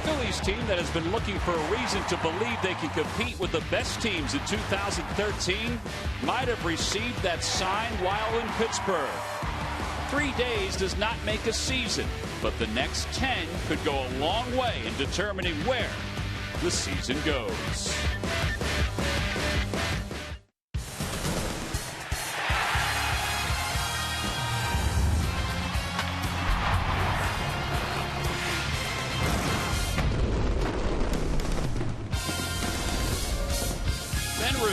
Phillies team that has been looking for a reason to believe they can compete with the best teams in 2013 might have received that sign while in Pittsburgh. 3 days does not make a season, but the next 10 could go a long way in determining where the season goes.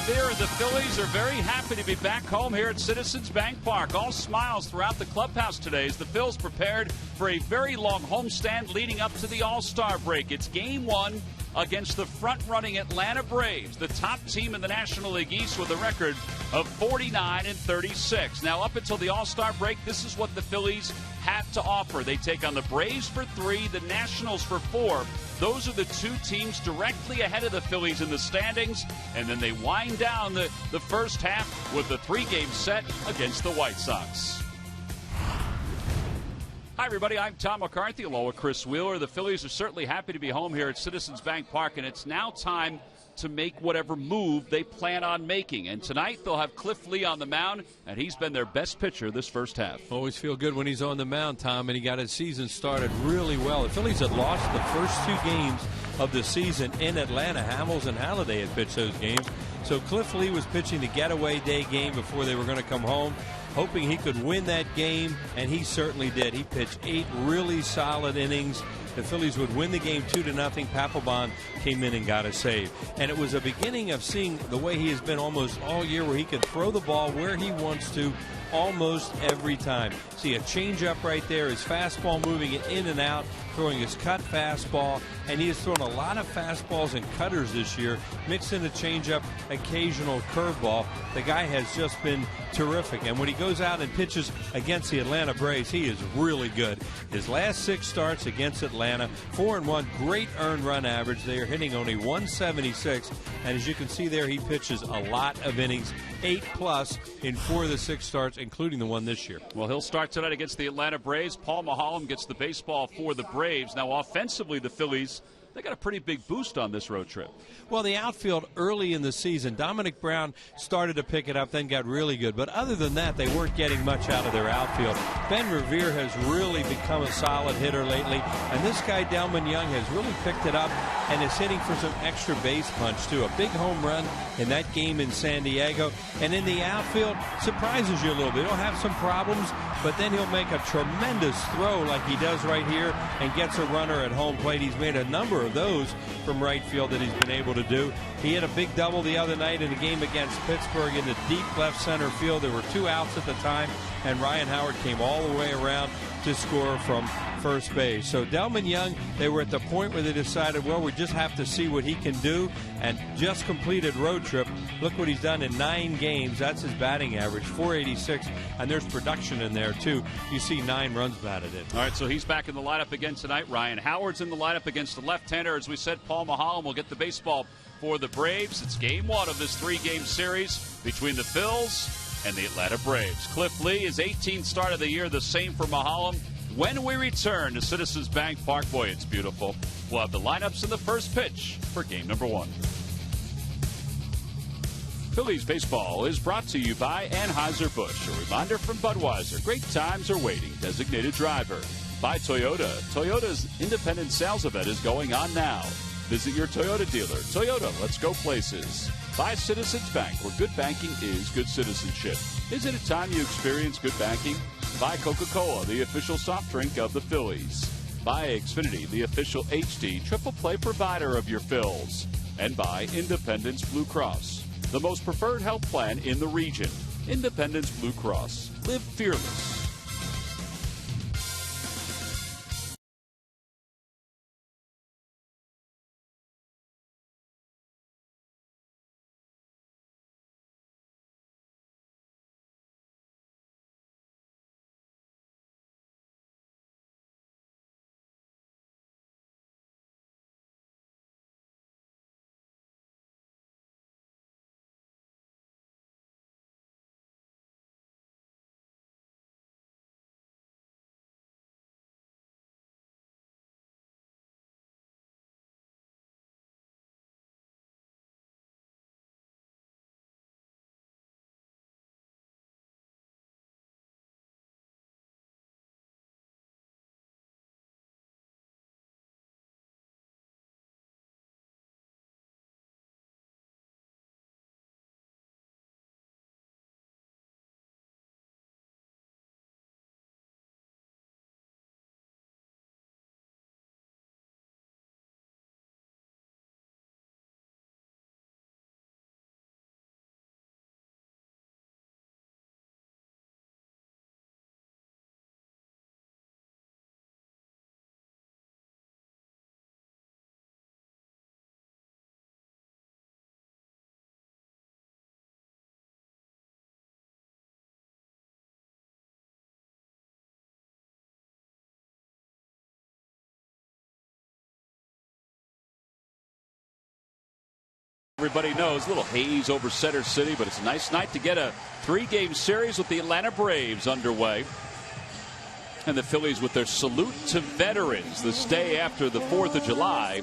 Revere and the Phillies are very happy to be back home here at Citizens Bank Park. All smiles throughout the clubhouse today as the Phils prepared for a very long homestand leading up to the All-Star break. It's Game 1 against the front-running Atlanta Braves, the top team in the National League East with a record of 49-36. Now, up until the All-Star break, this is what the Phillies have to offer. They take on the Braves for 3, the Nationals for 4. Those are the two teams directly ahead of the Phillies in the standings, and then they wind down the first half with a 3-game set against the White Sox. Hi, everybody. I'm Tom McCarthy, along with Chris Wheeler. The Phillies are certainly happy to be home here at Citizens Bank Park, and it's now time to make whatever move they plan on making. And tonight they'll have Cliff Lee on the mound, and he's been their best pitcher this first half. Always feel good when he's on the mound, Tom, and he got his season started really well. The Phillies had lost the first 2 games of the season in Atlanta. Hamels and Halladay had pitched those games. So Cliff Lee was pitching the getaway day game before they were going to come home, hoping he could win that game, and he certainly did. He pitched 8 really solid innings. The Phillies would win the game 2-0. Papelbon came in and got a save. And it was a beginning of seeing the way he has been almost all year, where he can throw the ball where he wants to almost every time. See a changeup right there, his fastball moving it in and out, throwing his cut fastball, and he has thrown a lot of fastballs and cutters this year, mixed in a changeup, occasional curveball. The guy has just been terrific, and when he goes out and pitches against the Atlanta Braves, he is really good. His last 6 starts against Atlanta, 4-1, great earned run average. They are hitting only 176, and as you can see there, he pitches a lot of innings, 8+ in 4 of the 6 starts, including the one this year. Well, he'll start tonight against the Atlanta Braves. Paul Maholm gets the baseball for the Braves. Now, offensively, the Phillies, they got a pretty big boost on this road trip. Well, the outfield early in the season, Dominic Brown started to pick it up, then got really good. But other than that, they weren't getting much out of their outfield. Ben Revere has really become a solid hitter lately. And this guy, Delman Young, has really picked it up and is hitting for some extra base punch, too. A big home run in that game in San Diego. And in the outfield, surprises you a little bit. He'll have some problems, but then he'll make a tremendous throw like he does right here and gets a runner at home plate. He's made a number of those from right field that he's been able to do. He hit a big double the other night in a game against Pittsburgh in the deep left center field. There were 2 outs at the time, and Ryan Howard came all the way around to score from first base. So Delman Young, they were at the point where they decided, well, we just have to see what he can do, and just completed road trip. Look what he's done in 9 games. That's his batting average, 486, and there's production in there, too. You see 9 runs batted in. All right, so he's back in the lineup again tonight. Ryan Howard's in the lineup against the left-hander. As we said, Paul Maholm will get the baseball for the Braves. It's Game 1 of this 3-game series between the Phils and the Atlanta Braves. Cliff Lee, his 18th start of the year, the same for Maholm. When we return to Citizens Bank Park, boy, it's beautiful. We'll have the lineups and the first pitch for game number 1. Phillies baseball is brought to you by Anheuser-Busch. A reminder from Budweiser, great times are waiting. Designated driver. By Toyota. Toyota's independent sales event is going on now. Visit your Toyota dealer. Toyota, let's go places. By Citizens Bank, where good banking is good citizenship. Isn't it time you experience good banking? By Coca-Cola, the official soft drink of the Phillies. By Xfinity, the official HD triple play provider of your Phils. And by Independence Blue Cross, the most preferred health plan in the region. Independence Blue Cross. Live fearless. Everybody knows a little haze over Center City, but it's a nice night to get a 3-game series with the Atlanta Braves underway. And the Phillies with their salute to veterans this day after the 4th of July.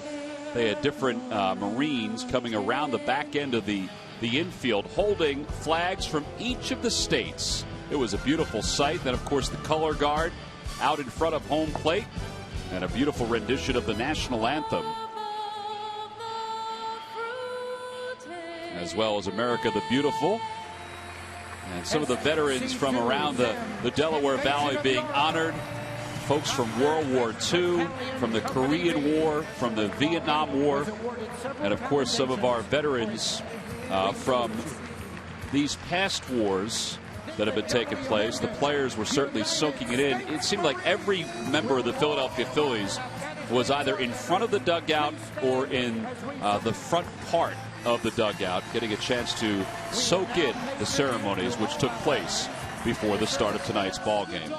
They had different Marines coming around the back end of the infield holding flags from each of the states. It was a beautiful sight. Then, of course, the color guard out in front of home plate and a beautiful rendition of the national anthem, as well as America the Beautiful. And some of the veterans from around the Delaware Valley being honored. Folks from World War II, from the Korean War, from the Vietnam War, and of course some of our veterans from these past wars that have been taking place. The players were certainly soaking it in. It seemed like every member of the Philadelphia Phillies was either in front of the dugout or in the front part of the dugout, getting a chance to soak in the ceremonies which took place before the start of tonight's ball game.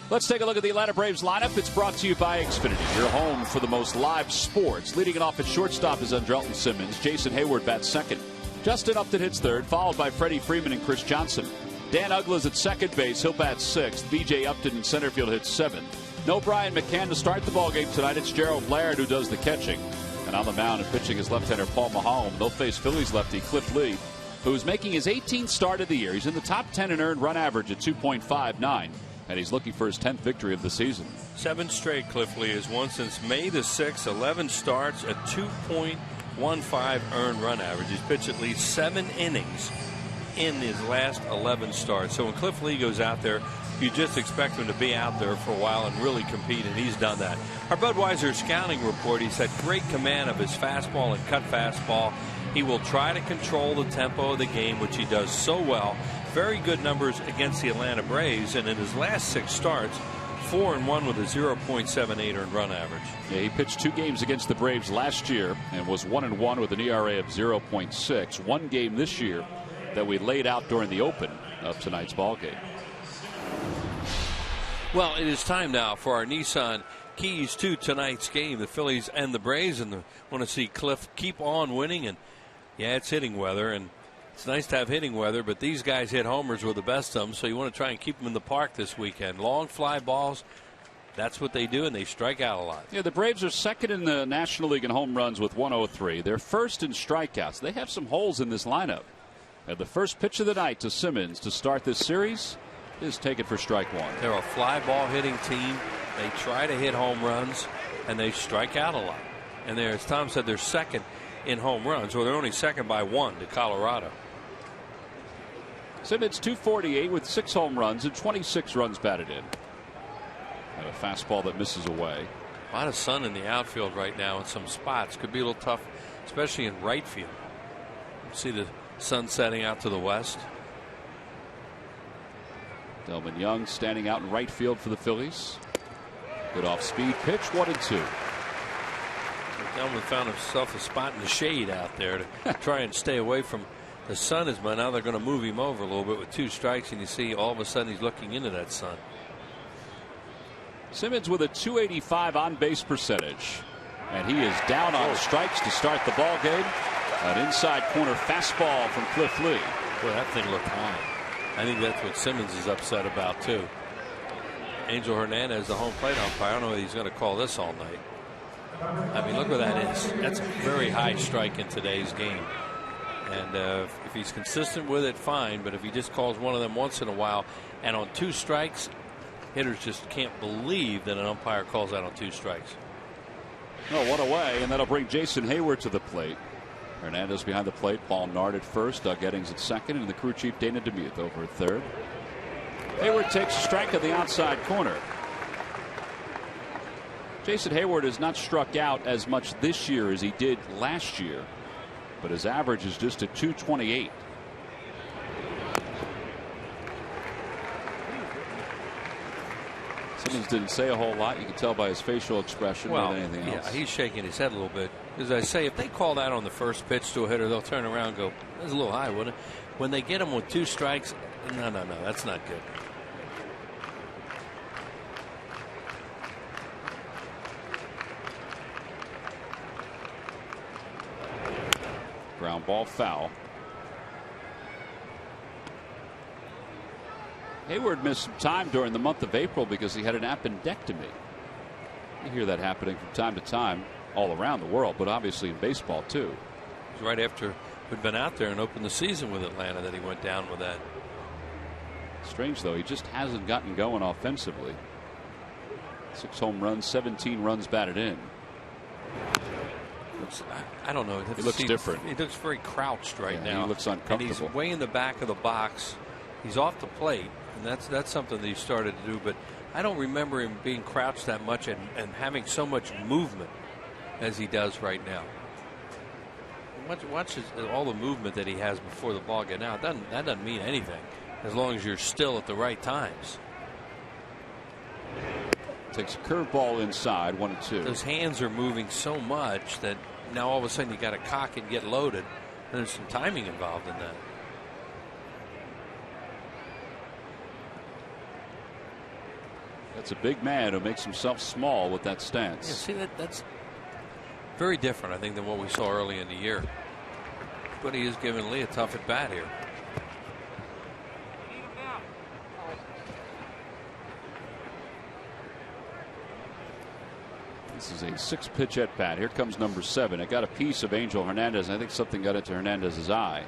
Let's take a look at the Atlanta Braves lineup. It's brought to you by Xfinity, your home for the most live sports. Leading it off at shortstop is Andrelton Simmons. Jason Hayward bats second. Justin Upton hits third, followed by Freddie Freeman and Chris Johnson. Dan Uggla's at second base. He'll bat sixth. B.J. Upton in center field hits seventh. No Brian McCann to start the ball game tonight. It's Gerald Laird who does the catching. And on the mound and pitching is left-hander Paul Maholm. They'll face Phillies lefty Cliff Lee, who's making his 18th start of the year. He's in the top 10 in earned run average at 2.59, and he's looking for his 10th victory of the season. 7 straight Cliff Lee has won since May the 6th. 11 starts at 2.15 earned run average. He's pitched at least 7 innings in his last 11 starts. So when Cliff Lee goes out there, you just expect him to be out there for a while and really compete, and he's done that. Our Budweiser scouting report, he's had great command of his fastball and cut fastball. He will try to control the tempo of the game, which he does so well. Very good numbers against the Atlanta Braves, and in his last 6 starts, 4-1 with a 0.78 earned run average. Yeah, he pitched 2 games against the Braves last year and was 1-1 with an ERA of 0.6. 1 game this year that we laid out during the open of tonight's ball game. Well, it is time now for our Nissan keys to tonight's game, the Phillies and the Braves, and want to see Cliff keep on winning. And yeah, it's hitting weather, and it's nice to have hitting weather, but these guys hit homers with the best of them, so you want to try and keep them in the park this weekend. Long fly balls, that's what they do, and they strike out a lot. Yeah, the Braves are second in the National League in home runs with 103. They're first in strikeouts. They have some holes in this lineup. And the first pitch of the night to Simmons to start this series is taken for strike one. They're a fly ball hitting team. They try to hit home runs, and they strike out a lot. And as Tom said, they're second in home runs, or they're only second by 1 to Colorado. Simmons 248 with 6 home runs and 26 runs batted in. And a fastball that misses away. A lot of sun in the outfield right now in some spots. Could be a little tough, especially in right field. See the sun setting out to the west. Delvin Young standing out in right field for the Phillies. Good off-speed pitch, 1-2. Delvin found himself a spot in the shade out there to try and stay away from the sun. But now they're going to move him over a little bit with 2 strikes, and you see all of a sudden he's looking into that sun. Simmons with a .285 on-base percentage, and he is down on strikes to start the ball game. An inside corner fastball from Cliff Lee. Boy, that thing looked high. I think that's what Simmons is upset about too. Angel Hernandez, the home plate umpire, I don't know if he's going to call this all night. I mean, look where that is. That's a very high strike in today's game. And if he's consistent with it, fine. But if he just calls one of them once in a while, and on 2 strikes, hitters just can't believe that an umpire calls that on 2 strikes. No, 1 away, and that'll bring Jason Hayward to the plate. Hernandez behind the plate, Paul Nard at first, Doug Eddings at second, and the crew chief Dana DeMuth over at third. Hayward takes a strike at the outside corner. Jason Hayward has not struck out as much this year as he did last year, but his average is just at .228. Simmons didn't say a whole lot. You can tell by his facial expression more than anything else. Yeah, he's shaking his head a little bit. As I say, if they call that on the first pitch to a hitter, they'll turn around and go, that's a little high, wouldn't it? When they get him with 2 strikes, no, that's not good. Ground ball foul. Hayward missed some time during the month of April because he had an appendectomy. You hear that happening from time to time all around the world, but obviously in baseball too. It was right after we'd been out there and opened the season with Atlanta that he went down with that. Strange though, he just hasn't gotten going offensively. 6 home runs, 17 runs batted in. I don't know. He looks different. He looks very crouched right now. He looks uncomfortable. And he's way in the back of the box. He's off the plate, and that's something that he started to do. But I don't remember him being crouched that much and having so much movement as he does right now. Watch all the movement that he has before the ball gets out. That doesn't mean anything as long as you're still at the right times. Takes a curveball inside, 1-2. Those hands are moving so much that now all of a sudden you got to cock and get loaded. And there's some timing involved in that. That's a big man who makes himself small with that stance. Yeah, see, that's very different, I think, than what we saw early in the year. But he is giving Lee a tough at bat here. This is a 6-pitch at bat. Here comes number 7. It got a piece of Angel Hernandez. I think something got into Hernandez's eye.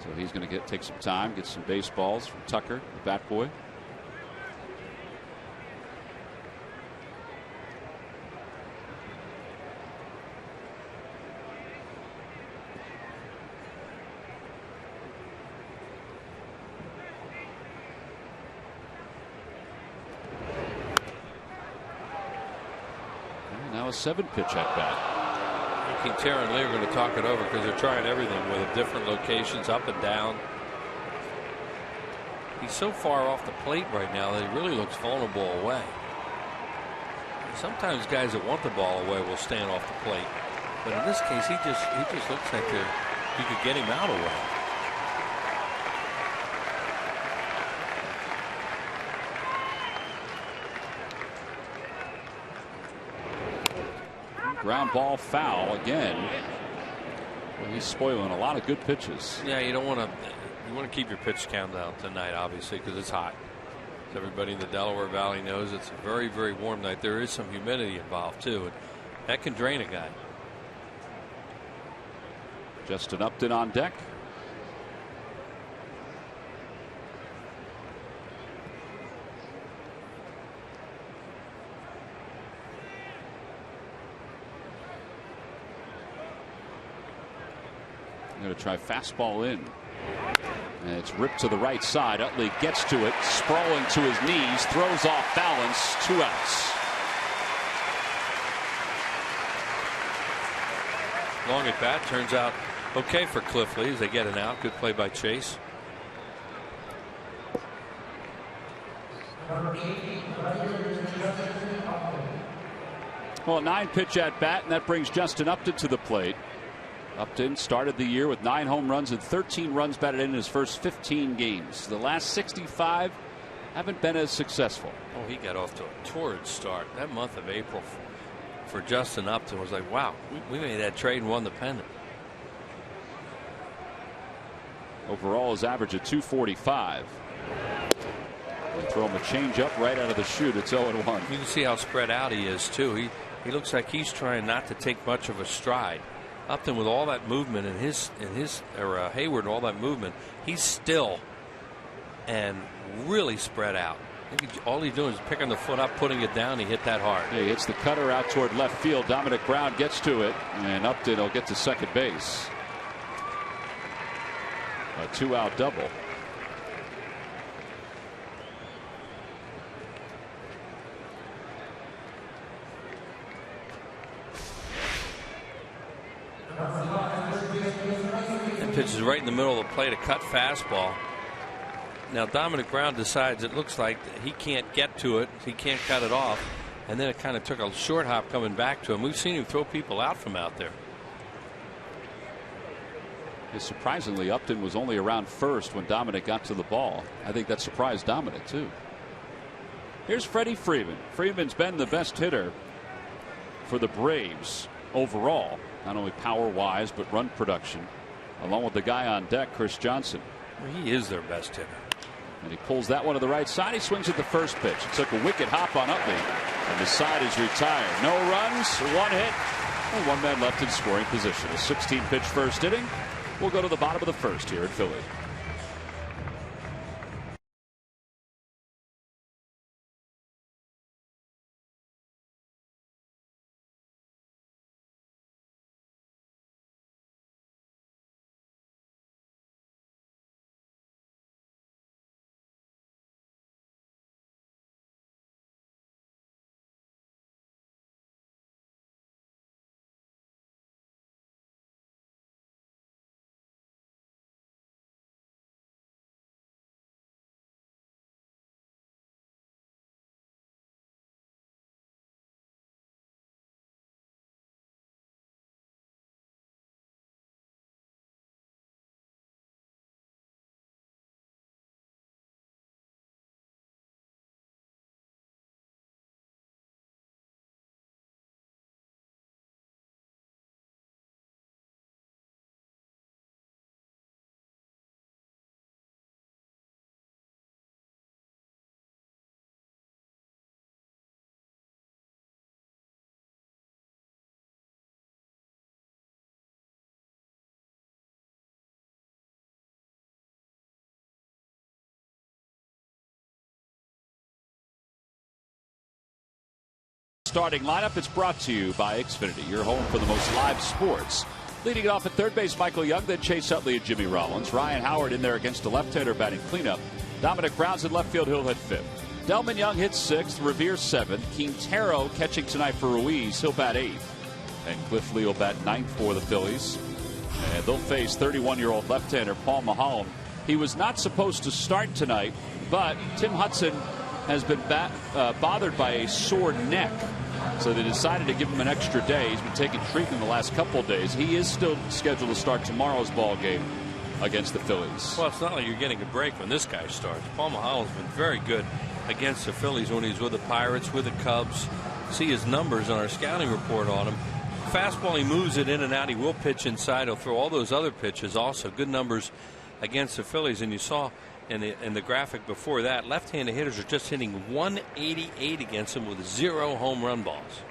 So he's going to take some time, get some baseballs from Tucker, the bat boy. A 7-pitch at bat. Quintero and Lee are going to talk it over because they're trying everything with him, different locations, up and down. He's so far off the plate right now that he really looks vulnerable away. Sometimes guys that want the ball away will stand off the plate, but in this case, he just looks like you could get him out away. Ground ball foul again. Well, he's spoiling a lot of good pitches. Yeah, you want to keep your pitch count down tonight, obviously, because it's hot. As everybody in the Delaware Valley knows, it's a very, very warm night. There is some humidity involved too, and that can drain a guy. Justin Upton on deck. Going to try fastball in. And it's ripped to the right side. Utley gets to it, sprawling to his knees, throws off balance, 2 outs. Long at bat turns out okay for Cliff Lee as they get an out. Good play by Chase. Well, 9-pitch at bat, and that brings Justin Upton to the plate. Upton started the year with 9 home runs and 13 runs batted in his first 15 games. The last 65 haven't been as successful. Oh, he got off to a torrid start. That month of April for Justin Upton was like, wow, we made that trade and won the pennant. Overall, his average at 245. Throw him a changeup right out of the chute. It's 0-1. You can see how spread out he is too. He looks like he's trying not to take much of a stride. Upton with all that movement Hayward and all that movement, he's still and really spread out. All he's doing is picking the foot up, putting it down. He hit that hard. He hits the cutter out toward left field. Dominic Brown gets to it, and Upton will get to second base. A 2-out double. And pitches right in the middle of the plate, a cut fastball. Now Dominic Brown decides it looks like he can't get to it, he can't cut it off, and then it kind of took a short hop coming back to him. We've seen him throw people out from out there. Surprisingly, Upton was only around first when Dominic got to the ball. I think that surprised Dominic too. Here's Freddie Freeman. Freeman's been the best hitter for the Braves overall, not only power-wise, but run production, along with the guy on deck, Chris Johnson. He is their best hitter. And he pulls that one to the right side. He swings at the first pitch. It took a wicked hop on Utley, and the side is retired. No runs, 1 hit, and 1 man left in scoring position. A 16-pitch first inning. We'll go to the bottom of the first here at Philly. Starting lineup, it's brought to you by Xfinity, your home for the most live sports. Leading it off at third base, Michael Young, then Chase Utley and Jimmy Rollins. Ryan Howard in there against a left-hander batting cleanup. Dominic Brown's in left field, he'll hit 5th. Delman Young hits 6th, Revere 7th. Quintero catching tonight for Ruiz, he'll bat 8th. And Cliff Lee will bat 9th for the Phillies. And they'll face 31-year-old left-hander Paul Maholm. He was not supposed to start tonight, but Tim Hudson has been bothered by a sore neck. So they decided to give him an extra day. He's been taking treatment the last couple of days. He is still scheduled to start tomorrow's ball game against the Phillies. Well, it's not like you're getting a break when this guy starts. Paul Maholm's been very good against the Phillies when he's with the Pirates, with the Cubs. See his numbers on our scouting report on him. Fastball, he moves it in and out. He will pitch inside. He'll throw all those other pitches also. Good numbers against the Phillies. And you saw in the graphic before that, left-handed hitters are just hitting 188 against him with 0 home run balls.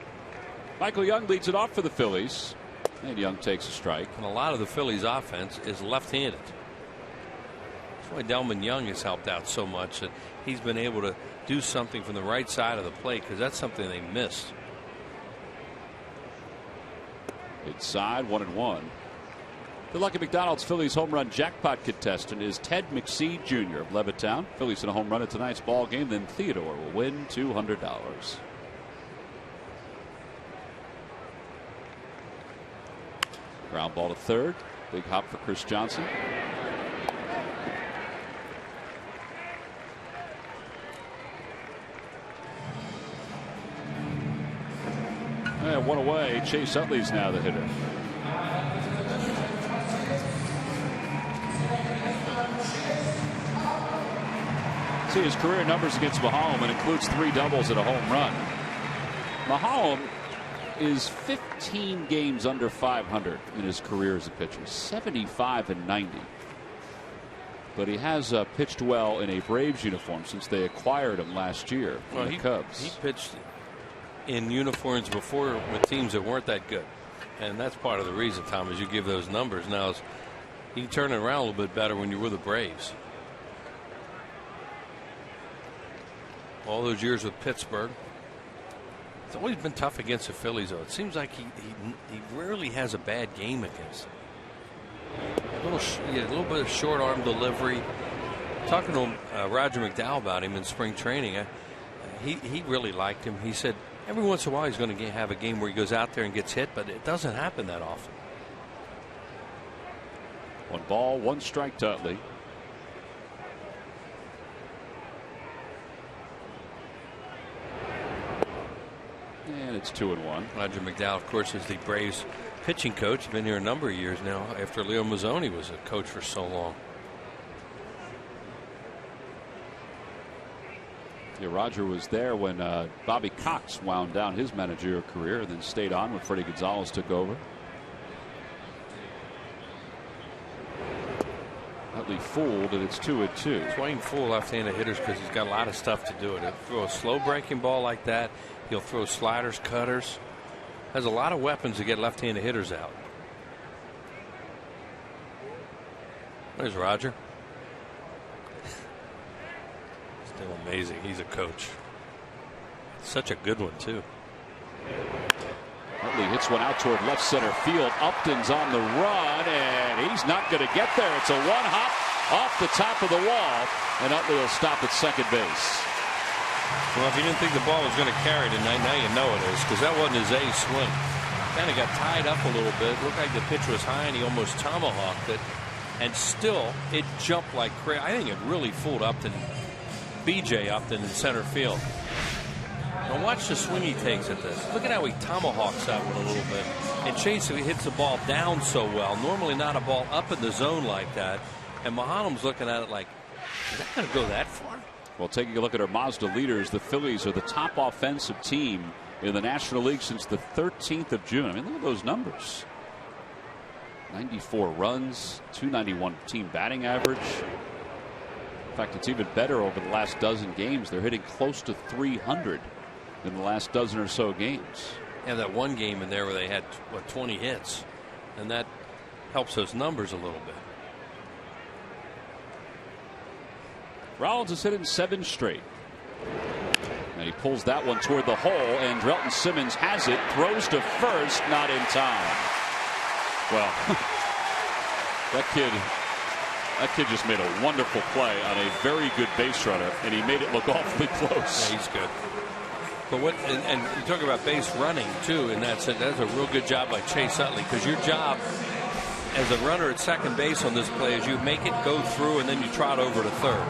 Michael Young leads it off for the Phillies. And Young takes a strike. And a lot of the Phillies' offense is left-handed. That's why Delman Young has helped out so much, that he's been able to do something from the right side of the plate, because that's something they missed. Inside, 1-1. The Lucky McDonald's Phillies home run jackpot contestant is Ted McSee Jr. of Levittown. Phillies in a home run at tonight's ball game. Then Theodore will win $200. Ground ball to third. Big hop for Chris Johnson. And 1 away. Chase Utley's now the hitter. See his career numbers against Maholm, and includes 3 doubles and a home run. Maholm is 15 games under 500 in his career as a pitcher, 75-90. But he has pitched well in a Braves uniform since they acquired him last year from the Cubs. He pitched in uniforms before with teams that weren't that good, and that's part of the reason, Tom, is you give those numbers. Now you can turn it around a little bit better when you're with the Braves. All those years with Pittsburgh. It's always been tough against the Phillies, though. It seems like he rarely has a bad game against them. A little bit of short arm delivery. Talking to Roger McDowell about him in spring training, he really liked him. He said every once in a while he's going to have a game where he goes out there and gets hit, but it doesn't happen that often. 1 ball, 1 strike to Utley. And it's 2-1. Roger McDowell, of course, is the Braves pitching coach. Been here a number of years now after Leo Mazzoni was a coach for so long. Yeah, Roger was there when Bobby Cox wound down his managerial career and then stayed on when Freddie Gonzalez took over. ultimately fooled, and it's 2-2. Swing full left-handed hitters because he's got a lot of stuff to do it. He'll throw a slow breaking ball like that. He'll throw sliders, cutters. Has a lot of weapons to get left-handed hitters out. There's Roger. Still amazing. He's a coach. Such a good one, too. Utley hits one out toward left center field. Upton's on the run, and he's not going to get there. It's a one hop off the top of the wall, and Utley will stop at second base. Well, if you didn't think the ball was going to carry tonight, now you know it is, because that wasn't his ace swing. Kind of got tied up a little bit. Looked like the pitch was high, and he almost tomahawked it. And still, it jumped like crazy. I think it really fooled Upton, B.J. Upton in center field. Now watch the swing he takes at this. Look at how he tomahawks that one a little bit. And Chase hits the ball down so well. Normally not a ball up in the zone like that. And Mahanum's looking at it like, is that going to go that far? Well, taking a look at our Mazda leaders, the Phillies are the top offensive team in the National League since the 13th of June. I mean, look at those numbers. 94 runs, 291 team batting average. In fact, it's even better over the last dozen games. They're hitting close to 300 in the last dozen or so games. Yeah, that one game in there where they had, 20 hits. And that helps those numbers a little bit. Rollins has hit in 7 straight. And he pulls that one toward the hole, and Drelton Simmons has it, throws to first, not in time. Well, that kid just made a wonderful play on a very good base runner, and he made it look awfully close. Yeah, he's good. But what, and you talk about base running too, and that's a real good job by Chase Utley, because your job as a runner at second base on this play is you make it go through and then you trot over to third.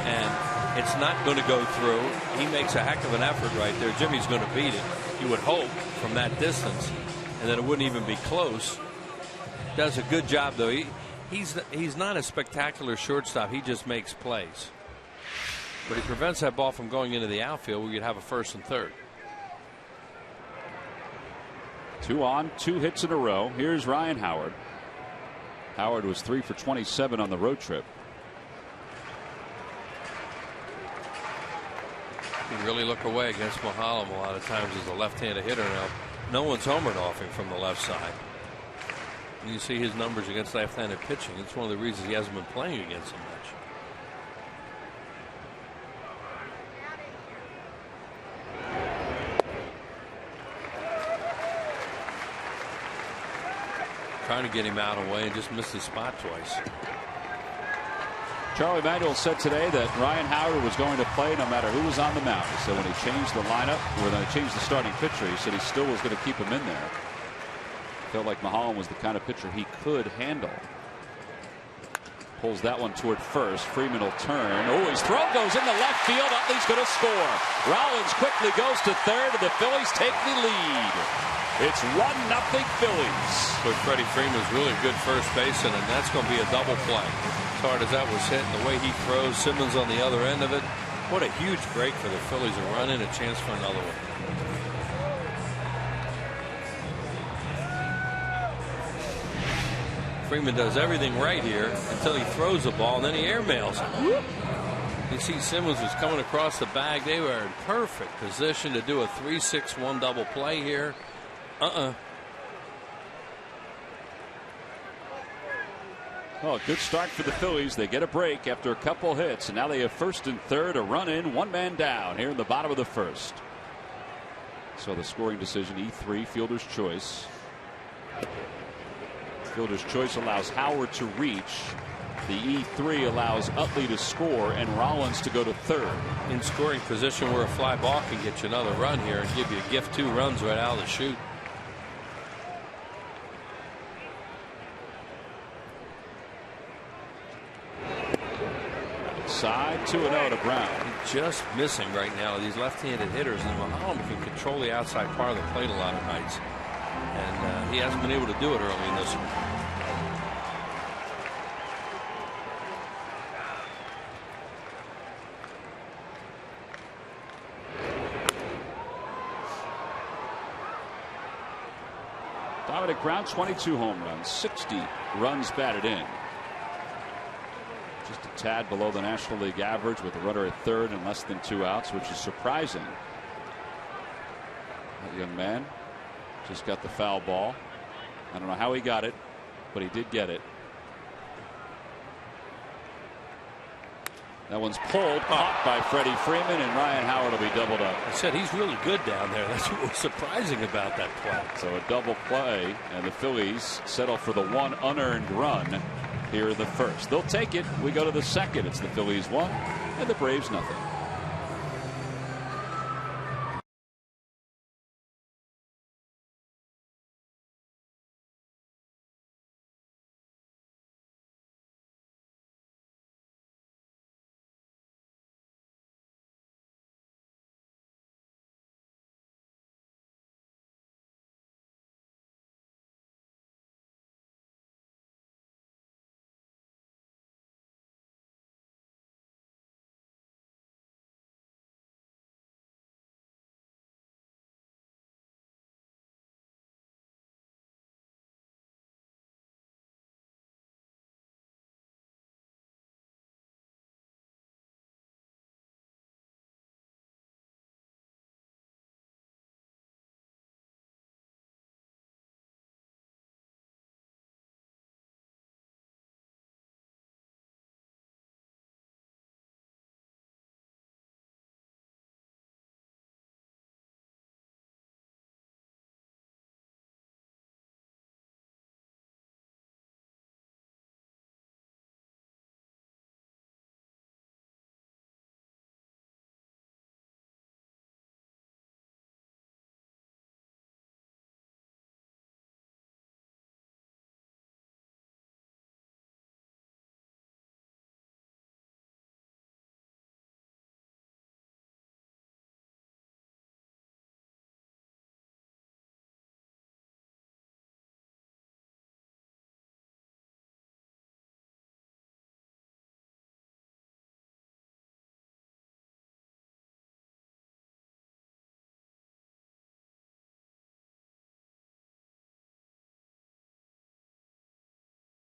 And it's not going to go through. He makes a heck of an effort right there. Jimmy's going to beat it, you would hope, from that distance, and then it wouldn't even be close. Does a good job though. He's not a spectacular shortstop. He just makes plays. But he prevents that ball from going into the outfield where you'd have a first and third. 2 on, 2 hits in a row. Here's Ryan Howard. Howard was 3 for 27 on the road trip. You really look away against Mahalam a lot of times as a left-handed hitter now. No one's homered off him from the left side. And you see his numbers against left-handed pitching. It's one of the reasons he hasn't been playing against him much. Trying to get him out of the way and just missed his spot twice. Charlie Manuel said today that Ryan Howard was going to play no matter who was on the mound. He said when he changed the lineup, or when they changed the starting pitcher, he said he still was going to keep him in there. Felt like Mahalam was the kind of pitcher he could handle. Pulls that one toward first. Freeman will turn. Oh, his throw goes in the left field. Utley's going to score. Rollins quickly goes to third, and the Phillies take the lead. It's 1-0 Phillies. But Freddie Freeman's really good first baseman, and that's going to be a double play. As hard as that was hit, and the way he throws, Simmons on the other end of it. What a huge break for the Phillies, and run in a chance for another one. Freeman does everything right here until he throws the ball, and then he airmails it. You see Simmons was coming across the bag. They were in perfect position to do a 3-6-1 double play here. Well, good start for the Phillies. They get a break after a couple hits, and now they have first and third, a run in, 1 man down here in the bottom of the first. So the scoring decision, E3, fielder's choice. Fielder's choice allows Howard to reach. The E3 allows Utley to score and Rollins to go to third. In scoring position where a fly ball can get you another run here and give you a gift 2 runs right out of the chute. Side 2-0 to Brown. Just missing right now these left-handed hitters, and Mahalam can control the outside part of the plate a lot of nights, and he hasn't been able to do it early in this one. Dominic Brown, 22 home runs, 60 runs batted in. tad below the National League average with a runner at third and less than 2 outs, which is surprising. That young man just got the foul ball. I don't know how he got it, but he did get it. That one's pulled, caught by Freddie Freeman, and Ryan Howard will be doubled up. I said he's really good down there. That's what was surprising about that play. So a double play, and the Phillies settle for the one unearned run here in the first. They'll take it. We go to the second. It's the Phillies 1 and the Braves nothing.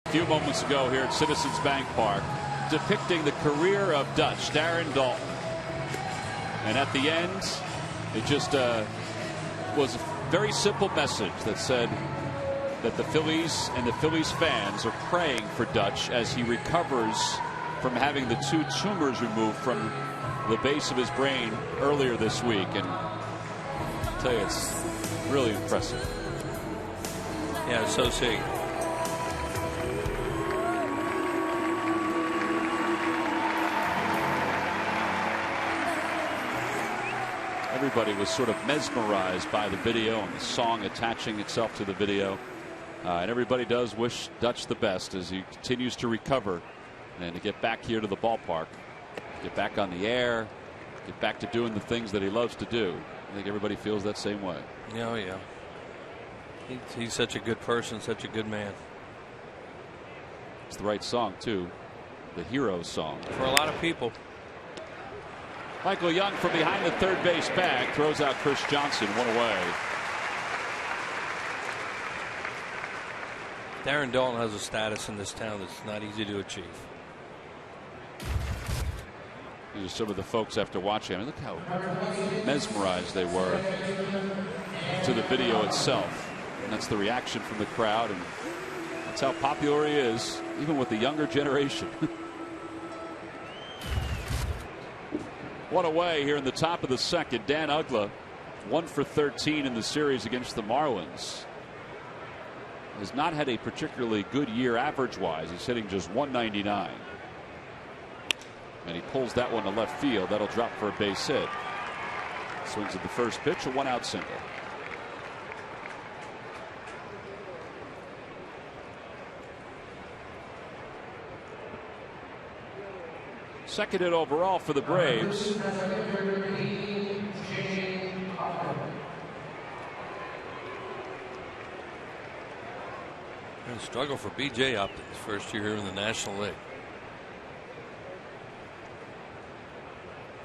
A few moments ago here at Citizens Bank Park, depicting the career of Dutch, Darren Dalton. And at the end, it just was a very simple message that said that the Phillies and the Phillies fans are praying for Dutch as he recovers from having the 2 tumors removed from the base of his brain earlier this week. And I'll tell you, it's really impressive. Yeah, so see. Everybody was sort of mesmerized by the video and the song attaching itself to the video. And everybody does wish Dutch the best as he continues to recover and to get back here to the ballpark, get back on the air, get back to doing the things that he loves to do. I think everybody feels that same way. Oh, yeah. He's such a good person, such a good man. It's the right song, too. The hero song. For a lot of people. Michael Young from behind the third base bag throws out Chris Johnson, 1 away. Darren Dalton has a status in this town that's not easy to achieve. These are some of the folks after watching. I mean, look how mesmerized they were to the video itself. And that's the reaction from the crowd. And that's how popular he is, even with the younger generation. 1 away here in the top of the second. Dan Uggla, 1 for 13 in the series against the Marlins. Has not had a particularly good year average-wise. He's hitting just .199. And he pulls that one to left field. That'll drop for a base hit. Swings at the first pitch, a 1-out single. Second hit overall for the Braves. Struggle for B.J. Upton's first year here in the National League.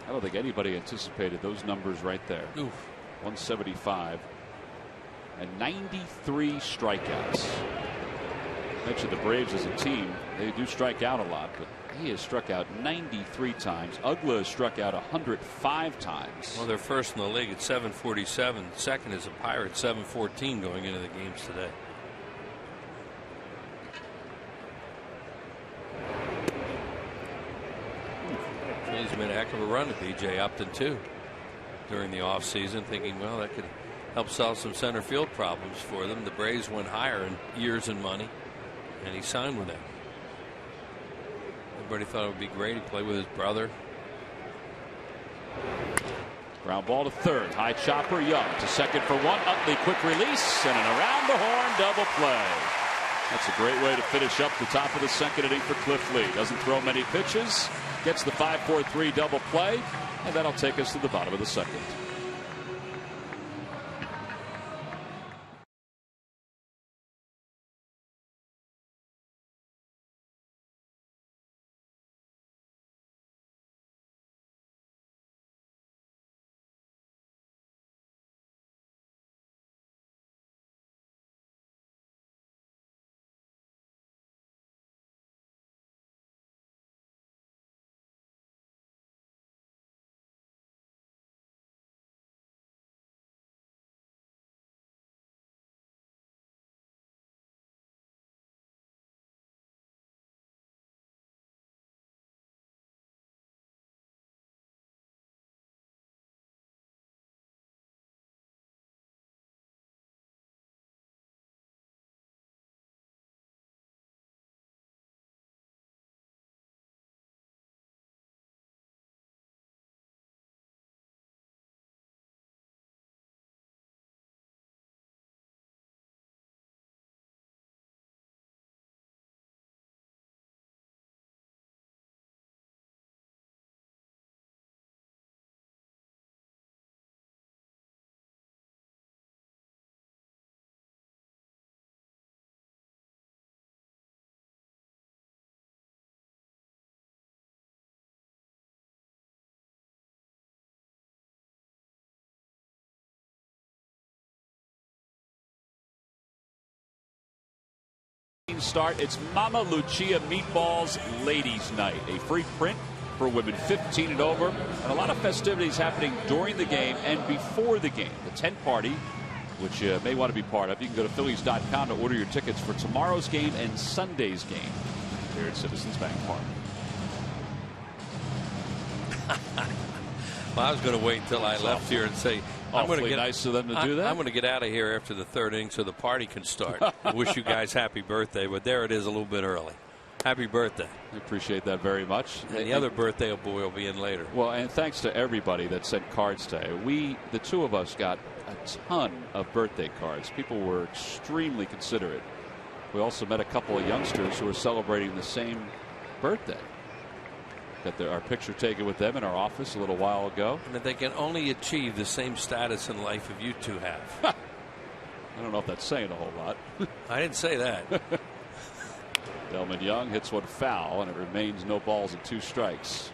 I don't think anybody anticipated those numbers right there. Oof. 175 and 93 strikeouts. mentioned the Braves as a team. They do strike out a lot, but he has struck out 93 times. Ugla has struck out 105 times. Well, they're first in the league at 747. Second is the Pirates, 714 going into the games today. Phillies made a heck of a run to B.J. Upton too during the offseason, thinking, well, that could help solve some center field problems for them. The Braves went higher in years and money, and he signed with them. Everybody thought it would be great. He played with his brother. Ground ball to third. High chopper. Young to second for one. Utley quick release and an around the horn double play. That's a great way to finish up the top of the second inning for Cliff Lee. Doesn't throw many pitches. Gets the 5-4-3 double play, and that'll take us to the bottom of the second. Start. It's Mama Lucia Meatballs Ladies Night, a free print for women 15 and over, and a lot of festivities happening during the game and before the game. The tent party, which you may want to be part of. You can go to Phillies.com to order your tickets for tomorrow's game and Sunday's game here at Citizens Bank Park. Well, I was going to wait until I left here and say, I'm going to get nice of them to do that. I'm going to get out of here after the third inning so the party can start. Wish you guys happy birthday, but there it is a little bit early. Happy birthday. I appreciate that very much. And the other birthday boy will be in later. Well, and thanks to everybody that sent cards today. The two of us, got a ton of birthday cards. People were extremely considerate. We also met a couple of youngsters who were celebrating the same birthday. Got our picture taken with them in our office a little while ago. And that they can only achieve the same status in life if you two have. I don't know if that's saying a whole lot. I didn't say that. Delman Young hits one foul, and it remains no balls and 2 strikes.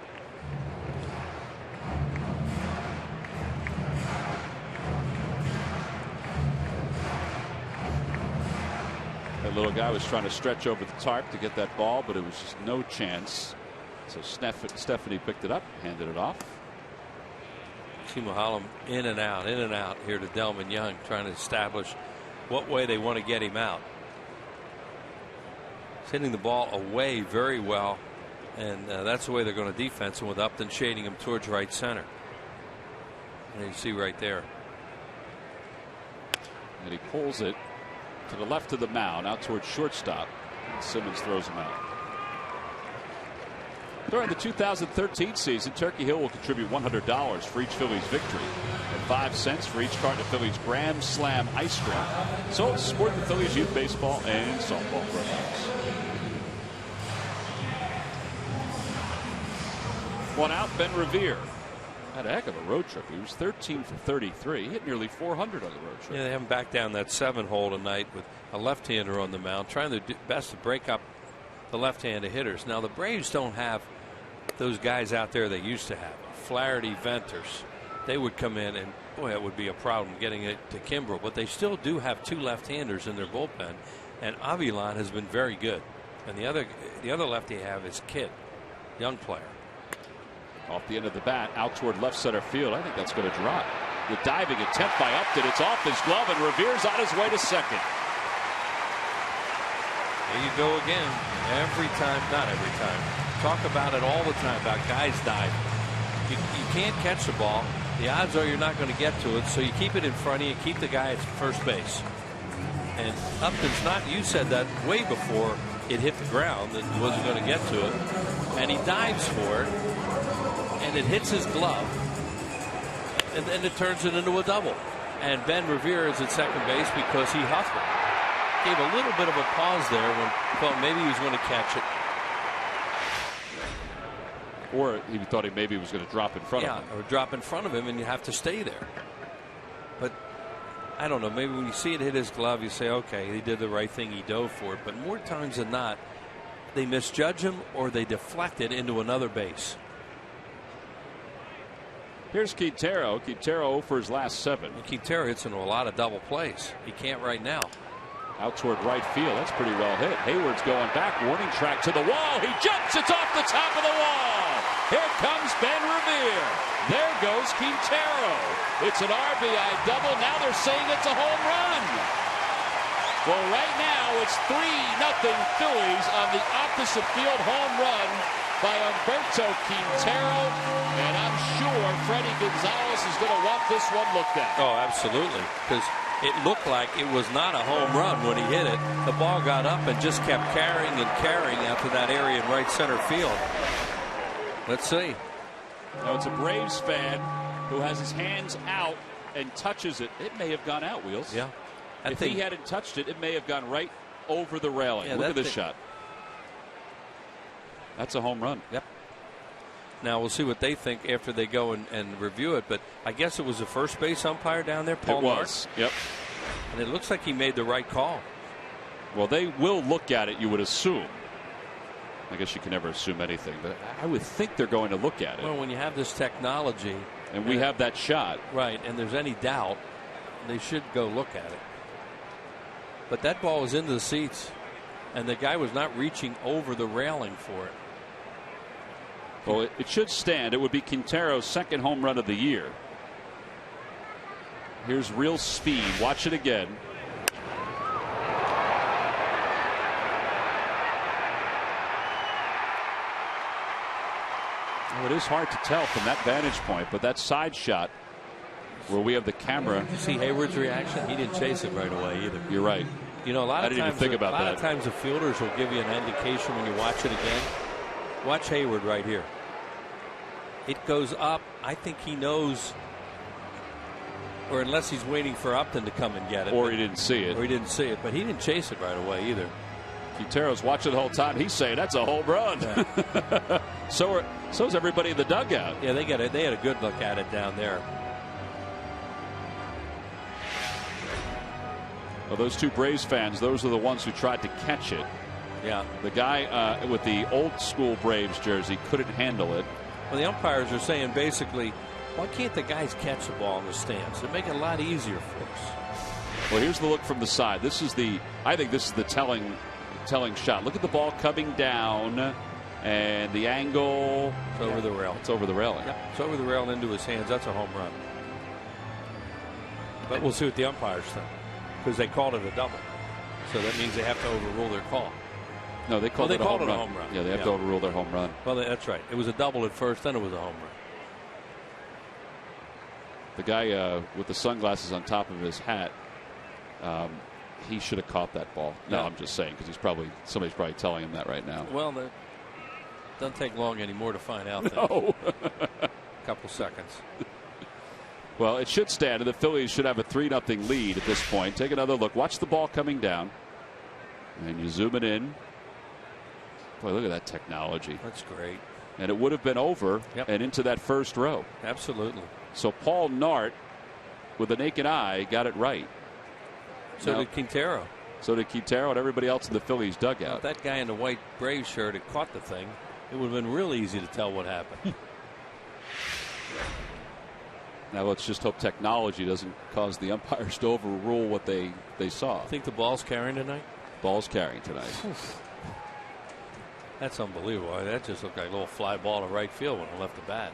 That little guy was trying to stretch over the tarp to get that ball, but it was just no chance. So Stephanie picked it up, handed it off. Kimo Holland in and out here to Delman Young, trying to establish what way they want to get him out. He's hitting the ball away very well, and that's the way they're going to defense him, with Upton shading him towards right center. And you see right there. And he pulls it to the left of the mound, out towards shortstop. And Simmons throws him out. During the 2013 season, Turkey Hill will contribute $100 for each Phillies victory and 5 cents for each carton of Phillies Grand Slam ice cream. So support the Phillies youth baseball and softball programs. One out, Ben Revere had a heck of a road trip. He was 13 for 33. He hit nearly 400 on the road trip. Yeah, they haven't backed down that 7-hole tonight with a left-hander on the mound, trying their best to break up the left-handed hitters. Now the Braves don't have those guys out there they used to have. Flaherty, Venters. They would come in, and boy, that would be a problem getting it to Kimbrel. But they still do have 2 left-handers in their bullpen, And Avilan has been very good. And the other lefty you have is Kidd, young player. Off the end of the bat, out toward left center field. I think that's going to drop. The diving attempt by Upton. It's off his glove, and Revere's on his way to second. There you go again. Every time, not every time. Talk about it all the time about guys diving. You can't catch the ball. The odds are you're not going to get to it, so you keep it in front of you, keep the guy at first base. And Upton's not, you said that way before it hit the ground, that he wasn't going to get to it. And he dives for it, and it hits his glove, and then it turns it into a double. And Ben Revere is at second base because he huffed it. Gave a little bit of a pause there when he thought maybe he was going to catch it. Or he thought he maybe was going to drop in front of him. Yeah, or drop in front of him, and you have to stay there. But I don't know, maybe when you see it hit his glove, you say, okay, he did the right thing, he dove for it. But more times than not, they misjudge him or they deflect it into another base. Here's Quintero. Quintero for his last 7. And Quintero hits into a lot of double plays. He can't right now. Out toward right field. That's pretty well hit. Hayward's going back. Warning track to the wall. He jumps. It's off the top of the wall. Here comes Ben Revere. There goes Quintero. It's an RBI double. Now they're saying it's a home run. Well, right now it's 3-0 Phillies on the opposite field home run by Humberto Quintero. And I'm sure Freddie Gonzalez is going to want this one looked at. Oh, absolutely. Because it looked like it was not a home run when he hit it. The ball got up and just kept carrying and carrying out to that area in right center field. Let's see. Now it's a Braves fan who has his hands out and touches it. It may have gone out, Wheels. Yeah. If he hadn't touched it, it may have gone right over the railing. Yeah, look at this shot. That's a home run. Yep. Now we'll see what they think after they go and review it. But I guess it was the first base umpire down there, Paul Marks. Yep. And it looks like he made the right call. Well, they will look at it, you would assume. I guess you can never assume anything, but I would think they're going to look at it. Well, when you have this technology. And we have that shot. Right, and there's any doubt, they should go look at it. But that ball was into the seats, and the guy was not reaching over the railing for it. Well, it should stand. It would be Quintero's second home run of the year. Here's real speed. Watch it again. Oh, it is hard to tell from that vantage point, but that side shot where we have the camera. You see Hayward's reaction? He didn't chase it right away either. You're right. You know, a lot of times a lot of times the fielders will give you an indication when you watch it again. Watch Hayward right here. It goes up. I think he knows, or unless he's waiting for Upton to come and get it. Or he didn't see it. Or he didn't see it, but he didn't chase it right away either. Quintero's watching the whole time. He's saying that's a home run. Yeah. So's everybody in the dugout. Yeah, they had a good look at it down there. Well, those two Braves fans, those are the ones who tried to catch it. Yeah. The guy with the old school Braves jersey couldn't handle it. Well, the umpires are saying basically, why can't the guys catch the ball in the stands? It'd make it a lot easier for us. Well, here's the look from the side. I think this is the telling shot. Look at the ball coming down, and the angle. It's over the rail. It's over the railing. Yep. It's over the rail into his hands. That's a home run. But we'll see what the umpires think, because they called it a double. So that means they have to overrule their call. No, they called it a home run. Yeah, they have to overrule their home run. Well, that's right. It was a double at first, then it was a home run. The guy with the sunglasses on top of his hat, he should have caught that ball. No, yeah. I'm just saying, because somebody's probably telling him that right now. Well, it doesn't take long anymore to find out. No. A couple seconds. Well, it should stand, and the Phillies should have a 3-0 lead at this point. Take another look. Watch the ball coming down. And you zoom it in. Boy, look at that technology. That's great. And it would have been over and into that first row. Absolutely. So Paul Nart, with the naked eye, got it right. So did Quintero. So did Quintero and everybody else in the Phillies dugout. If that guy in the white Braves shirt had caught the thing, it would have been real easy to tell what happened. Now let's just hope technology doesn't cause the umpires to overrule what they saw. Think the ball's carrying tonight? balls carrying tonight. That's unbelievable. That just looked like a little fly ball to right field when he left the bat.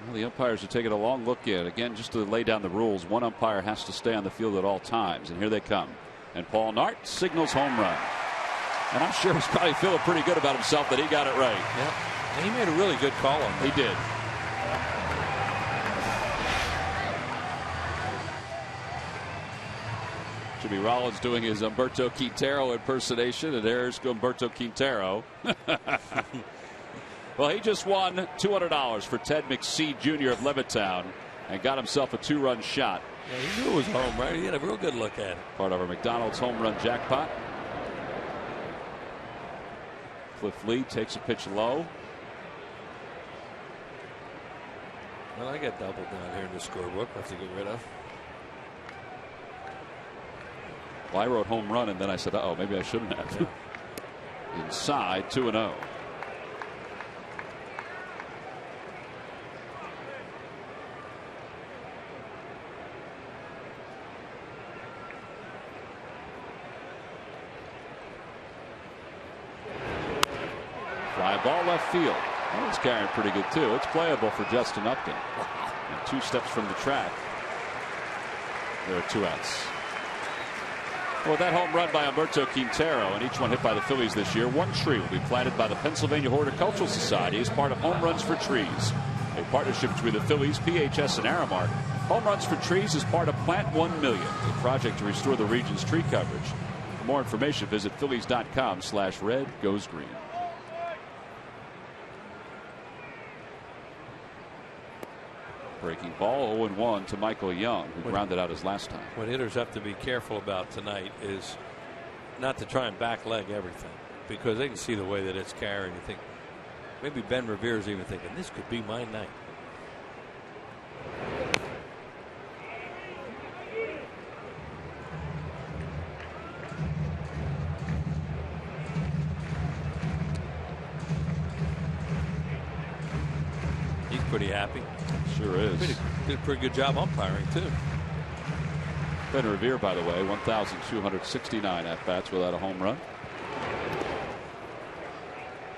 Well, the umpires are taking a long look at it. Again, just to lay down the rules, one umpire has to stay on the field at all times. And here they come. And Paul Nart signals home run. And I'm sure he's probably feeling pretty good about himself that he got it right. Yeah. And he made a really good call on that. He did. Jimmy Rollins doing his Humberto Quintero impersonation, and there's Humberto Quintero. Well, he just won $200 for Ted McSee Jr. of Levittown and got himself a 2-run shot. Yeah, he knew it was home, right? He had a real good look at it. Part of our McDonald's home run jackpot. Cliff Lee takes a pitch low. Well, I got doubled down here in the scorebook. I have to get rid of. Well, I wrote home run, and then I said, uh-oh, maybe I shouldn't have. Yeah. Inside, 2-0. Fly ball left field. That one's carrying pretty good, too. It's playable for Justin Upton. And 2 steps from the track. There are 2 outs. Well, that home run by Humberto Quintero, and each one hit by the Phillies this year, 1 tree will be planted by the Pennsylvania Horticultural Society as part of Home Runs for Trees, a partnership between the Phillies, PHS, and Aramark. Home Runs for Trees is part of Plant 1 Million, a project to restore the region's tree coverage. For more information, visit phillies.com/red-goes-green. Breaking ball, 0-1 to Michael Young, who grounded out his last time. What hitters have to be careful about tonight is not to try and back leg everything, because they can see the way that it's carrying. You think maybe Ben Revere's even thinking this could be my night. He's pretty happy. Sure is. Did a pretty good job umpiring, too. Ben Revere, by the way, 1,269 at-bats without a home run.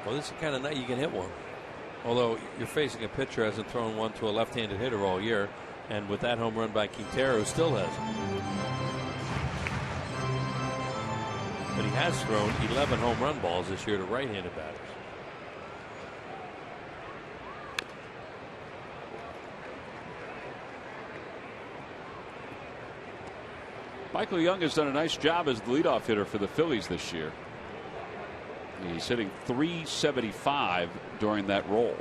Well, this is the kind of night you can hit one. Although you're facing a pitcher who hasn't thrown one to a left-handed hitter all year, and with that home run by Quintero, still hasn't. But he has thrown 11 home run balls this year to right-handed batters. Michael Young has done a nice job as the leadoff hitter for the Phillies this year. He's hitting .375 during that role.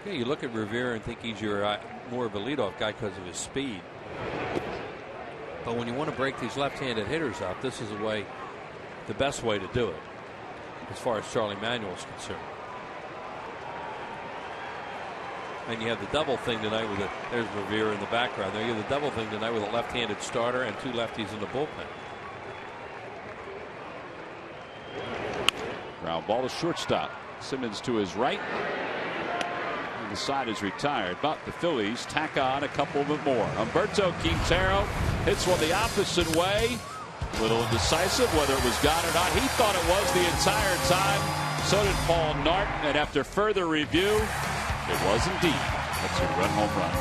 Yeah, you look at Revere and think he's your more of a leadoff guy because of his speed. But when you want to break these left-handed hitters up, this is the best way to do it, as far as Charlie Manuel is concerned. And you have the double thing tonight with there's Revere in the background there. You have the double thing tonight with a left-handed starter and 2 lefties in the bullpen. Ground ball to shortstop. Simmons to his right. And the side is retired, but the Phillies tack on a couple of more. Humberto Quintero hits one the opposite way. A little indecisive whether it was gone or not. He thought it was the entire time. So did Paul Nart. And after further review, it was indeed a 2-run home run.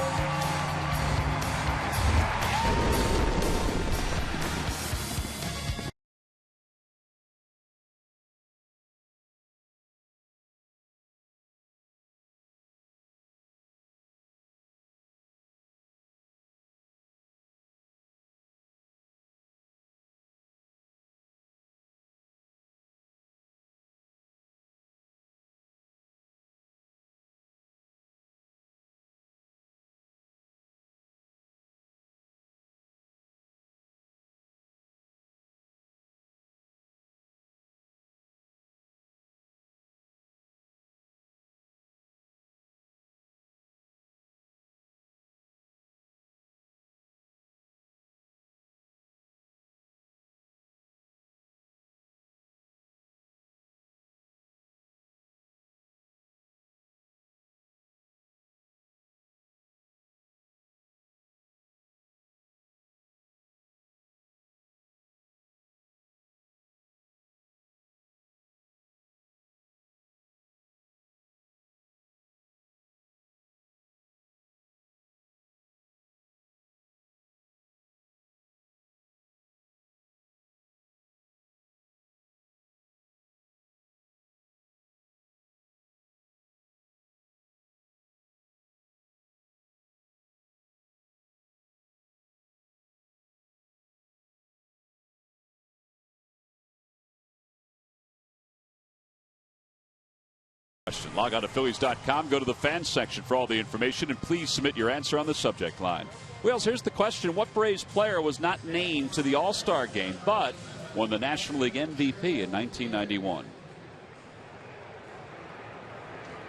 Question. Log on to Phillies.com, go to the fans section for all the information, and please submit your answer on the subject line. Wheels, here's the question. What Braves player was not named to the All-Star game but won the National League MVP in 1991?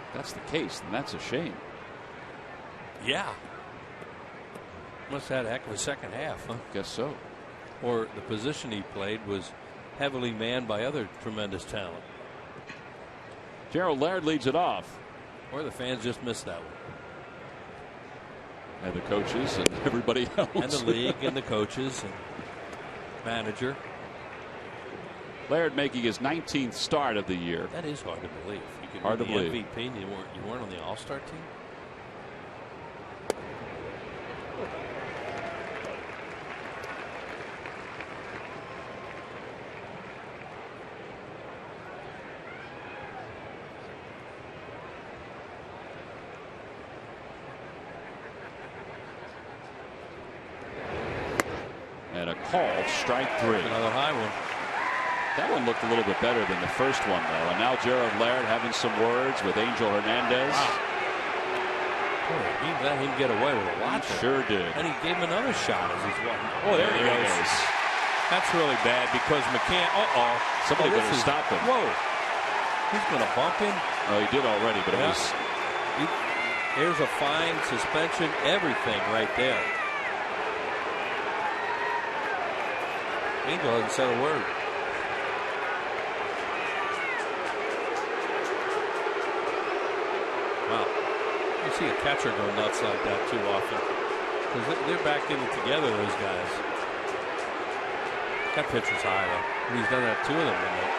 If that's the case, then that's a shame. Yeah. Must have had a heck of a second half, huh? Guess so. Or the position he played was heavily manned by other tremendous talent. Gerald Laird leads it off. Or the fans just missed that one. And the coaches and everybody else. And the league and the coaches and manager. Laird making his 19th start of the year. That is hard to believe. You could hard win to the believe. MVP and you weren't on the All-Star team? And a call, strike three. Another high one. That one looked a little bit better than the first one, though. And now Gerald Laird having some words with Angel Hernandez. Wow. Boy, he let him get away with a lot. Sure did. And he gave him another shot as he's walking. Oh, there he goes. That's really bad because McCann. Somebody better stop him. Whoa. He's going to bump him. Oh, he did already, but it was. Here's a fine, suspension, everything right there. Angel hasn't said a word. Wow. You see a catcher go nuts like that too often. Because they're back in it together, those guys. That pitcher's high, though. He's done that two of them tonight.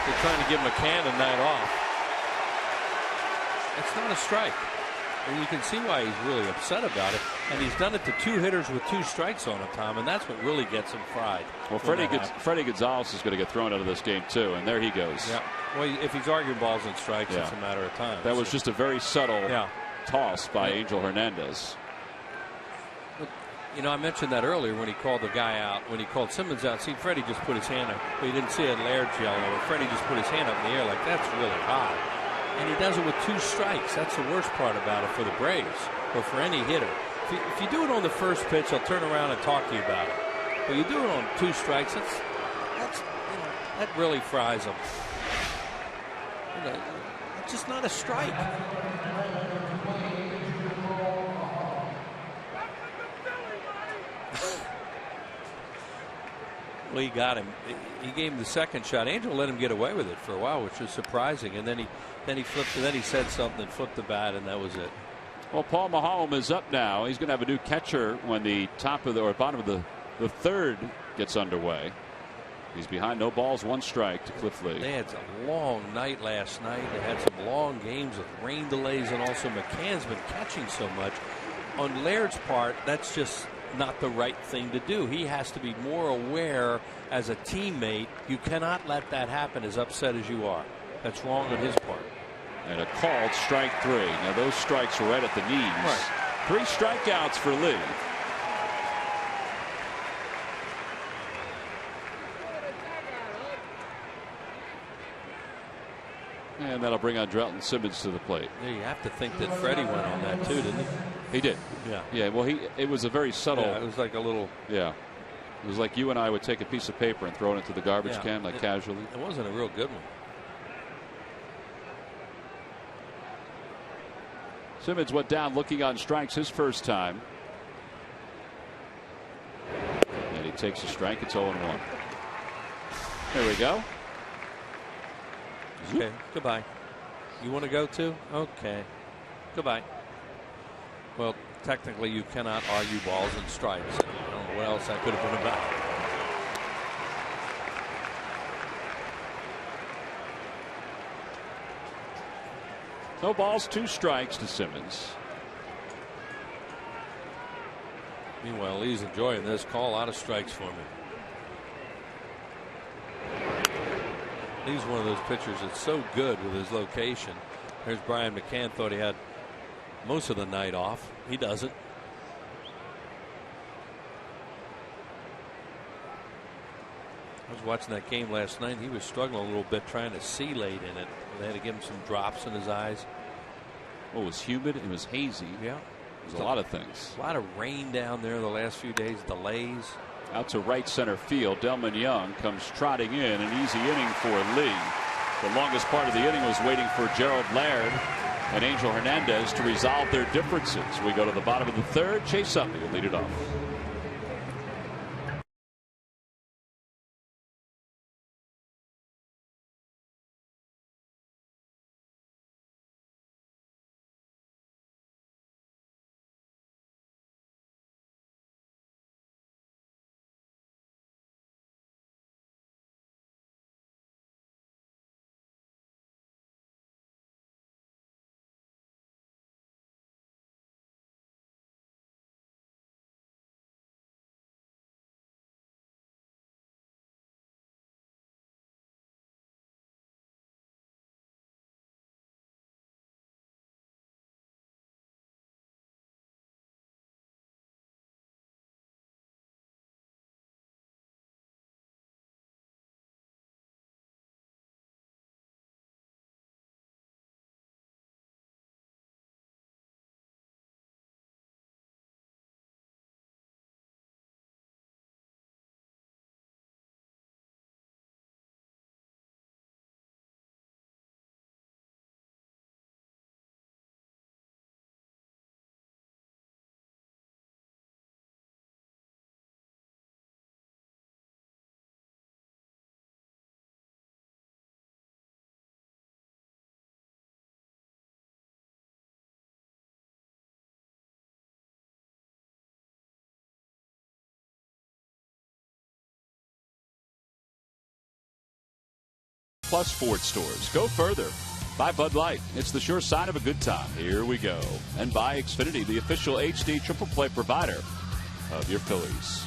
They're trying to give McCann a night off. It's not a strike. And you can see why he's really upset about it. And he's done it to two hitters with two strikes on him, Tom, and that's what really gets him fried. Well, Freddie Gonzalez is going to get thrown out of this game, too, and there he goes. Yeah. Well, if he's arguing balls and strikes, it's a matter of time. That was just a very subtle toss by Angel Hernandez. You know, I mentioned that earlier when he called the guy out, when he called Simmons out. See, Freddie just put his hand up. Well, you didn't see it, Laird yelling over. Freddie just put his hand up in the air like, that's really high. And he does it with two strikes. That's the worst part about it for the Braves or for any hitter. If you do it on the first pitch, they'll turn around and talk to you about it. But you do it on two strikes, that really fries them. It's just not a strike. Well, he got him. He gave him the second shot. Angel let him get away with it for a while, which was surprising. And then he flipped. And then he said something and flipped the bat, and that was it. Well, Paul Maholm is up now. He's going to have a new catcher when the top of the bottom of the third gets underway. He's behind, no balls, one strike to Cliff Lee. They had a long night last night. They had some long games with rain delays, and also McCann's been catching so much. On Laird's part, that's just not the right thing to do. He has to be more aware as a teammate. You cannot let that happen as upset as you are. That's wrong on his part. And a called strike three. Now those strikes were right at the knees. Right. 3 strikeouts for Lee. And that'll bring on Drelton Simmons to the plate. Yeah, you have to think that Freddie went on that too, didn't he? He did. Yeah. Yeah. Well, it was a very subtle. Yeah, it was like a little. Yeah. It was like you and I would take a piece of paper and throw it into the garbage can, like casually. It wasn't a real good one. Simmons went down looking on strikes his first time. And he takes a strike. It's 0-1. There we go. Okay, goodbye. You want to go too? Okay. Goodbye. Well, technically you cannot argue balls and strikes. I don't know what else that could have been about. No balls, 2 strikes to Simmons. Meanwhile, Lee's enjoying this. Call a lot of strikes for me. He's one of those pitchers that's so good with his location. There's Brian McCann, thought he had most of the night off. He doesn't. That was watching that game last night. He was struggling a little bit trying to see late in it. They had to give him some drops in his eyes. Well, it was humid. It was hazy. Yeah. There's a lot of things. A lot of rain down there the last few days, delays. Out to right center field. Delman Young comes trotting in. An easy inning for Lee. The longest part of the inning was waiting for Gerald Laird and Angel Hernandez to resolve their differences. We go to the bottom of the third. Chase Utley will lead it off. Plus Ford stores. Go further. Buy Bud Light. It's the sure sign of a good time. Here we go. And buy Xfinity, the official HD triple play provider of your Phillies.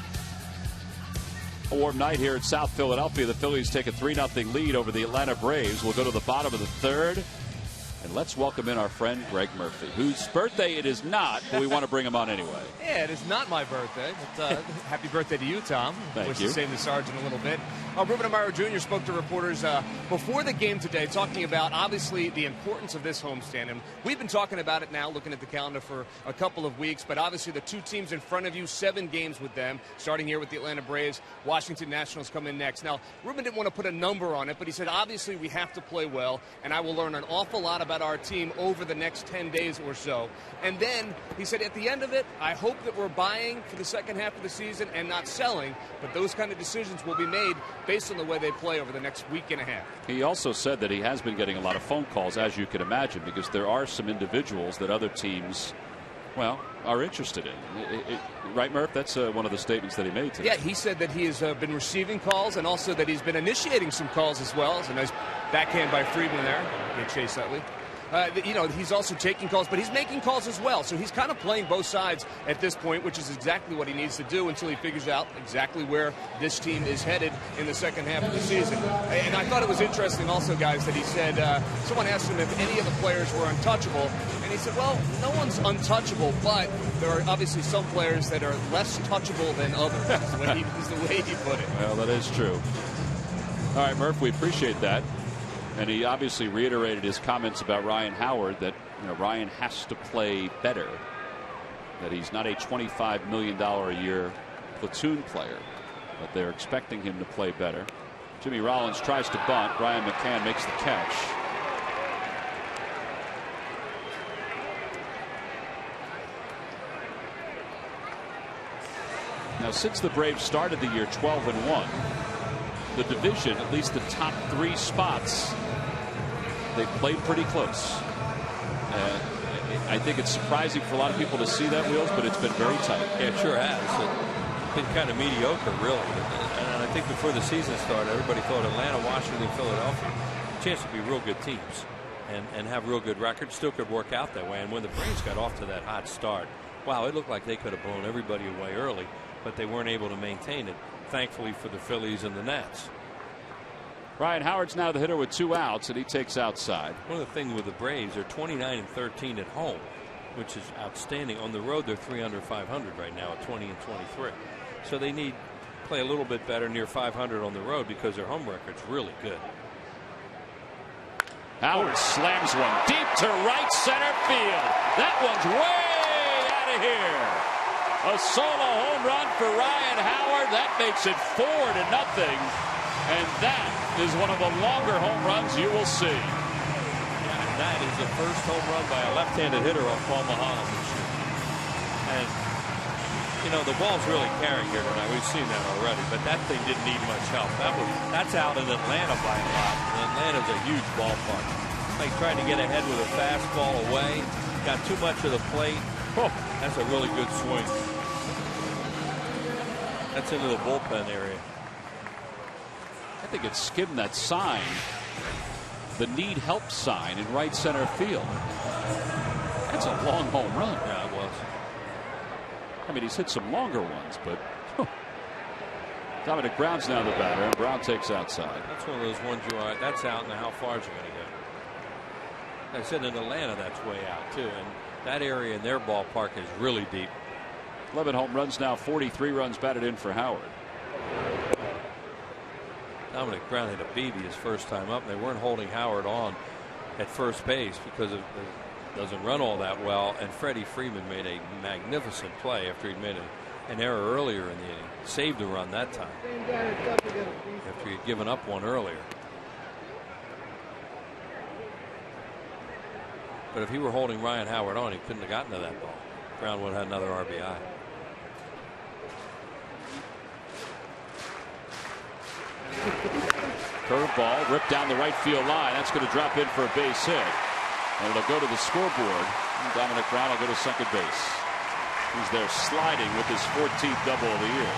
A warm night here in South Philadelphia. The Phillies take a 3-0 lead over the Atlanta Braves. We'll go to the bottom of the third. And let's welcome in our friend Greg Murphy, whose birthday it is not, but we want to bring him on anyway. Yeah, it is not my birthday. But, happy birthday to you, Tom. Thank you. To save the Sergeant a little bit. Ruben Amaro Jr. spoke to reporters before the game today, talking about, obviously, the importance of this homestand. And we've been talking about it now, looking at the calendar for a couple of weeks. But obviously, the two teams in front of you, 7 games with them, starting here with the Atlanta Braves. Washington Nationals come in next. Now, Ruben didn't want to put a number on it, but he said, obviously, we have to play well, and I will learn an awful lot about our team over the next 10 days or so. And then he said, at the end of it, I hope that we're buying for the second half of the season and not selling, but those kind of decisions will be made based on the way they play over the next week and a half. He also said that he has been getting a lot of phone calls, as you can imagine, because there are some individuals that other teams, well, are interested in. Right, Murph? That's one of the statements that he made today. Yeah, he said that he has been receiving calls and also that he's been initiating some calls as well. It's a nice backhand by Friedman there. Get Chase Utley. He's also taking calls, but he's making calls as well. So he's kind of playing both sides at this point, which is exactly what he needs to do until he figures out exactly where this team is headed in the second half of the season. And I thought it was interesting also, guys, that he said, someone asked him if any of the players were untouchable. And he said, well, no one's untouchable, but there are obviously some players that are less touchable than others, is the way he put it. Well, that is true. All right, Murph, we appreciate that. And he obviously reiterated his comments about Ryan Howard, that Ryan has to play better, that he's not a $25 million a year platoon player, but they're expecting him to play better. Jimmy Rollins tries to bunt. Brian McCann makes the catch. Now, since the Braves started the year 12-1, the division, at least the top 3 spots, they've played pretty close. I think it's surprising for a lot of people to see that, Wheels, but it's been very tight. Yeah, it sure has. It's been kind of mediocre, really. And I think before the season started, everybody thought Atlanta, Washington, Philadelphia, chance to be real good teams and have real good records. Still could work out that way. And when the Braves got off to that hot start, wow, it looked like they could have blown everybody away early, but they weren't able to maintain it. Thankfully for the Phillies and the Nats. Ryan Howard's now the hitter with 2 outs, and he takes outside. One of the things with the Braves, they're 29-13 at home, which is outstanding. On the road, they're 300-500 right now at 20-23. So they need play a little bit better near 500 on the road because their home record's really good. Howard slams one deep to right center field. That one's way out of here. A solo home run for Ryan Howard. That makes it 4-0. And that is one of the longer home runs you will see. Yeah, and that is the first home run by a left-handed hitter on Paul Mahalan this year. And, you know, the ball's really carrying here tonight. We've seen that already, but that thing didn't need much help. That's out in Atlanta by a lot. And Atlanta's a huge ballpark. Like trying to get ahead with a fastball away. Got too much of the plate. Oh, that's a really good swing. That's into the bullpen area. I think it skimmed that sign, the need help sign in right center field. That's a long home run. Yeah, it was. I mean, he's hit some longer ones, but Dominic Brown's now the batter, and Brown takes outside. That's one of those ones you are. That's out. Now, how far is he going to go? I said in Atlanta, that's way out too, and that area in their ballpark is really deep. 11 home runs now, 43 runs batted in for Howard. Dominic Brown hit a BB his first time up, and they weren't holding Howard on at first base because it doesn't run all that well. And Freddie Freeman made a magnificent play after he'd made an error earlier in the inning. Saved a run that time after he'd given up one earlier. But if he were holding Ryan Howard on, he couldn't have gotten to that ball. Brown would have had another RBI. Curveball ripped down the right field line. That's going to drop in for a base hit. And it'll go to the scoreboard. And Dominic Brown will go to second base. He's there sliding with his 14th double of the year.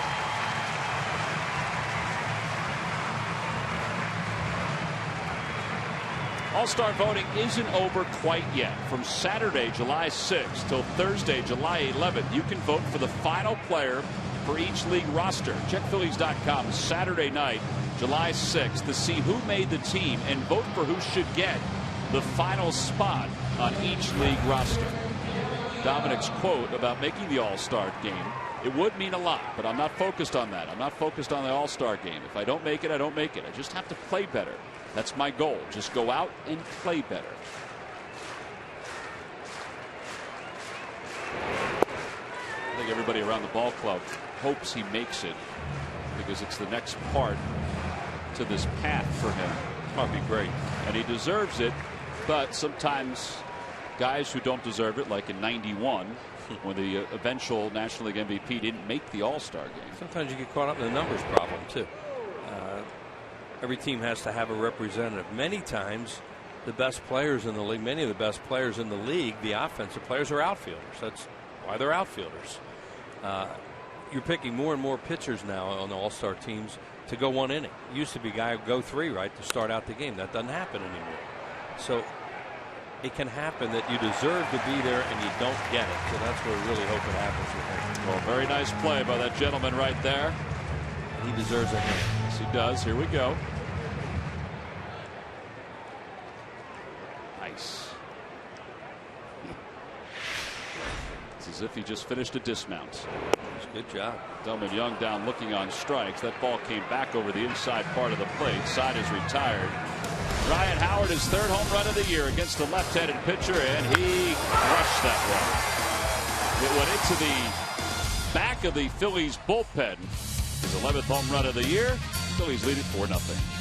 All-Star voting isn't over quite yet. From Saturday, July 6th till Thursday, July 11th, you can vote for the final player for each league roster. Check Phillies.com Saturday night, July 6th, to see who made the team and vote for who should get the final spot on each league roster. Dominic's quote about making the All-Star game, it would mean a lot, but I'm not focused on that. I'm not focused on the All-Star game. If I don't make it, I don't make it. I just have to play better. That's my goal. Just go out and play better. I think everybody around the ball club hopes he makes it because it's the next part to this path for him. It's going to be great. And he deserves it, but sometimes guys who don't deserve it, like in '91, when the eventual National League MVP didn't make the All-Star game. Sometimes you get caught up in the numbers problem, too. Every team has to have a representative. Many times, the best players in the league, many of the best players in the league, the offensive players, are outfielders. That's why they're outfielders. You're picking more and more pitchers now on the All-Star teams to go one inning. It used to be guy go three, right, to start out the game. That doesn't happen anymore. So it can happen that you deserve to be there and you don't get it. So that's where we really hope it happens with him. Well, very nice play by that gentleman right there. He deserves a hit. Yes, he does. Here we go. Nice. It's as if he just finished a dismount. Good job. Delman Young down looking on strikes. That ball came back over the inside part of the plate. Side is retired. Ryan Howard, his third home run of the year against the left-handed pitcher, and he crushed that one. It went into the back of the Phillies bullpen. His 11th home run of the year. Phillies lead it 4-0.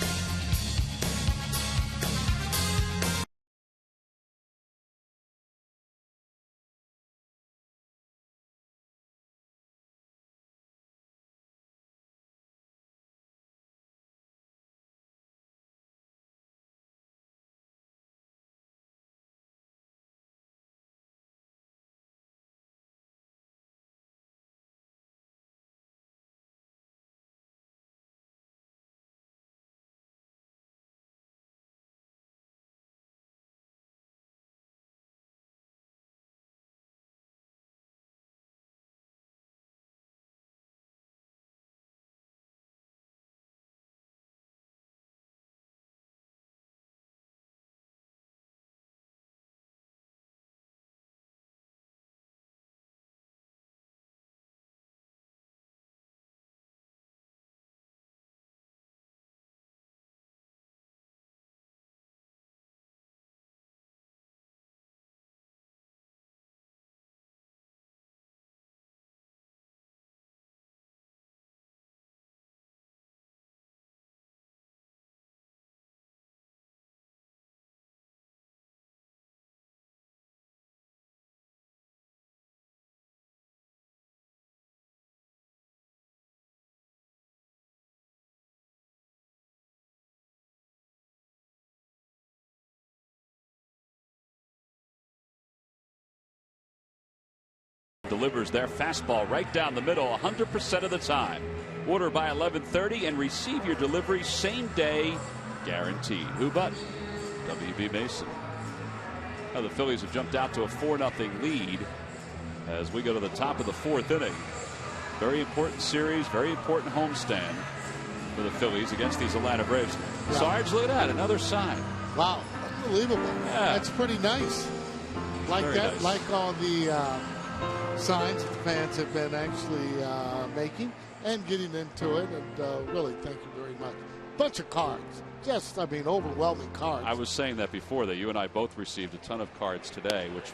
delivers their fastball right down the middle 100% of the time. Order by 11:30 and receive your delivery same day, guaranteed. Who but W.B. Mason? Now the Phillies have jumped out to a 4-0 lead as we go to the top of the 4th inning. Very important series, very important homestand for the Phillies against these Atlanta Braves. Yeah. Sarge, look at that, another sign. Wow, unbelievable. Yeah. That's pretty nice. Like very that, nice. like all the signs that the fans have been actually making and getting into it. And really, thank you very much. Bunch of cards. Just, I mean, overwhelming cards. I was saying that before, that you and I both received a ton of cards today, which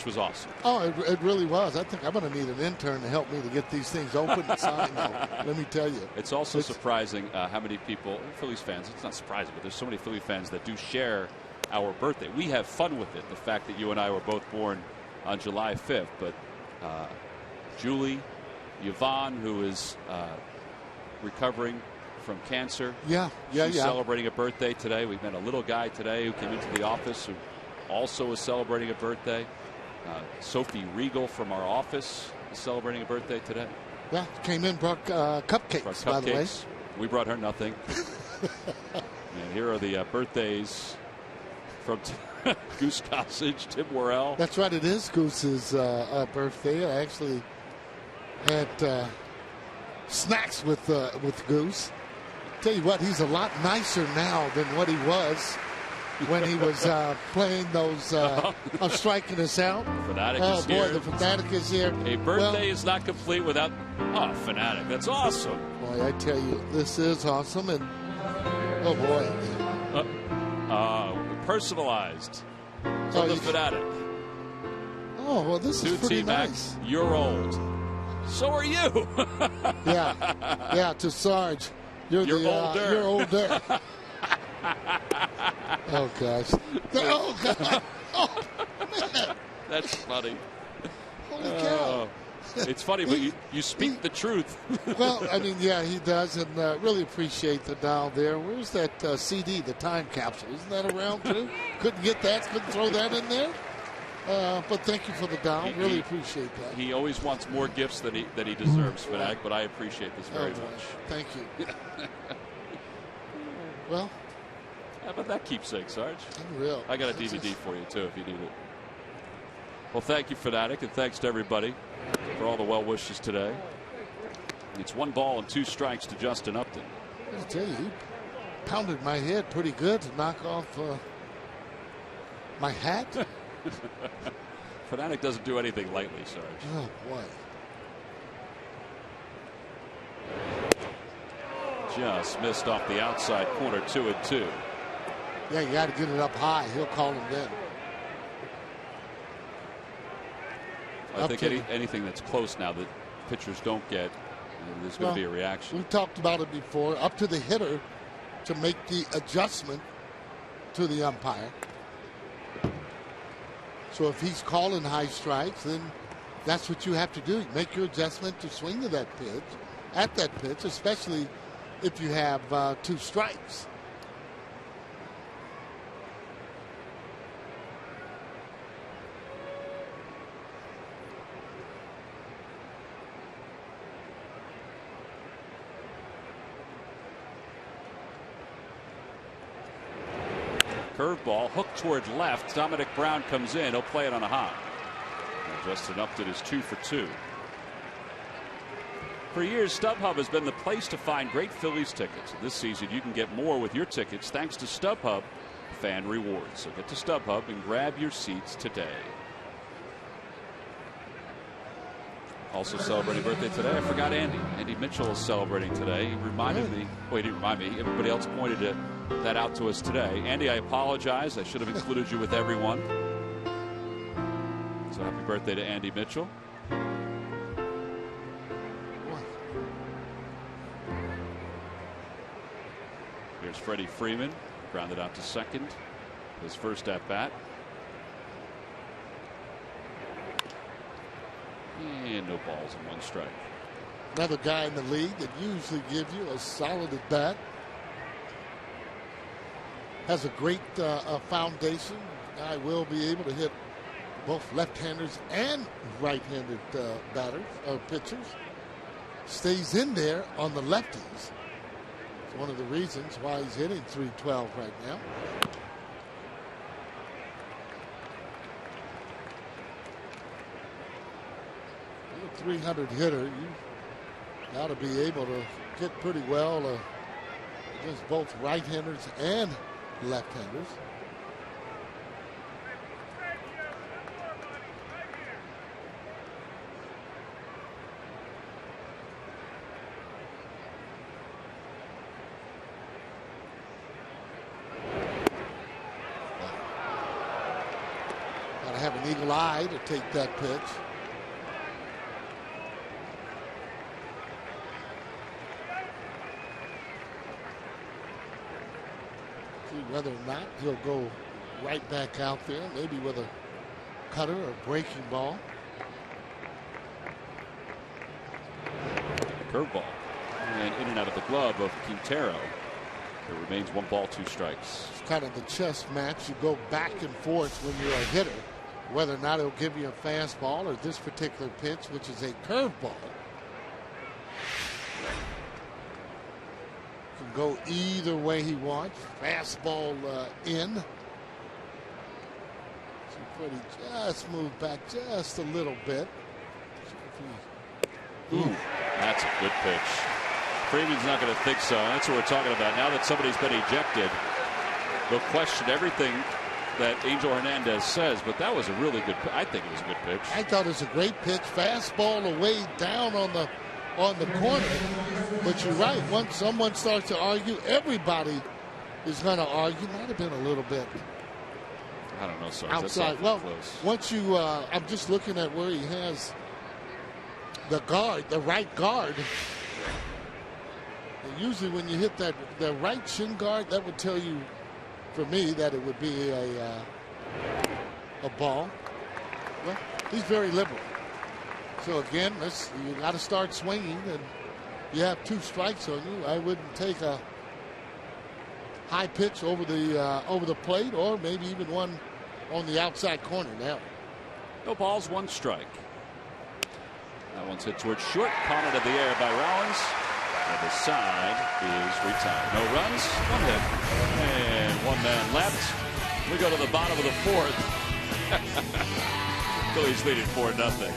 was awesome. Oh, it really was. I think I'm going to need an intern to help me to get these things open and signed now. Let me tell you. It's also surprising how many people, Phillies fans, it's not surprising, but there's so many Philly fans that do share our birthday. We have fun with it, the fact that you and I were both born on July 5th. But Julie, Yvonne, who is recovering from cancer. She's celebrating a birthday today. We met a little guy today who came into the office who also is celebrating a birthday. Sophie Regal from our office is celebrating a birthday today. Yeah, came in, brought cupcakes, by the way. We brought her nothing. And here are the birthdays from Goose Gossage, Tim Worrell. That's right, it is Goose's birthday. I actually had snacks with Goose. Tell you what, he's a lot nicer now than what he was when he was playing those striking us out. Fanatic is here. Oh, boy, the Fanatic is here. A birthday is not complete without Fanatic. That's awesome. Boy, I tell you, this is awesome. And, oh, boy. Personalized from the Fanatic. Oh, well, this is pretty nice. You're old. So are you. Yeah, to Sarge. You're older. You're older. Oh, gosh. Oh, God. Oh, man. That's funny. Holy cow. It's funny, but you speak the truth. Well, I mean, yeah, he does, and really appreciate the dial there. Where's that CD, the time capsule? Isn't that around, too? Couldn't get that, couldn't throw that in there. But thank you for the dial. Really appreciate that. He always wants more gifts than he deserves, Fanatic, but I appreciate this very much. Thank you. Well, how about that keepsake, Sarge? Unreal. I got a DVD for you, too, if you need it. Well, thank you, Fanatic, and thanks to everybody for all the well wishes today. It's 1 ball and 2 strikes to Justin Upton. I tell you, he pounded my head pretty good to knock off my hat. Fanatic doesn't do anything lightly, Sarge. Oh, boy. Just missed off the outside corner, 2-2. Yeah, you got to get it up high. He'll call him then. I think anything that's close now that pitchers don't get, there's going to be a reaction. We talked about it before. Up to the hitter to make the adjustment to the umpire. So if he's calling high strikes, then that's what you have to do. Make your adjustment to swing to that pitch, at that pitch, especially if you have 2 strikes. Curveball hooked toward left. Dominic Brown comes in. He'll play it on a hop. And Justin Upton is 2 for 2. For years, StubHub has been the place to find great Phillies tickets. This season, you can get more with your tickets thanks to StubHub Fan Rewards. So get to StubHub and grab your seats today. Also celebrating birthday today, I forgot Andy. Andy Mitchell is celebrating today. He reminded me. Well, he didn't remind me. Everybody else pointed that out to us today. Andy, I apologize. I should have included you with everyone. So happy birthday to Andy Mitchell. Here's Freddie Freeman, grounded out to second. His first at bat. And no balls and 1 strike. Another guy in the league that usually gives you a solid at bat. Has a great foundation. Guy will be able to hit both left-handers and right-handed batters or pitchers. Stays in there on the lefties. It's one of the reasons why he's hitting .312 right now. You're a 300 hitter. You got to be able to get pretty well against both right-handers and left-handers. Got to have an eagle eye to take that pitch. Whether or not he'll go right back out there, maybe with a cutter or breaking ball. Curveball. And in and out of the glove of Quintero. It remains 1 ball, 2 strikes. It's kind of the chess match. You go back and forth when you're a hitter, whether or not he'll give you a fastball or this particular pitch, which is a curveball. Can go either way he wants. Fastball in. So Freddie just moved back just a little bit. Ooh, that's a good pitch. Freeman's not going to think so. That's what we're talking about. Now that somebody's been ejected, they'll question everything that Angel Hernandez says, but that was a really good pitch. I think it was a good pitch. I thought it was a great pitch. Fastball away down on the corner. But you're right. Once someone starts to argue, everybody is going to argue. Might have been a little bit. I don't know, sir. Outside. Well, close. Once you, I'm just looking at where he has the guard, the right guard. And usually when you hit the right shin guard, that would tell you, for me, that it would be a ball. Well, he's very liberal. So again, you got to start swinging, and you have 2 strikes on you. I wouldn't take a high pitch over the plate, or maybe even one on the outside corner now. No balls, 1 strike. That one's hit towards short, caught into the air by Rollins. And the side is retired. No runs, 1 hit, and 1 man left. We go to the bottom of the 4th. Phillies leading 4-0.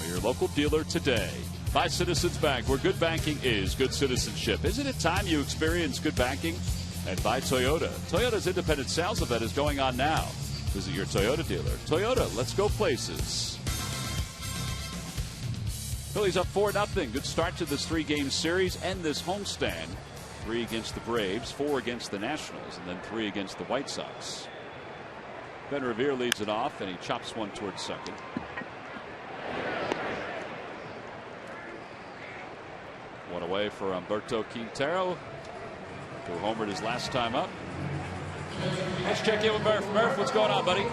Your local dealer today. By Citizens Bank, where good banking is good citizenship. Isn't it time you experience good banking? And by Toyota. Toyota's independent sales event is going on now. Visit your Toyota dealer. Toyota, let's go places. Phillies up 4-0. Good start to this 3-game series and this homestand. 3 against the Braves, 4 against the Nationals, and then 3 against the White Sox. Ben Revere leads it off, and he chops one towards second. One away. way for Humberto Quintero, who homered his last time up. Let's check in with Murph. Murph, what's going on, buddy?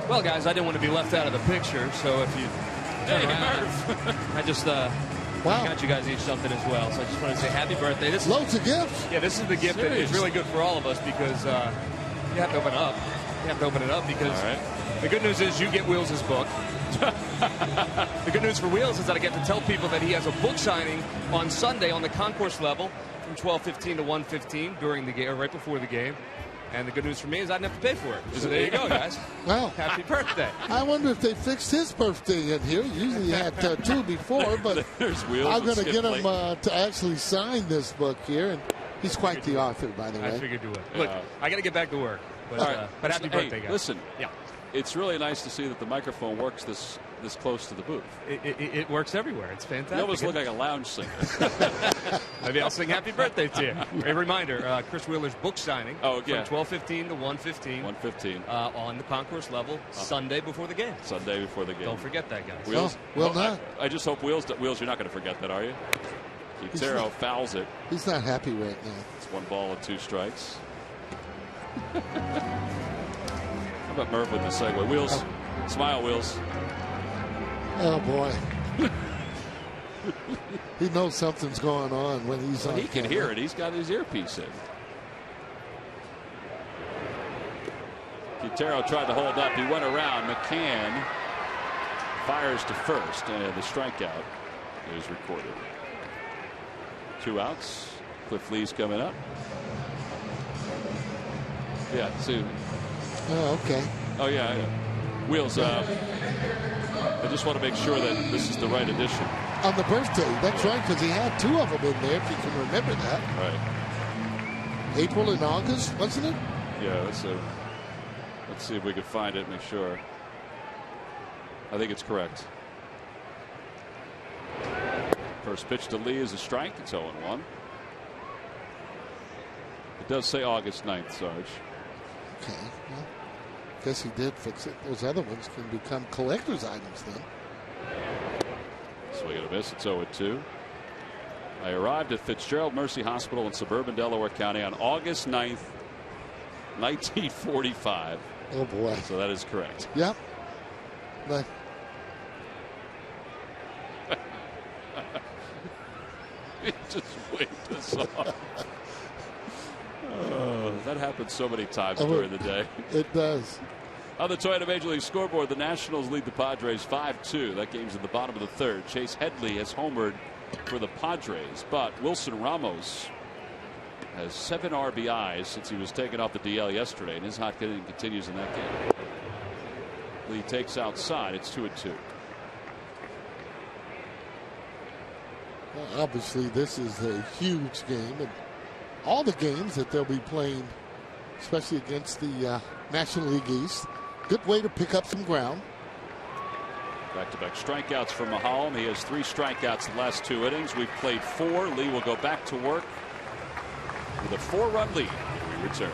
Well, guys, I didn't want to be left out of the picture, so if you turn around, Murph. I just got you guys each something as well. So I just want to say happy birthday. This Loads of gifts. Yeah, this is the gift that is really good for all of us because you have to open it up. You have to open it up because the good news is you get Wheels' book. The good news for Wheels is that I get to tell people that he has a book signing on Sunday on the concourse level from 12:15 to 1:15 during the game, or right before the game. And the good news for me is I didn't have to pay for it. So there you go, guys. Well, happy birthday. I wonder if they fixed his birthday in here. Usually he had two before, but I'm going to get him to actually sign this book here. And he's quite the author, by the way. I figured you would. Look, I got to get back to work. But happy birthday, guys. Listen, yeah, it's really nice to see that the microphone works this close to the booth. It works everywhere. It's fantastic. You almost look like a lounge singer. Maybe I'll sing happy birthday to you. A reminder, Chris Wheeler's book signing from 12:15 to 1:15. 1:15. On the concourse level, Sunday before the game. Sunday before the game. Don't forget that, guys. Wheels, not. I just hope Wheels, you're not going to forget that, are you? Quintero fouls it. He's not happy right now. It's 1 ball and 2 strikes. How about Murph with the segue? Wheels, smile, Wheels. Oh, boy. He knows something's going on when he's on. He can hear it. He's got his earpiece in. Quintero tried to hold up. He went around. McCann fires to first, and the strikeout is recorded. 2 outs. Cliff Lee's coming up. Yeah, see. Oh, okay. Oh, yeah. Wheels, I just want to make sure that this is the right edition. On the birthday, that's right, because he had 2 of them in there, if you can remember that. Right. April and August, wasn't it? Yeah, let's see if we can find it and make sure. I think it's correct. First pitch to Lee is a strike. It's 0-1. It does say August 9th, Sarge. Okay. Well, guess he did fix it. Those other ones can become collector's items then. Swing and a miss. It's 0-2. I arrived at Fitzgerald Mercy Hospital in suburban Delaware County on August 9th, 1945. Oh, boy. So that is correct. Yep. Just waved us off. That happens so many times during the day. It does. On the Toyota Major League scoreboard, the Nationals lead the Padres 5-2. That game's in the bottom of the 3rd. Chase Headley has homered for the Padres, but Wilson Ramos has 7 RBIs since he was taken off the DL yesterday, and his hot hitting continues in that game. Lee takes outside. It's 2-2. Well, obviously, this is a huge game, and all the games that they'll be playing, especially against the National League East, good way to pick up some ground. Back-to-back strikeouts for Mahalm. He has 3 strikeouts in the last 2 innings. We've played 4. Lee will go back to work with a 4-run lead when we return.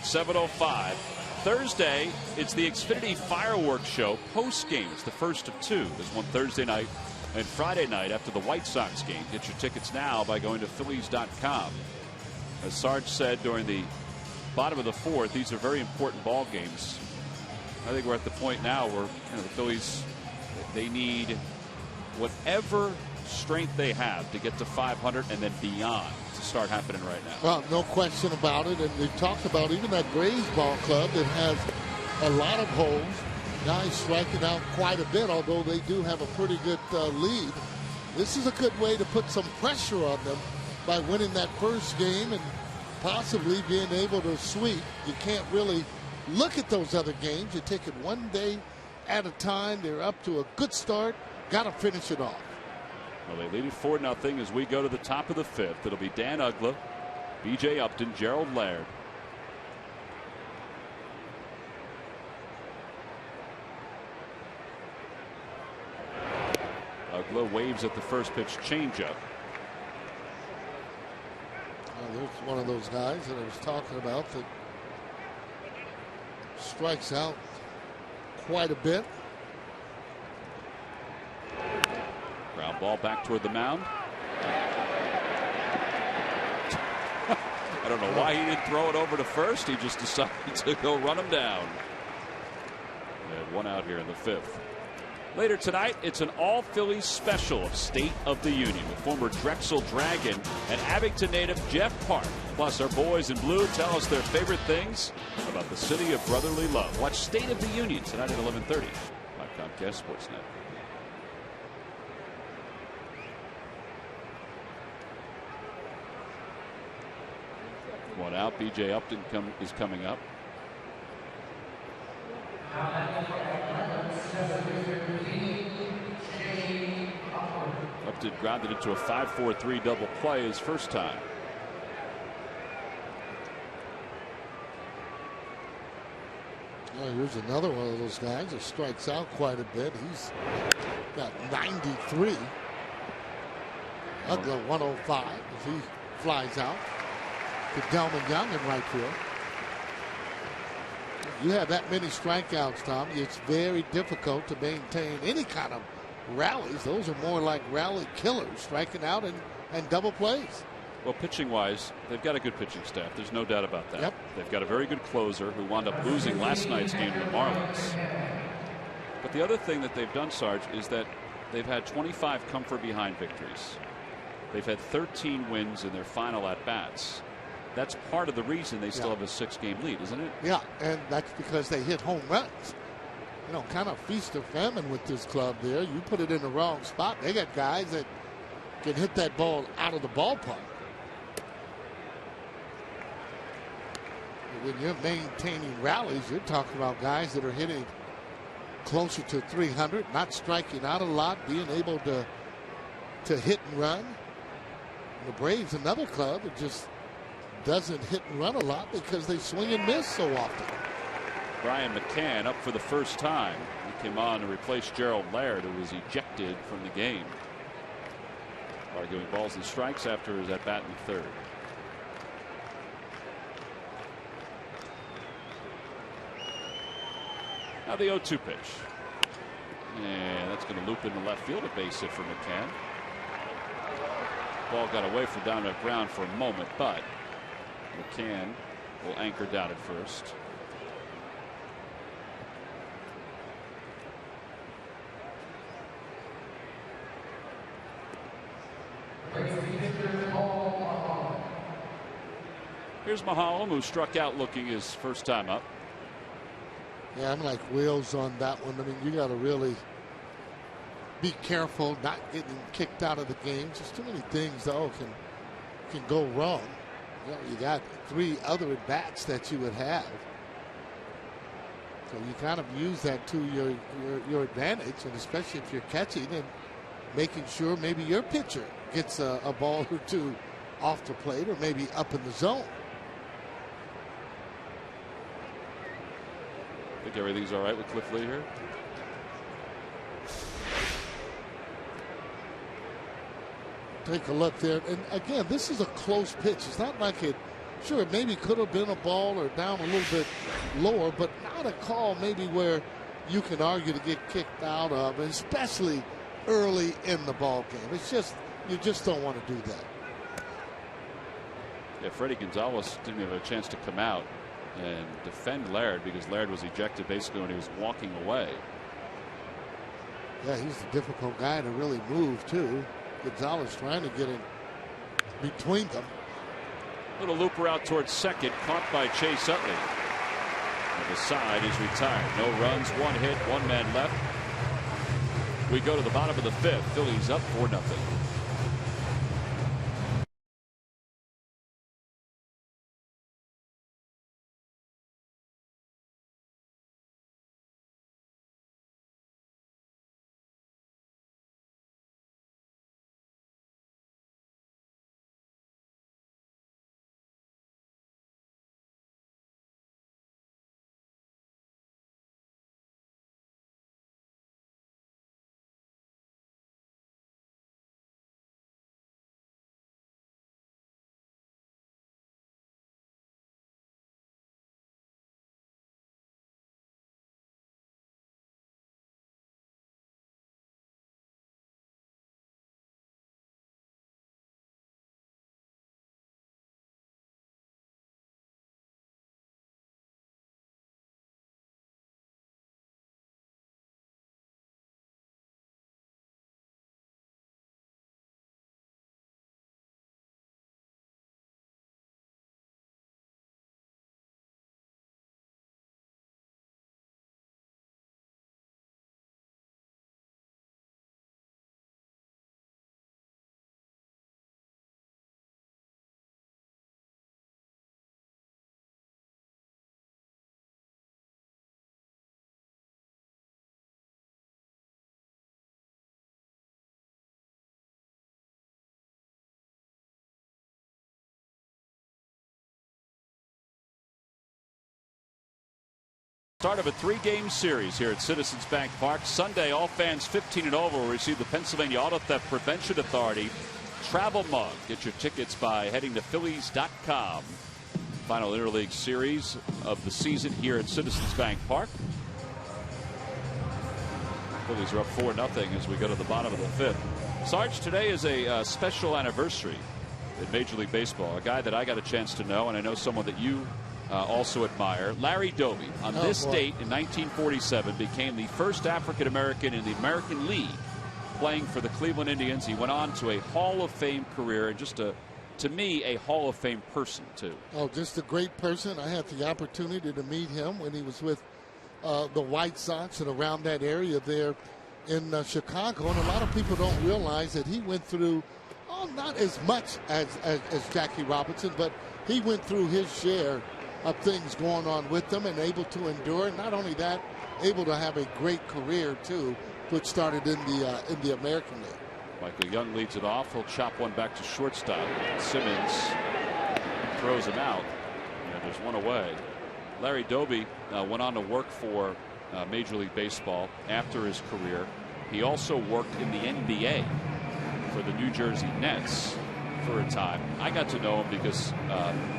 at 7:05. Thursday, it's the Xfinity Fireworks Show post-game. It's the first of two. There's one Thursday night and Friday night after the White Sox game. Get your tickets now by going to Phillies.com. As Sarge said during the bottom of the fourth, these are very important ball games. I think we're at the point now where the Phillies, they need whatever strength they have to get to 500 and then beyond to start happening right now. Well, no question about it. And we talked about even that Braves ball club that has a lot of holes. Guys striking out quite a bit, although they do have a pretty good lead. This is a good way to put some pressure on them by winning that first game and possibly being able to sweep. You can't really look at those other games. You take it one day at a time. They're up to a good start. Got to finish it off. Well, they lead it 4-0 as we go to the top of the fifth. It'll be Dan Uggla, B.J. Upton, Gerald Laird. Uggla waves at the first pitch changeup. There's one of those guys that I was talking about that strikes out quite a bit. Ground ball back toward the mound. I don't know why he didn't throw it over to first. He just decided to go run him down. And one out here in the fifth. Later tonight, it's an all-Phillies special of State of the Union with former Drexel Dragon and Abington native Jeff Park. Plus, our boys in blue tell us their favorite things about the city of brotherly love. Watch State of the Union tonight at 11:30 on Comcast Sportsnet. One out. B.J. Upton is coming up. Upton grounded into a 5-4-3 double play his first time. Oh, here's another one of those guys that strikes out quite a bit. He's got 93. Uggla 105 as he flies out to Delman Young in right field. You have that many strikeouts, Tom. It's very difficult to maintain any kind of rallies. Those are more like rally killers, striking out and double plays. Well, pitching-wise, they've got a good pitching staff. There's no doubt about that. Yep. They've got a very good closer who wound up losing last night's game to the Marlins. But the other thing that they've done, Sarge, is that they've had 25 come-from-behind victories. They've had 13 wins in their final at-bats. That's part of the reason they still have a 6-game lead, isn't it? Yeah, and that's because they hit home runs. You know, kind of feast or famine with this club there. You put it in the wrong spot. They got guys that can hit that ball out of the ballpark. When you're maintaining rallies, you're talking about guys that are hitting closer to 300, not striking out a lot, being able to hit and run. The Braves, another club that just doesn't hit and run a lot because they swing and miss so often. Brian McCann up for the first time. He came on to replace Gerald Laird, who was ejected from the game. Arguing balls and strikes after his at-bat in third. Now the 0-2 pitch. And that's going to loop into left field, a base hit for McCann. Ball got away from down at ground for a moment, but McCann will anchor down at first. Here's Mahalem, who struck out looking his first time up. Yeah, I'm like Wheels on that one. I mean, you got to really be careful not getting kicked out of the game. Just too many things, though, can go wrong. You know, you got 3 other at bats that you would have, so you kind of use that to your advantage, and especially if you're catching and making sure maybe your pitcher gets a ball or two off the plate or maybe up in the zone. I think everything's all right with Cliff Lee here. Take a look there, and again, this is a close pitch. It's not like it Sure, maybe could have been a ball or down a little bit lower, but not a call maybe where you can argue to get kicked out of, especially early in the ball game. It's just, you just don't want to do that. Yeah, Freddie Gonzalez didn't have a chance to come out and defend Laird because Laird was ejected basically when he was walking away. Yeah, he's a difficult guy to really move too. Gonzalez trying to get in between them. Little looper out towards second, caught by Chase Utley. And the side is retired. No runs, one hit, one man left. We go to the bottom of the fifth. Phillies up 4-0. Start of a 3-game series here at Citizens Bank Park. Sunday, all fans 15 and over will receive the Pennsylvania Auto Theft Prevention Authority travel mug. Get your tickets by heading to Phillies.com. Final interleague series of the season here at Citizens Bank Park. Phillies are up 4-0 as we go to the bottom of the fifth. Sarge, today is a special anniversary in Major League Baseball. A guy that I got a chance to know, and I know someone that you also admire. Larry Doby, on this date in 1947, became the first African American in the American League playing for the Cleveland Indians. He went on to a Hall of Fame career, and just to me, a Hall of Fame person too. Oh, just a great person. I had the opportunity to meet him when he was with the White Sox and around that area there in Chicago. And a lot of people don't realize that he went through, not as much as Jackie Robinson, but he went through his share of things going on with them and able to endure. Not only that, able to have a great career too, which started in the American League. Michael Young leads it off. He'll chop one back to shortstop. Simmons throws him out, and there's one away. Larry Doby went on to work for Major League Baseball after his career. He also worked in the NBA for the New Jersey Nets for a time. I got to know him because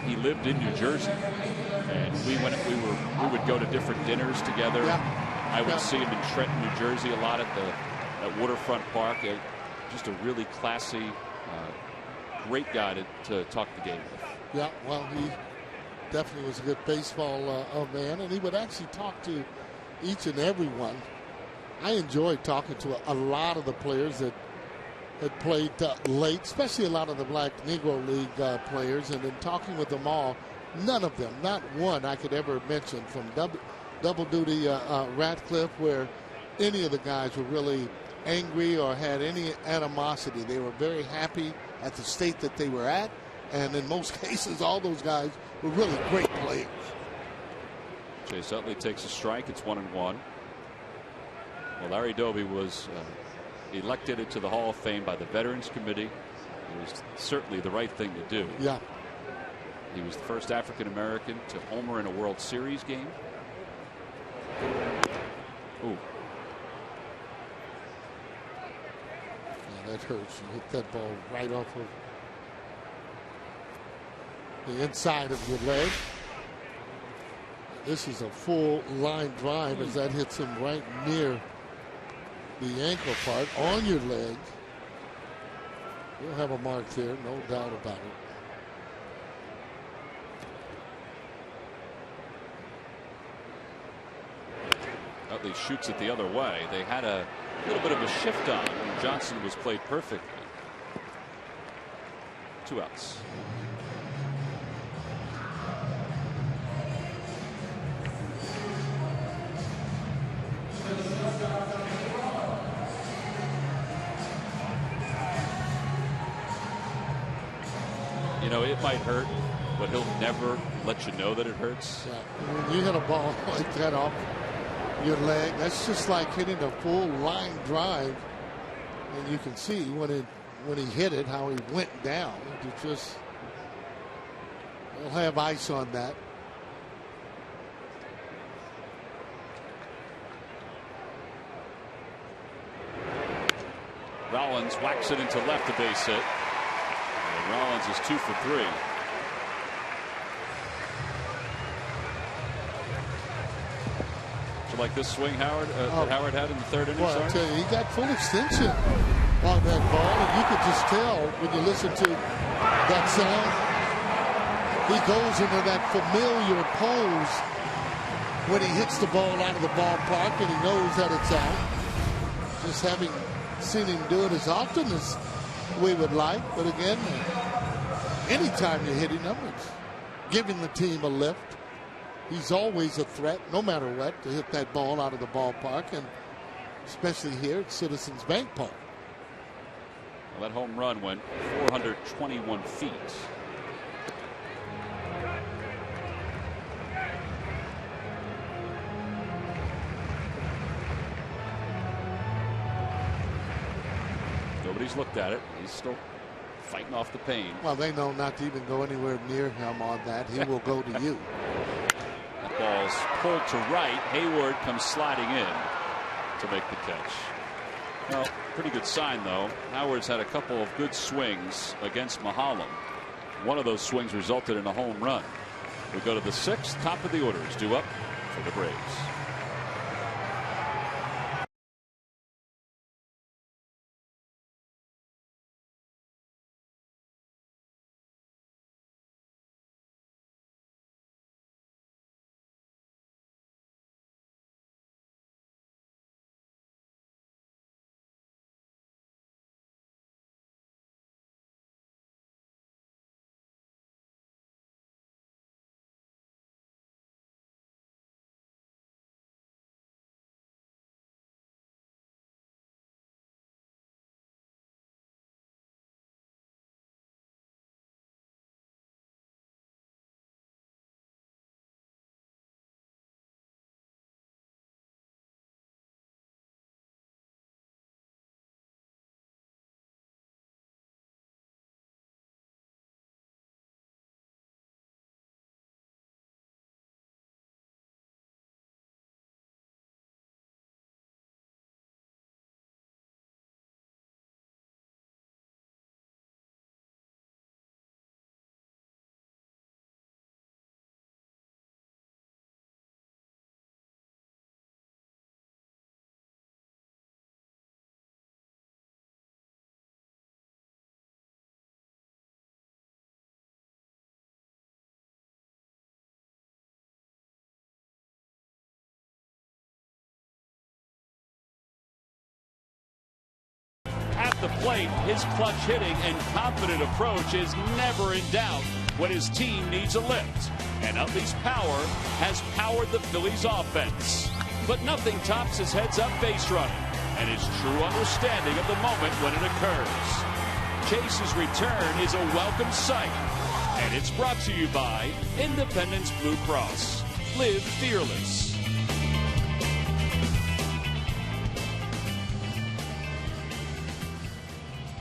he lived in New Jersey, and we would go to different dinners together. Yeah. I would see him in Trenton, New Jersey, a lot at Waterfront Park. Just a really classy, great guy to talk the game with. Yeah, well, he definitely was a good baseball man, and he would actually talk to each and every one. I enjoyed talking to a lot of the players that had played late, especially a lot of the Black Negro League players, and then talking with them all. None of them, not one I could ever mention from double duty Ratcliffe where any of the guys were really angry or had any animosity. They were very happy at the state that they were at, and in most cases all those guys were really great players. Chase Utley takes a strike. It's 1-1. Well, Larry Doby was elected into the Hall of Fame by the Veterans Committee. It was certainly the right thing to do. Yeah. He was the first African American to homer in a World Series game. Ooh. Yeah, that hurts. You hit that ball right off of the inside of your leg. This is a full line drive as that hits him right near the ankle part on your leg. You'll have a mark there, no doubt about it. Utley shoots it the other way. They had a little bit of a shift on when Johnson was played perfectly. 2 outs. You know, it might hurt, but he'll never let you know that it hurts. Yeah. When you hit a ball like that off your leg, that's just like hitting a full line drive. And you can see when he hit it, how he went down. It just, we'll have ice on that. Rollins whacks it into left, a base hit. And Rollins is 2 for 3. So like this swing, Howard, that Howard had in the 3rd inning. Well, I tell you, he got full extension on that ball, and you could just tell when you listen to that sound. He goes into that familiar pose when he hits the ball out of the ballpark, and he knows that it's out. Just having seen him do it as often as we would like, but again, anytime you're hitting him, it's giving the team a lift. He's always a threat, no matter what, to hit that ball out of the ballpark, and especially here at Citizens Bank Park. Well, that home run went 421 feet. Nobody's looked at it. He's still fighting off the pain. Well, they know not to even go anywhere near him on that. He will go to you. That ball's pulled to right. Hayward comes sliding in to make the catch. Well, pretty good sign, though. Howard's had a couple of good swings against Mahalam. One of those swings resulted in a home run. We go to the 6th, top of the order is due up for the Braves. At the plate, his clutch hitting and confident approach is never in doubt when his team needs a lift. And Utley's power has powered the Phillies' offense. But nothing tops his heads-up base running and his true understanding of the moment when it occurs. Chase's return is a welcome sight, and it's brought to you by Independence Blue Cross. Live fearless.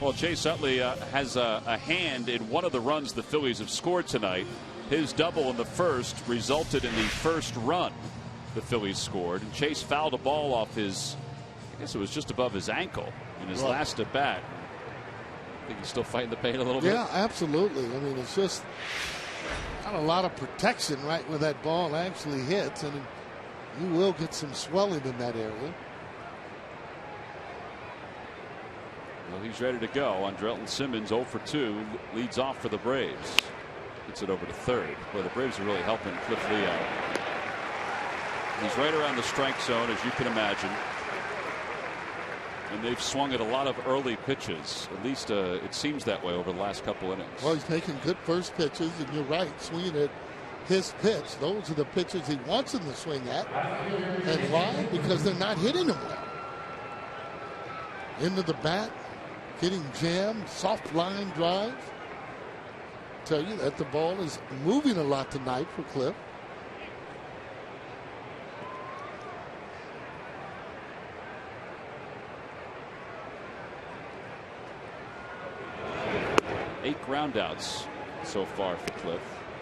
Well, Chase Utley has a hand in one of the runs the Phillies have scored tonight. His double in the first resulted in the first run the Phillies scored. And Chase fouled a ball off his, I guess it was just above his ankle in his last at bat. I think he's still fighting the pain a little bit. Yeah, absolutely. I mean, it's just Not a lot of protection right when that ball actually hits, and you will get some swelling in that area. Well, he's ready to go. Andrelton Simmons 0 for 2 leads off for the Braves. Gets it over to third. Boy, the Braves are really helping Cliff Lee out. He's right around the strike zone, as you can imagine. And they've swung at a lot of early pitches. At least it seems that way over the last couple innings. Well, he's making good first pitches, and you're right, swinging at his pitch. Those are the pitches he wants him to swing at. And why? Because they're not hitting him well. Into the bat, getting jammed, soft line drive. Tell you that the ball is moving a lot tonight for Cliff. Eight groundouts so far for Cliff.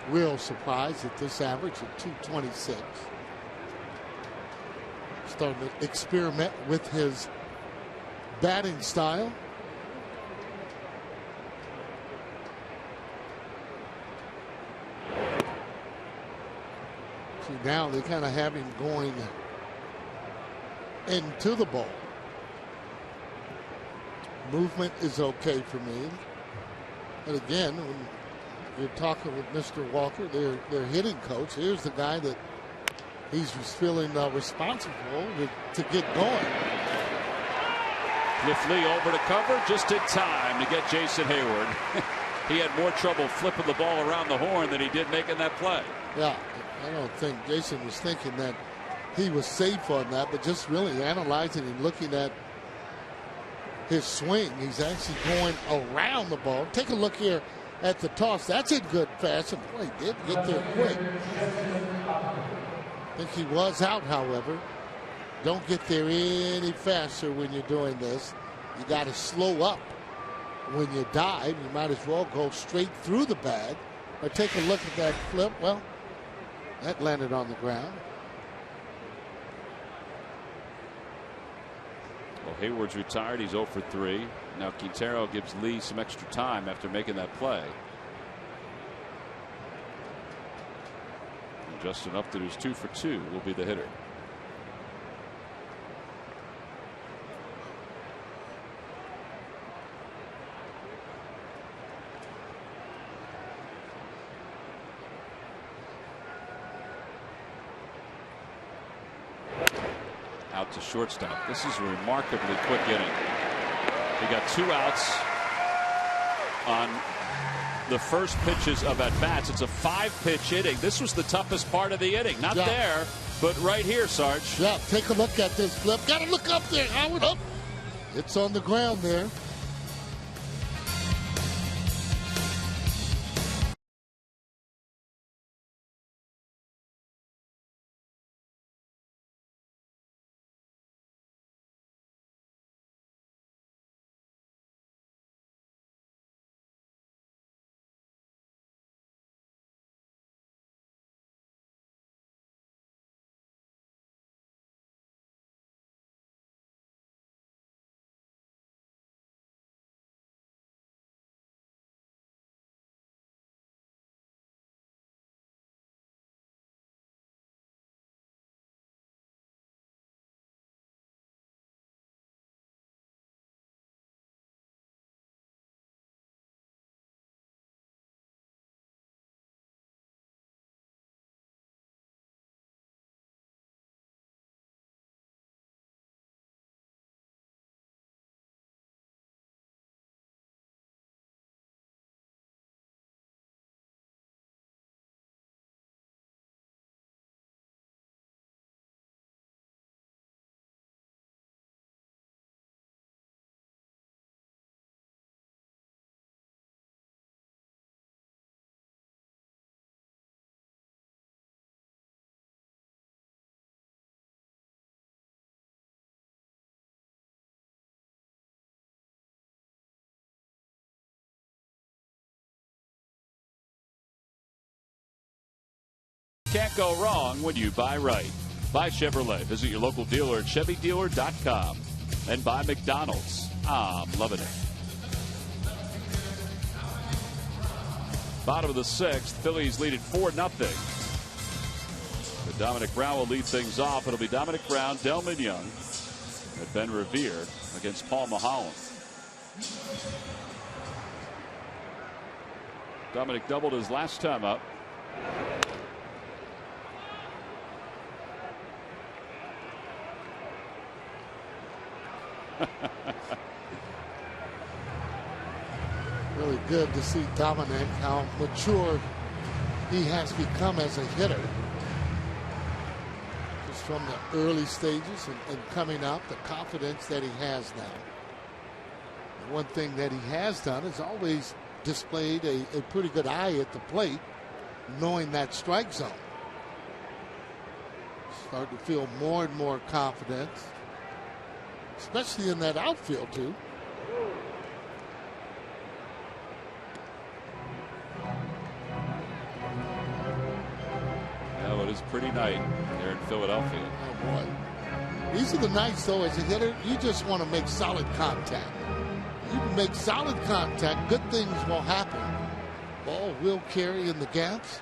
Real surprise at this average of 226. Starting to experiment with his batting style. See, now they kind of have him going into the ball. Movement is okay for me. And again, when you're talking with Mr. Walker, their hitting coach, here's the guy that he's feeling responsible to get going. Cliff Lee over to cover just in time to get Jason Hayward. He had more trouble flipping the ball around the horn than he did making that play. Yeah, I don't think Jason was thinking that he was safe on that, but just really analyzing and looking at his swing. He's actually going around the ball. Take a look here at the toss. That's in good fashion. Boy, he did get there quick. I think he was out, however. Don't get there any faster when you're doing this. You got to slow up when you dive. You might as well go straight through the bag. But take a look at that flip. Well, that landed on the ground. Well, Hayward's retired. He's 0 for 3. Now Quintero gives Lee some extra time after making that play. And Justin Upton, who's 2 for 2, will be the hitter. Out to shortstop. This is a remarkably quick inning. He got 2 outs on the first pitches of at-bats. It's a 5-pitch inning. This was the toughest part of the inning. Not there, but right here, Sarge. Yeah, take a look at this flip. Got to look up there, Howard. Up. It's on the ground there. Can't go wrong when you buy right. Buy Chevrolet. Visit your local dealer at ChevyDealer.com. And buy McDonald's. I'm loving it. Bottom of the 6th, Phillies lead at 4-0. Dominic Brown will lead things off. It'll be Dominic Brown, Delman Young, and Ben Revere against Paul Maholm. Dominic doubled his last time up. Really good to see Dominic, how mature he has become as a hitter. Just from the early stages and coming up, the confidence that he has now. And one thing that he has done is always displayed a pretty good eye at the plate, knowing that strike zone. Starting to feel more and more confidence, especially in that outfield too. Oh, it is a pretty night there in Philadelphia. Oh boy. These are the nights though, as a hitter, you just want to make solid contact. You can make solid contact, good things will happen. Ball will carry in the gaps.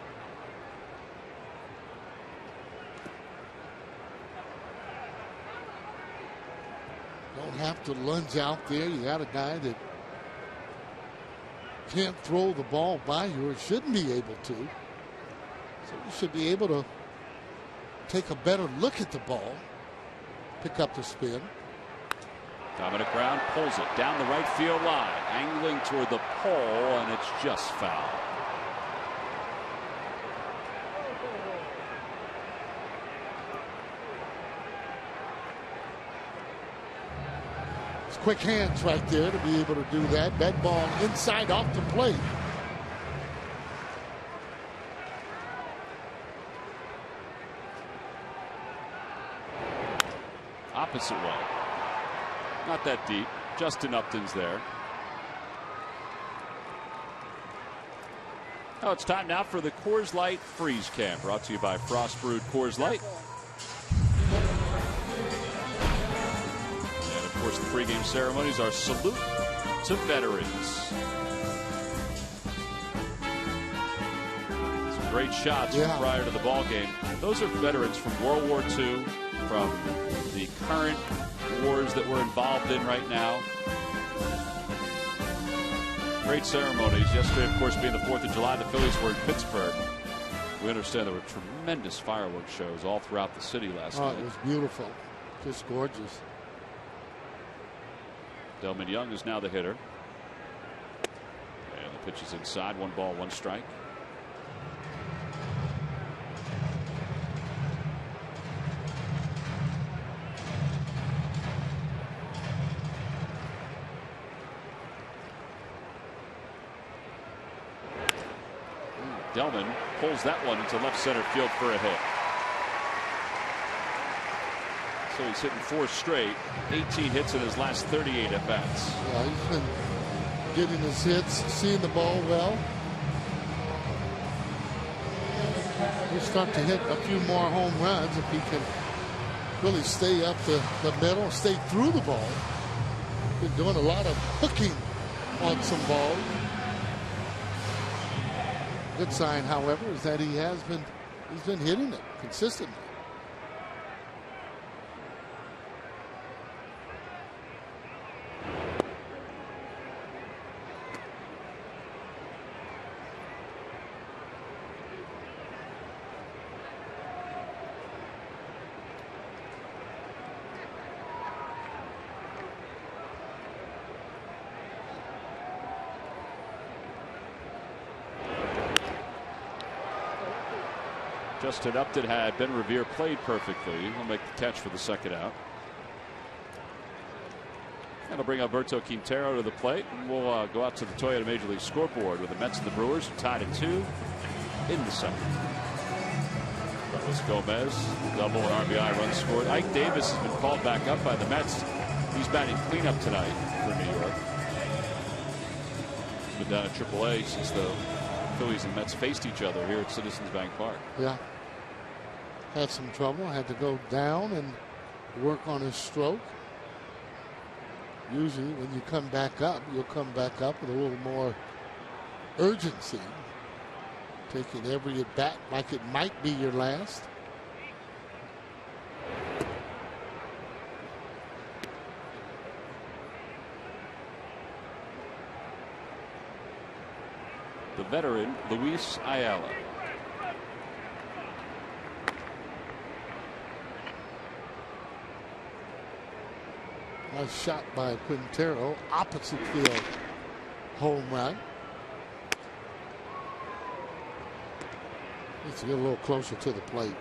Don't have to lunge out there. You got a guy that can't throw the ball by you or shouldn't be able to. So you should be able to take a better look at the ball, pick up the spin. Dominic Brown pulls it down the right field line, angling toward the pole, and it's just foul. It's quick hands right there to be able to do that. That ball inside off the plate. Opposite way. Not that deep. Justin Upton's there. Oh, it's time now for the Coors Light Freeze Cam, brought to you by Frost Brewed Coors Light. And of course, the pregame ceremonies are salute to veterans. Some great shots prior to the ball game. Those are veterans from World War II, from the current wars that we're involved in right now. Great ceremonies. Yesterday, of course, being the 4th of July, the Phillies were in Pittsburgh. We understand there were tremendous fireworks shows all throughout the city last night. It was beautiful. Just gorgeous. Delman Young is now the hitter. And the pitch is inside. 1 ball, 1 strike. Delman pulls that one into left center field for a hit. So he's hitting 4 straight, 18 hits in his last 38 at bats. Yeah, he's been getting his hits, seeing the ball well. He'll start to hit a few more home runs if he can really stay up the middle, stay through the ball. Been doing a lot of hooking on some balls. Good sign, however, is that he's been hitting it consistently. Justin Upton had Ben Revere played perfectly. He'll make the catch for the second out. That'll bring Alberto Quintero to the plate, and we'll go out to the Toyota Major League scoreboard with the Mets and the Brewers tied at 2 in the 2nd. Carlos Gomez, double and RBI run scored. Ike Davis has been called back up by the Mets. He's batting cleanup tonight for New York. He's been down at AAA since the Phillies and Mets faced each other here at Citizens Bank Park. Yeah. Had some trouble. Had to go down and work on his stroke. Usually when you come back up, you'll come back up with a little more urgency. Taking every at bat like it might be your last. The veteran Luis Ayala. Nice shot by Quintero, opposite field home run. Needs to get a little closer to the plate.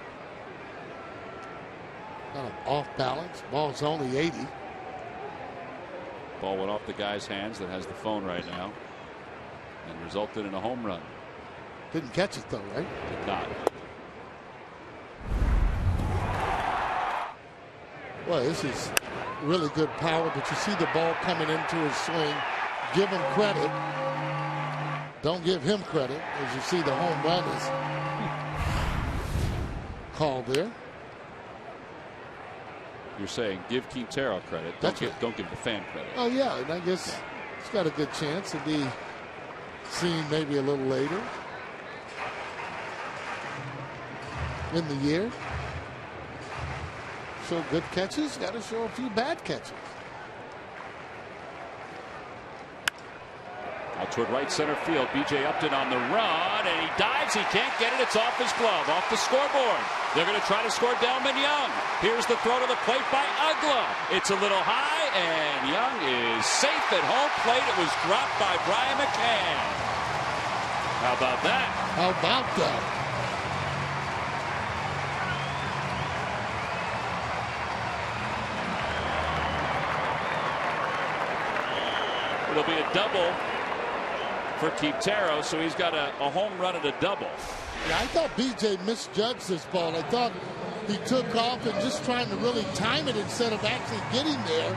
Kind of off balance. Ball's only 80. Ball went off the guy's hands that has the phone right now and resulted in a home run. Didn't catch it though, right? Did not. Well, this is really good power, but you see the ball coming into his swing. Give him credit. Don't give him credit. As you see, the home run is called there. You're saying give Quintero credit. Don't give the fan credit. Oh, yeah, and I guess he's got a good chance to be seen maybe a little later in the year. Show good catches, got to show a few bad catches. Out toward right center field. B.J. Upton on the run, and he dives. He can't get it. It's off his glove, off the scoreboard. They're going to try to score Delman Young. Here's the throw to the plate by Ugla. It's a little high, and Young is safe at home plate. It was dropped by Brian McCann. How about that? How about that? It'll be a double for Quintero, so he's got a home run and a double. Yeah, I thought BJ misjudged this ball. I thought he took off and just trying to really time it instead of actually getting there.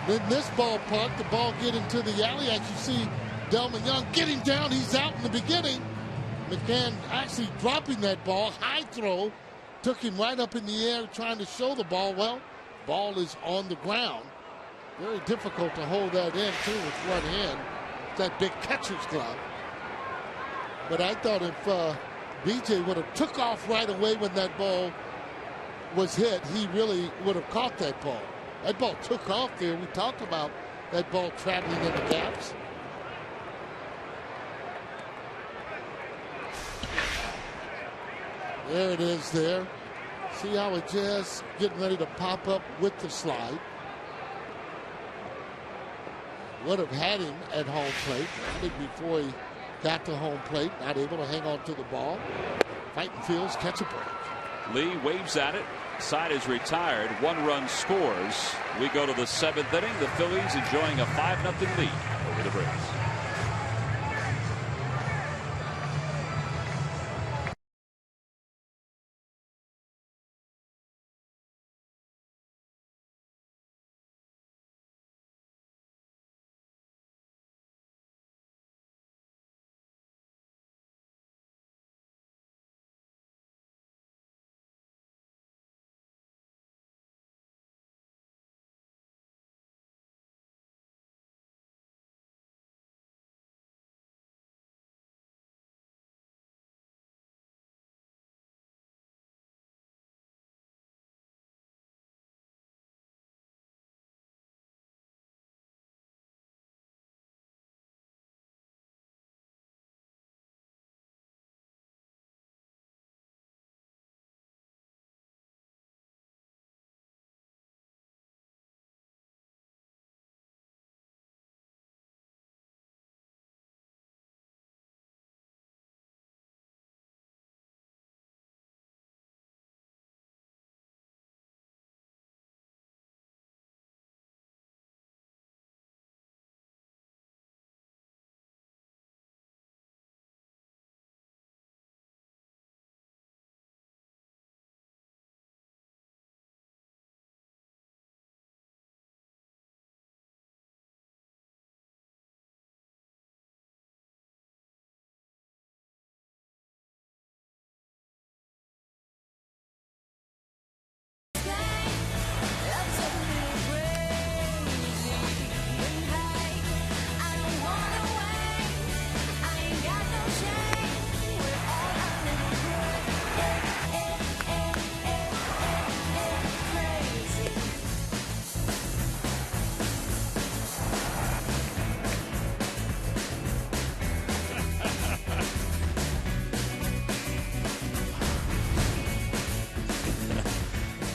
Then this ball punt, the ball get into the alley. As you see Delman Young getting down, he's out in the beginning. McCann actually dropping that ball. High throw, took him right up in the air trying to show the ball. Well, ball is on the ground. Very difficult to hold that in, too, with one hand. That big catcher's glove. But I thought if BJ would have took off right away when that ball was hit, he really would have caught that ball. That ball took off there. We talked about that ball traveling in the gaps. There it is there. See how it just getting ready to pop up with the slide. Would have had him at home plate. I think before he got to home plate, not able to hang on to the ball. Fighting fields, catch a break. Lee waves at it. Side is retired. 1 run scores. We go to the 7th inning. The Phillies enjoying a 5-0 lead over the Braves.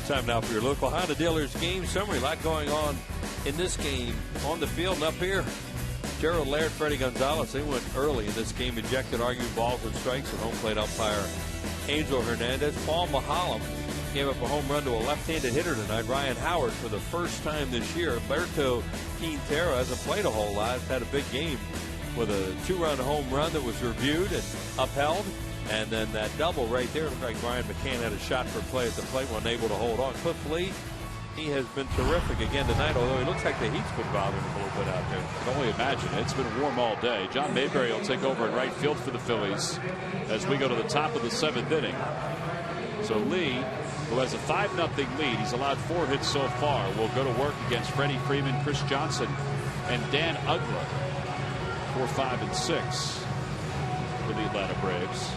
Time now for your local Honda dealers game summary. A lot going on in this game on the field and up here. Gerald Laird, Freddie Gonzalez, they went early in this game, ejected argued balls and strikes, and home plate umpire Angel Hernandez. Paul Mahalam gave up a home run to a left-handed hitter tonight. Ryan Howard, for the first time this year. Alberto Quintero hasn't played a whole lot. Had a big game with a 2-run home run that was reviewed and upheld. And then that double right there, looked like Brian McCann had a shot for play at the plate, wasn't able to hold on. Cliff Lee, he has been terrific again tonight, although he looks like the heat's been bothering him a little bit out there. I can only imagine. It's been warm all day. John Mayberry will take over in right field for the Phillies as we go to the top of the 7th inning. So Lee, who has a 5-0 lead, he's allowed 4 hits so far, will go to work against Freddie Freeman, Chris Johnson, and Dan Uggla. 4, 5, and 6 for the Atlanta Braves.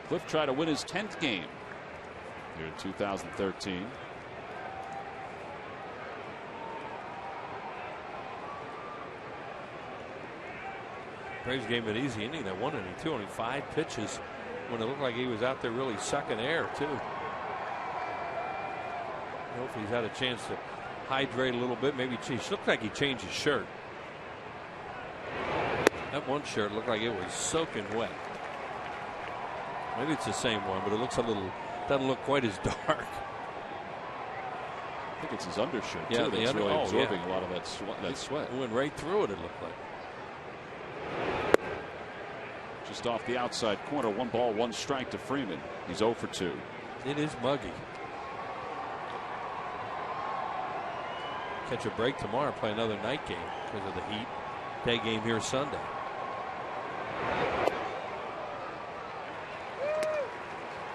Cliff tried to win his 10th game here in 2013. Braves gave him an easy inning. That 1 inning, 2, only 5 pitches when it looked like he was out there really sucking air, too. Hopefully he's had a chance to hydrate a little bit. Maybe he looked like he changed his shirt. That one shirt looked like it was soaking wet. Maybe it's the same one, but it looks a little, doesn't look quite as dark. I think it's his undershirt, yeah, too, that's really absorbing a lot of that sweat. It went right through it, it looked like. Just off the outside corner, 1 ball, 1 strike to Freeman. He's 0 for 2. It is muggy. Catch a break tomorrow, play another night game because of the heat. Day game here Sunday.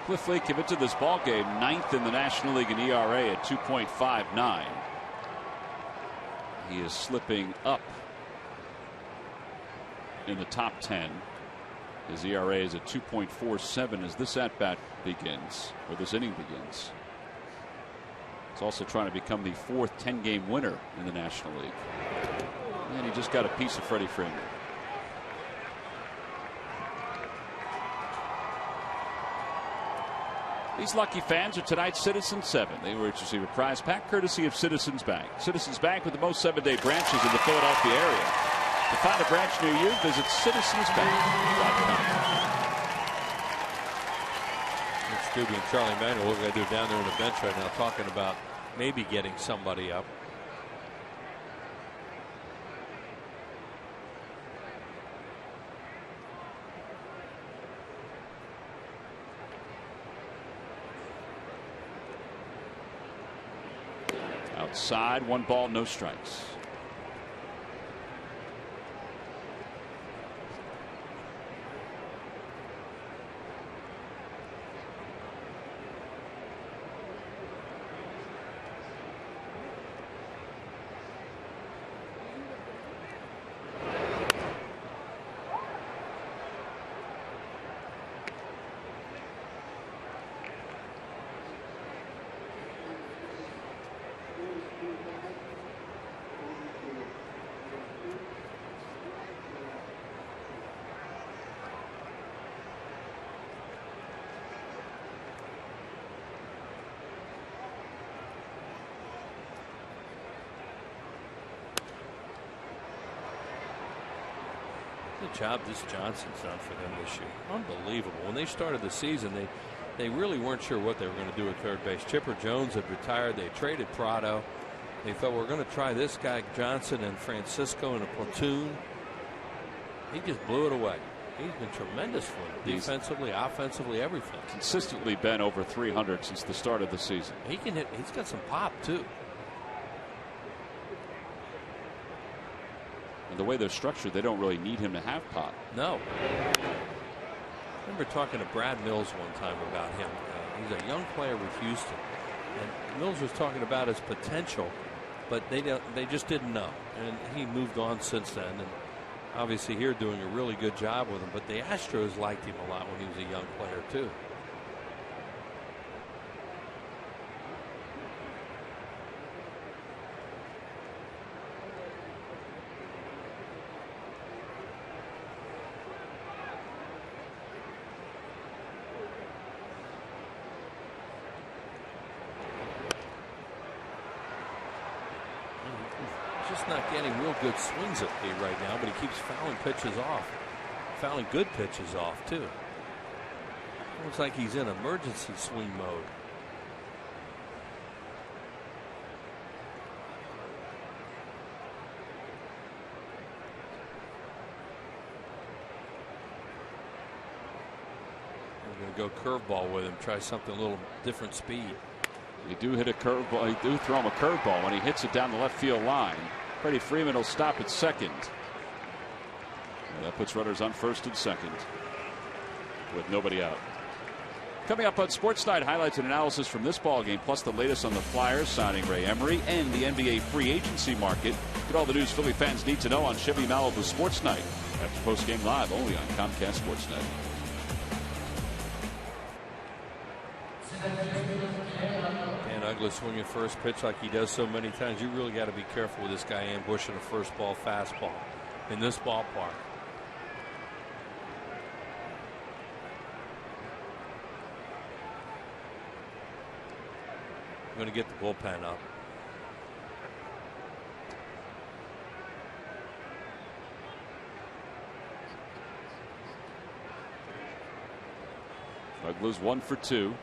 Cliff Lee came into this ball game 9th in the National League in ERA at 2.59. He is slipping up in the top 10. His ERA is at 2.47 as this at-bat begins, or this inning begins. He's also trying to become the 4th 10-game winner in the National League. And he just got a piece of Freddie Freeman. These lucky fans are tonight's Citizens 7. They were to receive a prize pack courtesy of Citizens Bank. Citizens Bank with the most 7-day branches in the Philadelphia area. To find a branch near you, visit citizensbank.com. It's Doobie and Charlie Manuel, what they're down there on the bench right now, talking about maybe getting somebody up. Outside, 1 ball, no strikes. The job this Johnson's done for them this year. Unbelievable. When they started the season, they really weren't sure what they were going to do at third base. Chipper Jones had retired. They traded Prado. They thought, we're going to try this guy Johnson and Francisco in a platoon. He just blew it away. He's been tremendous for them. Defensively, offensively, everything. Consistently been over 300 since the start of the season. He can hit. He's got some pop, too. And the way they're structured, they don't really need him to have pop. No. I remember talking to Brad Mills one time about him. He's a young player with Houston, and Mills was talking about his potential, but they just didn't know. And he moved on since then, and obviously here doing a really good job with him. But the Astros liked him a lot when he was a young player too. not getting real good swings at me right now, but he keeps fouling pitches off. Fouling good pitches off, too. Looks like he's in emergency swing mode. We're going to go curveball with him, try something a little different speed. You do hit a curveball. You do throw him a curveball when he hits it down the left field line. Freddie Freeman will stop at second. And that puts runners on first and second with nobody out. Coming up on Sports Night, highlights and analysis from this ball game, plus the latest on the Flyers signing Ray Emery and the NBA free agency market. Get all the news Philly fans need to know on Chevy Malibu Sports Night. After post game live only on Comcast Sports Night. Dan Uggla swinging first pitch like he does so many times. You really got to be careful with this guy ambushing a first ball fastball in this ballpark. I'm going to get the bullpen up. Uggla's 1 for 2.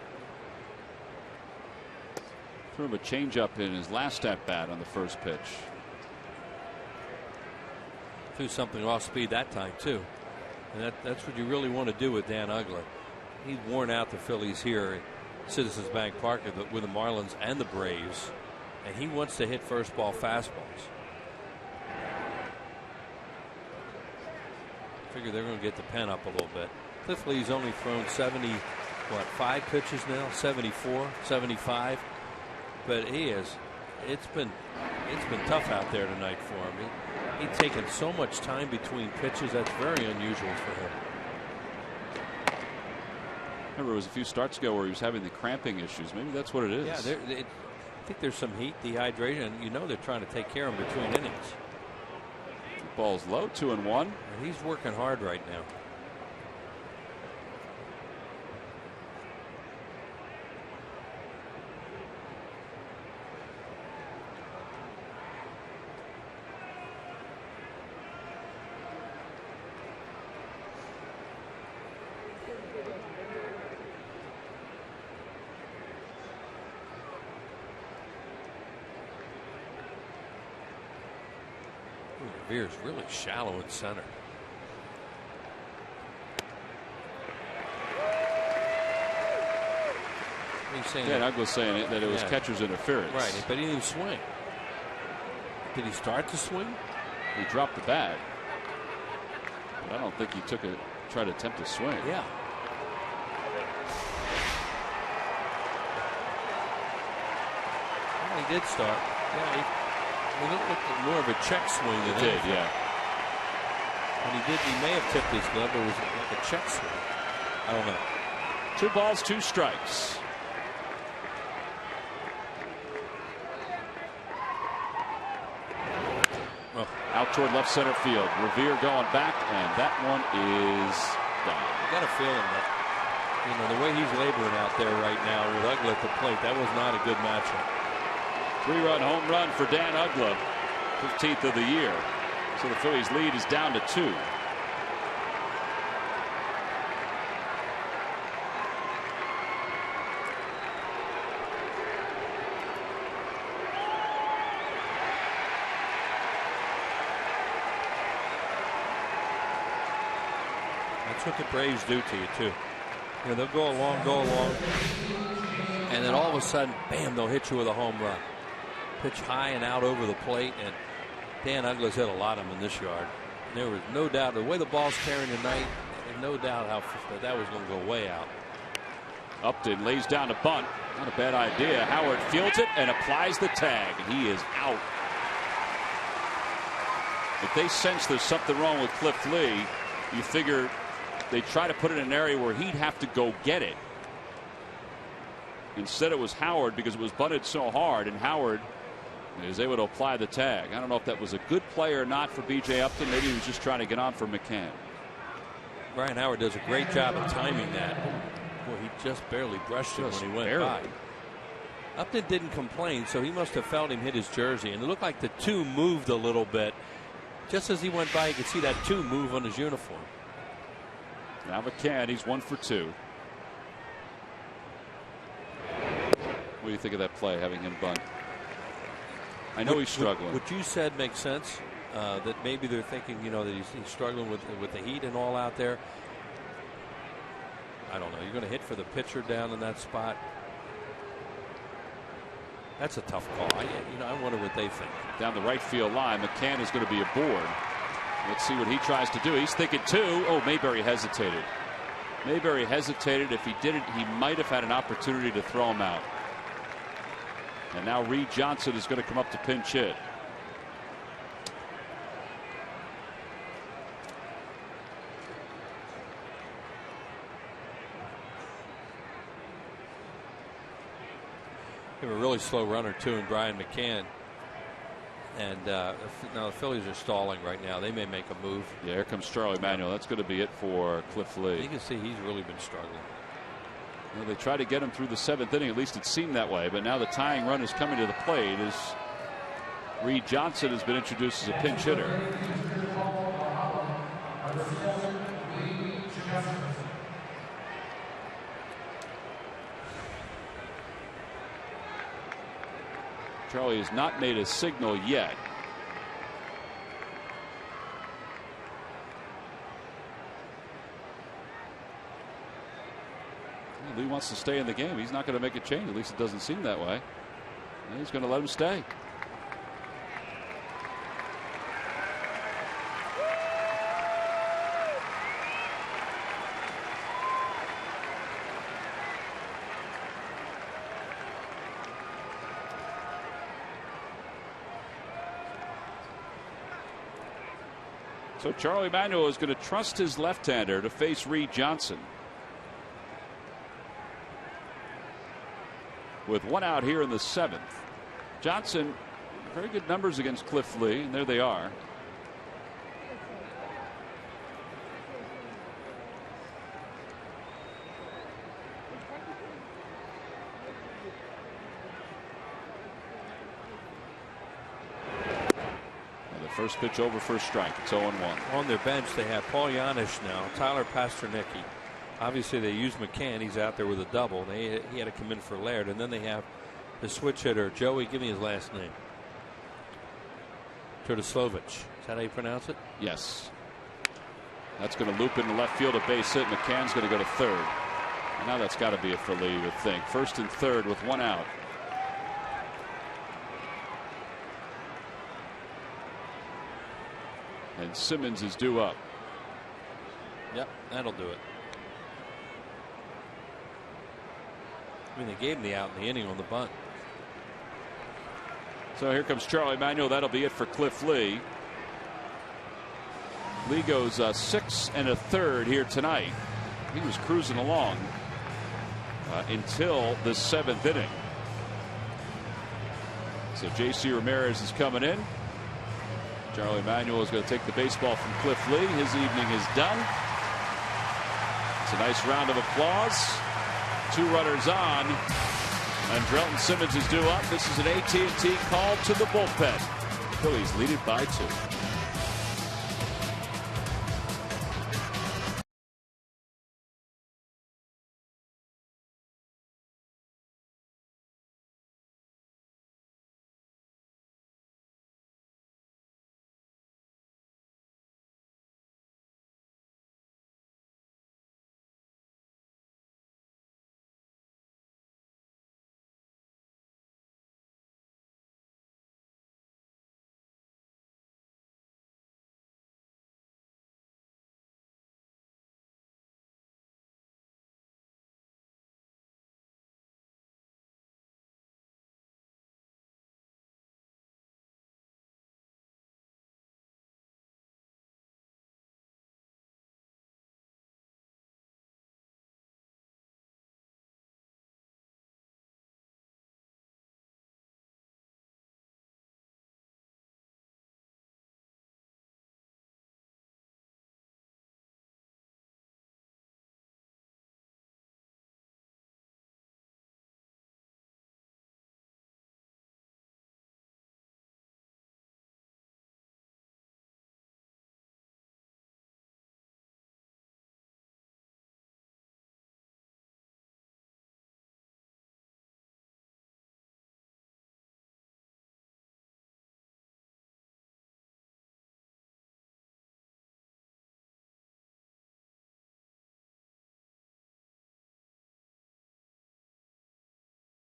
Threw him a changeup in his last at bat on the first pitch. Threw something off speed that time too, and that's what you really want to do with Dan Uggla. He's worn out the Phillies here at Citizens Bank Park with the Marlins and the Braves, and he wants to hit first ball fastballs. Figure they're going to get the pen up a little bit. Cliff Lee's only thrown 5 pitches now, 74, 75. But it's been tough out there tonight for him. He's taken so much time between pitches. That's very unusual for him. Remember, it was a few starts ago where he was having the cramping issues. Maybe that's what it is. Yeah, I think there's some heat, dehydration. You know they're trying to take care of him between innings. Ball's low, 2-1. And he's working hard right now. Revere's really shallow in center. Uggla's saying that it was catcher's interference. Right, but he didn't swing. Did he start to swing? He dropped the bat. But I don't think he tried to attempt to swing. Yeah. Well, he did start. Yeah, it looked like more of a check swing than it did, yeah. And he may have tipped his glove, but it was like a check swing. I don't know. 2 balls, 2 strikes. Oh. Out toward left center field. Revere going back, and that one is done. I got a feeling that, the way he's laboring out there right now with Uggla at the plate, that was not a good matchup. 3-run home run for Dan Uggla, 15th of the year. So the Phillies lead is down to 2. That's what the Braves do to you too. They'll go along, and then all of a sudden, bam, they'll hit you with a home run. Pitch high and out over the plate, and Dan Uggla's hit a lot of them in this yard. There was no doubt the way the ball's carrying tonight, no doubt that was going to go way out. Upton lays down a bunt. Not a bad idea. Howard fields it and applies the tag, and he is out. If they sense there's something wrong with Cliff Lee, you figure they try to put it in an area where he'd have to go get it. Instead, it was Howard because it was bunted so hard, and Howard is able to apply the tag. I don't know if that was a good play or not for B.J. Upton. Maybe he was just trying to get on for McCann. Brian Howard does a great job of timing that. Boy, he just barely brushed it when he went by. Upton didn't complain, so he must have felt him hit his jersey, and it looked like the 2 moved a little bit. Just as he went by, you could see that 2 move on his uniform. Now McCann, he's 1 for 2. What do you think of that play, having him bunt? I know he's struggling. What you said makes sense. That maybe they're thinking, you know, that he's struggling with the heat and all out there. I don't know. You're going to hit for the pitcher down in that spot. That's a tough call. I wonder what they think. Down the right field line, McCann is going to be aboard. Let's see what he tries to do. He's thinking 2. Oh, Mayberry hesitated. Mayberry hesitated. If he didn't, he might have had an opportunity to throw him out. And now Reed Johnson is going to come up to pinch hit. They have a really slow runner too in Brian McCann, and now the Phillies are stalling right now. They may make a move. Yeah, here comes Charlie Manuel. That's going to be it for Cliff Lee. You can see he's really been struggling. Well, they tried to get him through the 7th inning. At least it seemed that way. But now the tying run is coming to the plate as Reed Johnson has been introduced as a pinch hitter. Charlie has not made a signal yet. Lee wants to stay in the game. He's not going to make a change. At least it doesn't seem that way. And he's going to let him stay. So Charlie Manuel is going to trust his left-hander to face Reed Johnson. With 1 out here in the 7th. Johnson, very good numbers against Cliff Lee, and there they are. First pitch over for a strike. It's 0-1. On their bench, they have Paul Yanish now, Tyler Pasternicki. Obviously, they use McCann. He's out there with a double. He had to come in for Laird. And then they have the switch hitter, Joey, give me his last name. Turdislovich. Is that how you pronounce it? Yes. That's going to loop into left field, a base hit. McCann's going to go to third. And now that's got to be it for Lee, you would think. First and third with 1 out. And Simmons is due up. Yep, that'll do it. I mean, they gave him the out in the inning on the bunt. So here comes Charlie Manuel. That'll be it for Cliff Lee. Lee goes 6 1/3 here tonight. He was cruising along until the 7th inning. So J.C. Ramirez is coming in. Charlie Manuel is going to take the baseball from Cliff Lee. His evening is done. It's a nice round of applause. 2 runners on. And Drelton Simmons is due up. This is an AT&T call to the bullpen. Phillies lead it by 2.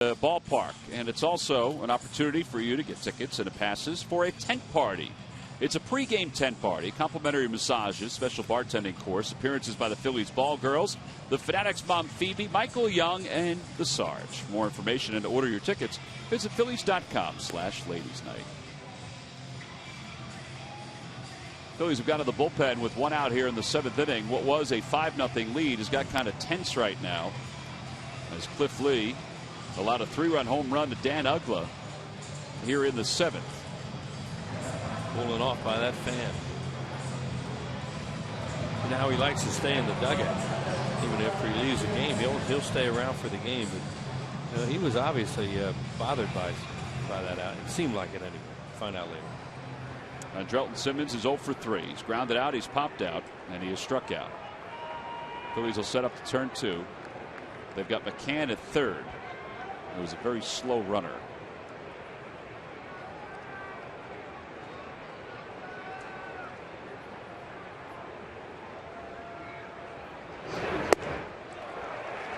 ballpark, and it's also an opportunity for you to get tickets and passes for a tent party. It's a pregame tent party, complimentary massages, special bartending course, appearances by the Phillies ball girls, the Fanatics mom Phoebe, Michael Young, and the Sarge. For more information and to order your tickets, visit Phillies.com/ladies night. Phillies have got to the bullpen with one out here in the 7th inning. What was a 5-0 lead has got kind of tense right now as Cliff Lee allowed a 3-run home run to Dan Uggla here in the 7th. Pulling off by that fan. You know how he likes to stay in the dugout. Even after he leaves the game, he'll stay around for the game. But he was obviously bothered by that out. It seemed like it anyway. Find out later. Andrelton Simmons is 0 for 3. He's grounded out, he's popped out, and he is struck out. Phillies will set up to turn 2. They've got McCann at third. It was a very slow runner.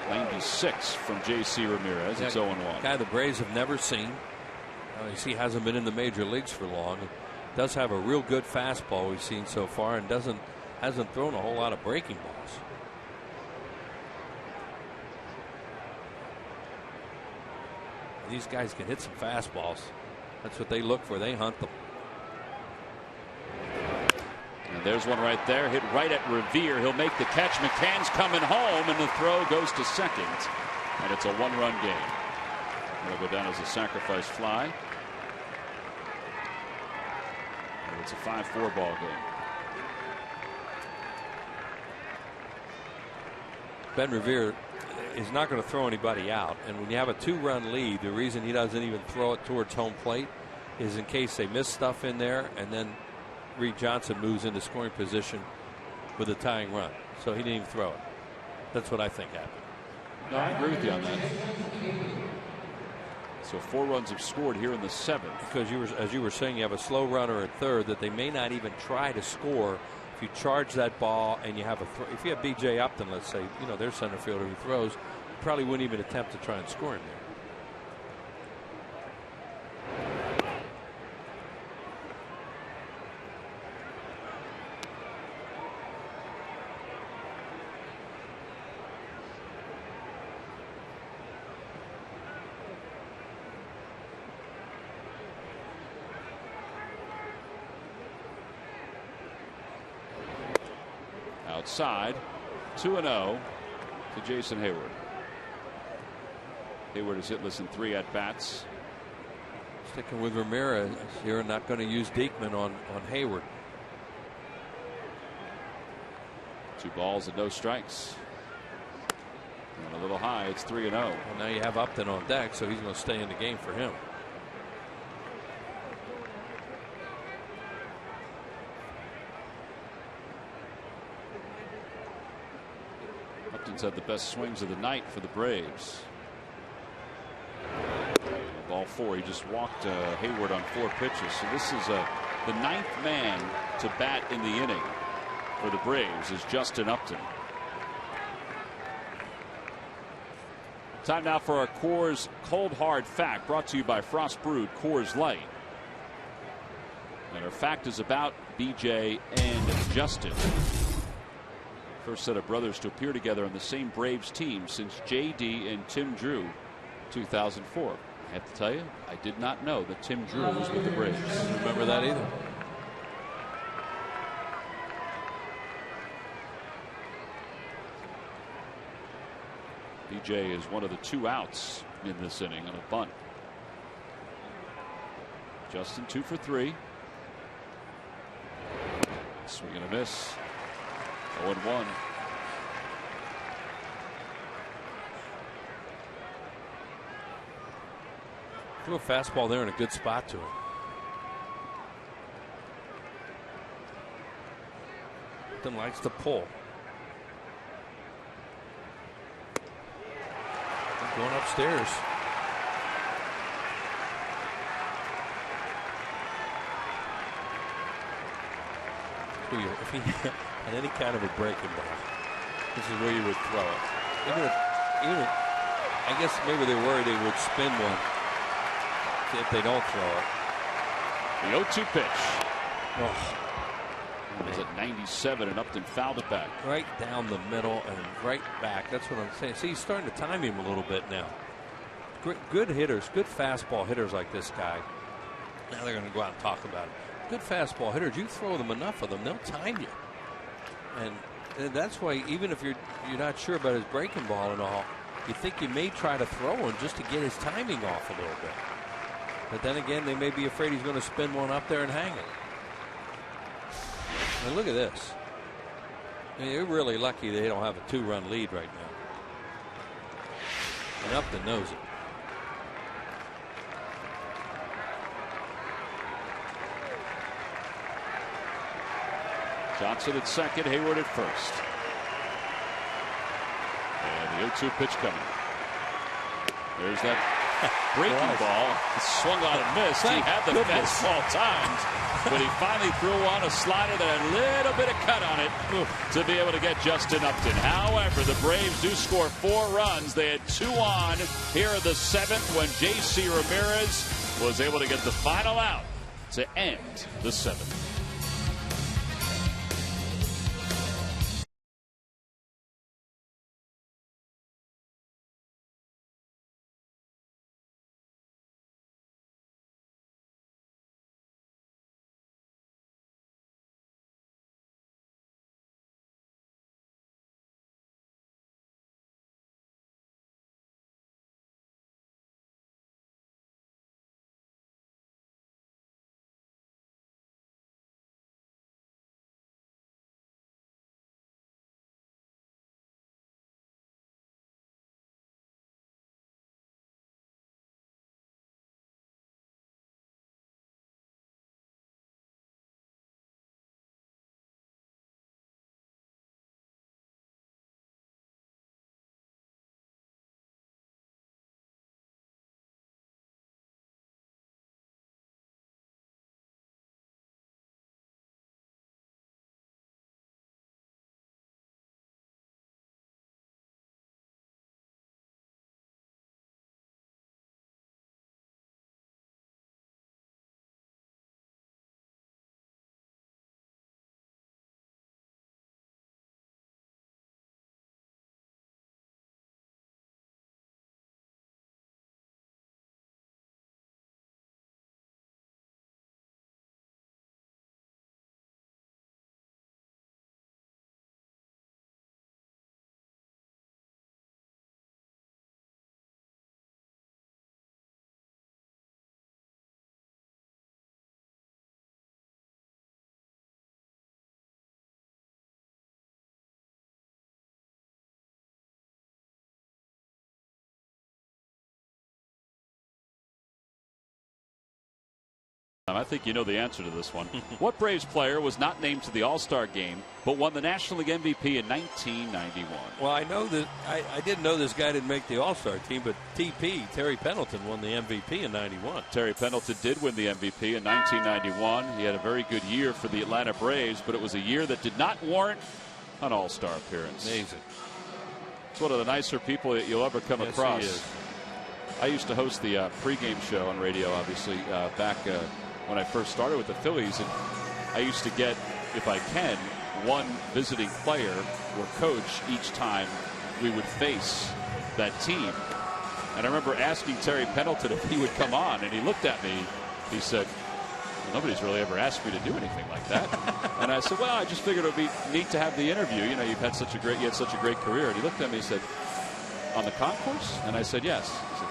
.96 from J.C. Ramirez. It's 0-1. Guy the Braves have never seen. He hasn't been in the major leagues for long. Does have a real good fastball we've seen so far, and hasn't thrown a whole lot of breaking balls. These guys can hit some fastballs. That's what they look for. They hunt them. And there's one right there, hit right at Revere. He'll make the catch. McCann's coming home, and the throw goes to second. And it's a 1-run game. It'll go down as a sacrifice fly. And it's a 5-4 ball game. Ben Revere is not going to throw anybody out, and when you have a 2-run lead, the reason he doesn't even throw it towards home plate is in case they miss stuff in there, and then Reed Johnson moves into scoring position with a tying run, so he didn't even throw it. That's what I think happened. No, I agree with you on that. So 4 runs have scored here in the 7th. Because as you were saying, you have a slow runner at third that they may not even try to score. If you charge that ball and you have if you have B.J. Upton, let's say, their center fielder who throws, probably wouldn't even attempt to try and score him there. Outside, 2-0 to Jason Hayward. Hayward is hitless in 3 at-bats. Sticking with Ramirez here, not going to use Diekman on Hayward. 2 balls and no strikes. And a little high, it's 3-0. Well, now you have Upton on deck, so he's going to stay in the game for him. Upton's had the best swings of the night for the Braves. Ball 4. He just walked Hayward on 4 pitches. So this is the 9th man to bat in the inning for the Braves is Justin Upton. Time now for our Coors Cold Hard Fact, brought to you by Frost Brewed Coors Light. And our fact is about BJ and Justin. First set of brothers to appear together on the same Braves team since J.D. and Tim Drew, 2004. I have to tell you, I did not know that Tim Drew was with the Braves. I don't remember that either. BJ is one of the 2 outs in this inning on a bunt. Justin 2 for 3. Swing and a miss. 0-1. Threw a fastball there in a good spot to him. Upton likes to pull. Going upstairs. If he had any kind of a breaking ball, this is where you would throw it. I guess maybe they're worried they would spin one if they don't throw it. The 0-2 pitch. Oh. It was at 97 and Upton fouled it back. Right down the middle and right back. That's what I'm saying. See, he's starting to time him a little bit now. Good hitters, good fastball hitters like this guy. Now they're going to go out and talk about it. Good fastball hitters, you throw them enough of them, they'll time you. And that's why even if you're not sure about his breaking ball and all, you think you may try to throw him just to get his timing off a little bit. But then again, they may be afraid he's going to spin one up there and hang it. And look at this. I mean, they're really lucky they don't have a 2-run lead right now. And Upton knows it. Johnson at second, Hayward at first. And the 0-2 pitch coming. There's that breaking ball. Swung on and missed. He had the fastball timed, but he finally threw on a slider that had a little bit of cut on it to be able to get Justin Upton. However, the Braves do score 4 runs. They had 2 on here in the 7th when J.C. Ramirez was able to get the final out to end the 7th. I think you know the answer to this one. What Braves player was not named to the All-Star game but won the National League MVP in 1991? Well, I know that I didn't know this guy didn't make the All-Star team, but Terry Pendleton won the MVP in 91. Terry Pendleton did win the MVP in 1991. He had a very good year for the Atlanta Braves, but it was a year that did not warrant an All-Star appearance. Amazing. It's one of the nicer people that you'll ever come across. He is. I used to host the pregame show on radio, obviously, back when I first started with the Phillies, and I used to get, if I can, one visiting player or coach each time we would face that team. And I remember asking Terry Pendleton if he would come on, and he looked at me. He said, well, nobody's really ever asked me to do anything like that. And I said, well, I just figured it would be neat to have the interview. You know, you had such a great career. And he looked at me and said, on the concourse? And I said, yes. He said,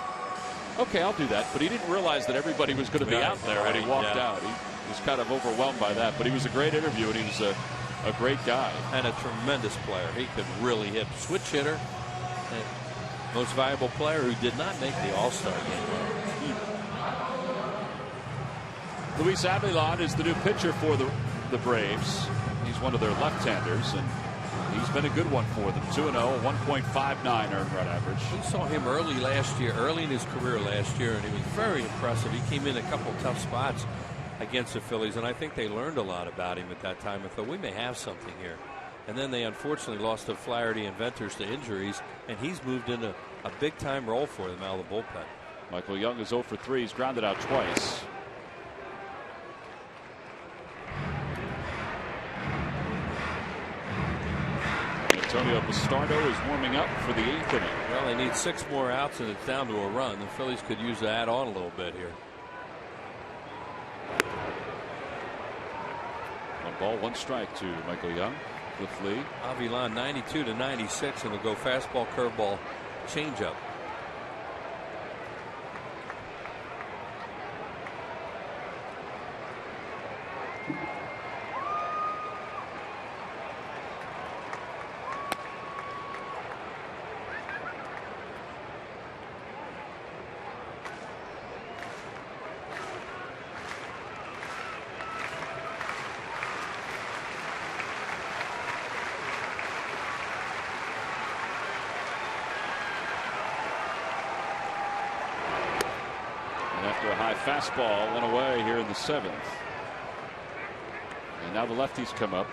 okay, I'll do that. But he didn't realize that everybody was going to be out there when he walked out. He was kind of overwhelmed by that. But he was a great interview, and he was a great guy. And a tremendous player. He could really hit. Switch hitter. And most valuable player who did not make the All-Star game. Luis Avilan is the new pitcher for the Braves. He's one of their left-handers, and he's been a good one for them. 2-0, 1.59 earned run average. We saw him early in his career last year, and he was very impressive. He came in a couple tough spots against the Phillies, and I think they learned a lot about him at that time. I thought we may have something here. And then they unfortunately lost to Flaherty and Venters to injuries, and he's moved into a big-time role for them out of the bullpen. Michael Young is 0 for 3. He's grounded out twice. Antonio Bastardo is warming up for the 8th inning. Well, they need 6 more outs, and it's down to a run. The Phillies could use to add on a little bit here. 1 ball, 1 strike to Michael Young. Cliff Lee. Avilan 92 to 96, and will go fastball, curveball, changeup. After a high fastball, 1 away here in the 7th. And now the lefties come up.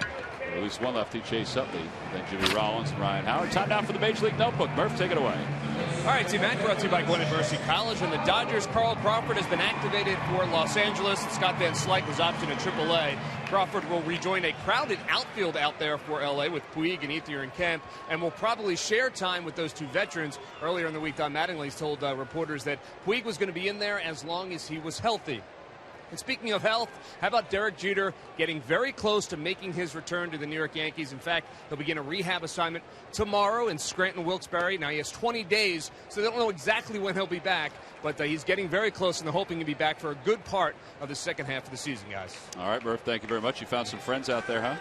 Or at least one lefty, Chase Utley, then Jimmy Rollins and Ryan Howard. Time now for the Major League Notebook. Murph, take it away. All right, Team Mac brought to you by Gwinnett Mercy College and the Dodgers. Carl Crawford has been activated for Los Angeles. Scott Van Slyke was optioned in AAA. Crawford will rejoin a crowded outfield out there for LA with Puig and Ethier and Kemp, and will probably share time with those 2 veterans. Earlier in the week, Don Mattingly's told reporters that Puig was going to be in there as long as he was healthy. And speaking of health, how about Derek Jeter getting very close to making his return to the New York Yankees? In fact, he'll begin a rehab assignment tomorrow in Scranton-Wilkes-Barre. Now, he has 20 days, so they don't know exactly when he'll be back, but he's getting very close, and they're hoping to be back for a good part of the second half of the season, guys. All right, Murph, thank you very much. You found some friends out there, huh?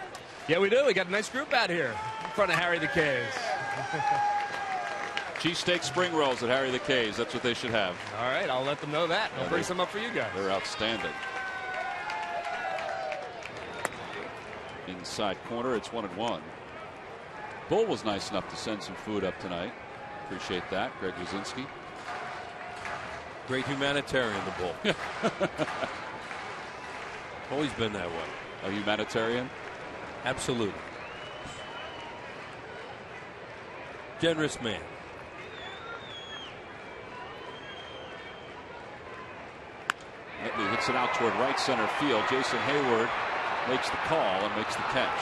Yeah, we do. We got a nice group out here in front of Harry the K's. Cheesesteak spring rolls at Harry the K's. That's what they should have. All right, I'll let them know that. I'll bring some up for you guys. They're outstanding. Inside corner, it's 1-1. Bull was nice enough to send some food up tonight. Appreciate that, Greg Wyszynski. Great humanitarian, the Bull. Always been that way. A humanitarian? Absolutely. Generous man. Whitley hits it out toward right center field. Jason Hayward makes the call and makes the catch.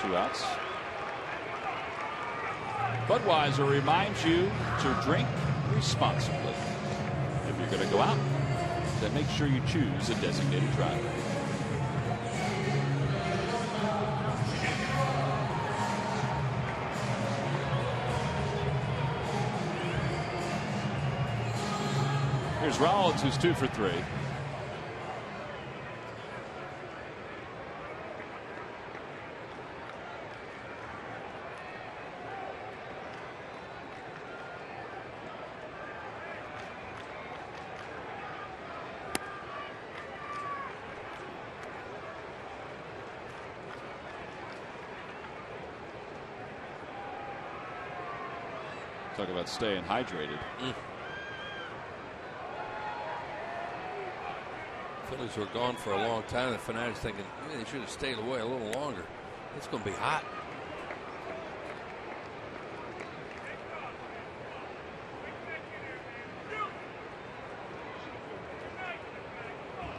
2 outs. Budweiser reminds you to drink responsibly. If you're going to go out, then make sure you choose a designated driver. Here's Rollins, who's 2 for 3. Talk about staying hydrated. Phillies were gone for a long time. The Fanatics thinking maybe they should have stayed away a little longer. It's going to be hot.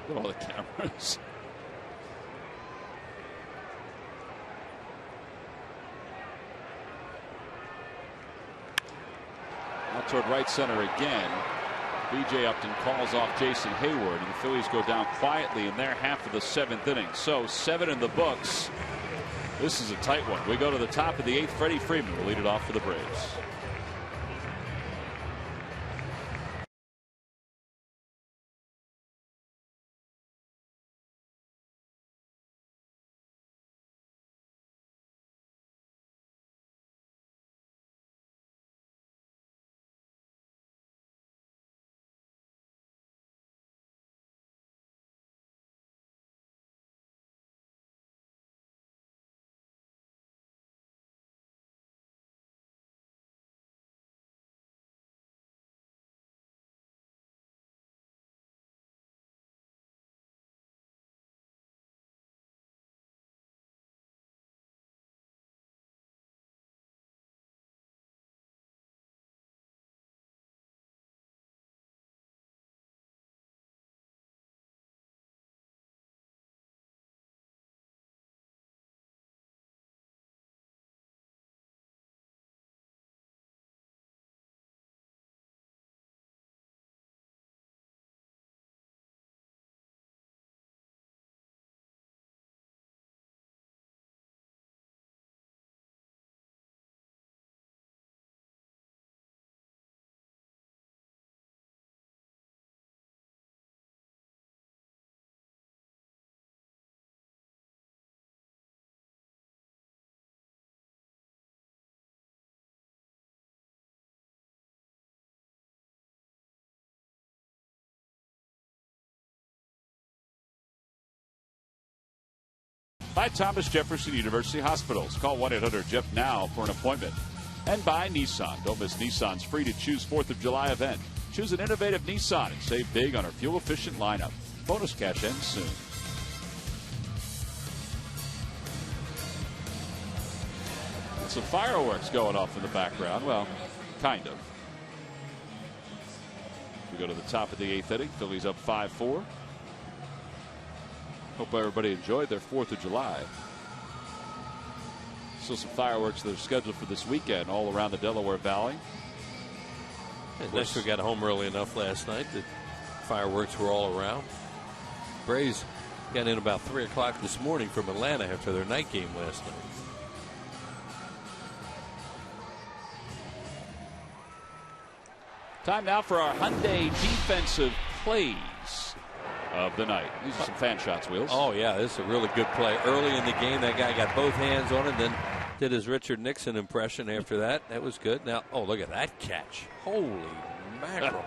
Look at all the cameras. Out toward right center again. B.J. Upton calls off Jason Hayward, and the Phillies go down quietly in their half of the 7th inning. So 7 in the books. This is a tight one. We go to the top of the 8th. Freddie Freeman will lead it off for the Braves. By Thomas Jefferson University Hospitals. Call 1-800-JEFF-NOW for an appointment. And by Nissan. Don't miss Nissan's free to choose 4th of July event. Choose an innovative Nissan and save big on our fuel-efficient lineup. Bonus cash ends soon. And some fireworks going off in the background. Well, kind of. We go to the top of the 8th inning. Phillies up 5-4. Hope everybody enjoyed their 4th of July. Still some fireworks that are scheduled for this weekend all around the Delaware Valley. Unless we got home early enough last night that fireworks were all around. Braves got in about 3 o'clock this morning from Atlanta after their night game last night. Time now for our Hyundai defensive plays of the night. These are some fan shots, Wheels. Oh, yeah, this is a really good play. Early in the game, that guy got both hands on it, then did his Richard Nixon impression after that. That was good. Now, oh, look at that catch. Holy mackerel.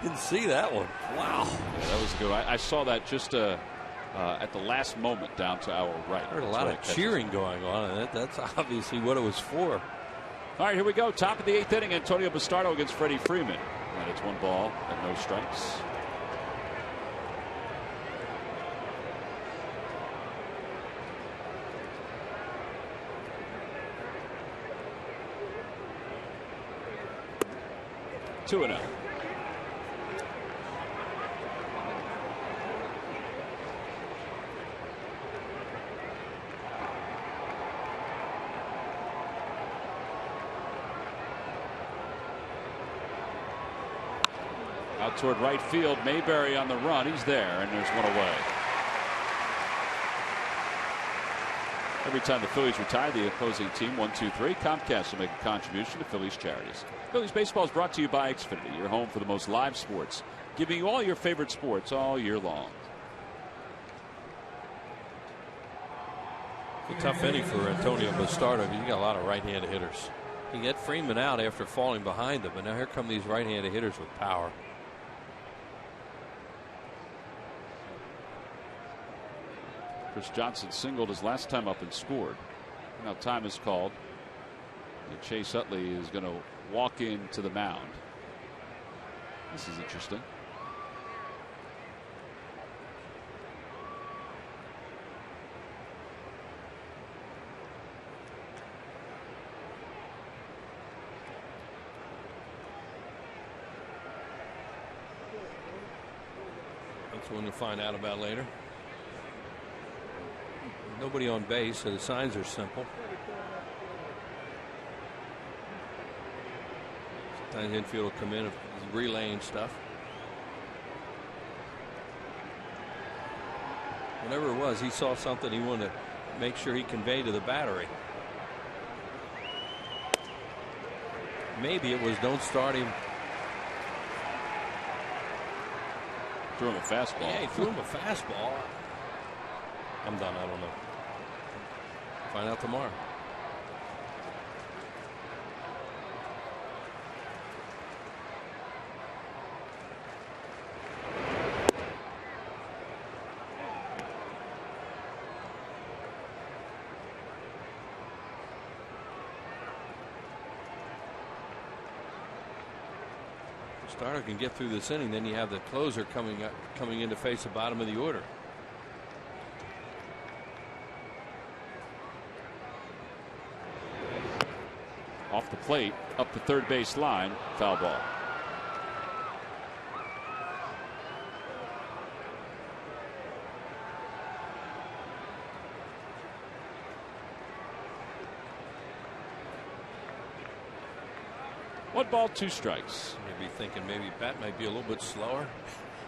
Didn't see that one. Wow. Yeah, that was good. I saw that just at the last moment down to our right. Heard a lot of cheering going on, and that's obviously what it was for. All right, here we go. Top of the 8th inning. Antonio Bastardo against Freddie Freeman. And it's 1 ball and no strikes. Two and out. Out toward right field. Mayberry on the run. He's there, and there's one away. Every time the Phillies retire the opposing team, 1-2-3, Comcast will make a contribution to Phillies charities. Phillies baseball is brought to you by Xfinity, your home for the most live sports, giving you all your favorite sports all year long. It's a tough inning for Antonio Bastardo. He's got a lot of right-handed hitters. He got Freeman out after falling behind him, and now here come these right-handed hitters with power. Chris Johnson singled his last time up and scored. Now time is called. And Chase Utley is going to walk into the mound. This is interesting. That's one you'll find out about later. Nobody on base, so the signs are simple. Sometimes the infield will come in relaying stuff. Whatever it was, he saw something he wanted to make sure he conveyed to the battery. Maybe it was don't start him. Threw him a fastball. Yeah, he threw him a fastball. I'm done. I don't know. Find out tomorrow. Starter can get through this inning, then you have the closer coming in to face the bottom of the order. Off the plate, up the third base line, foul ball. One ball, 2 strikes. Maybe thinking maybe Pat might be a little bit slower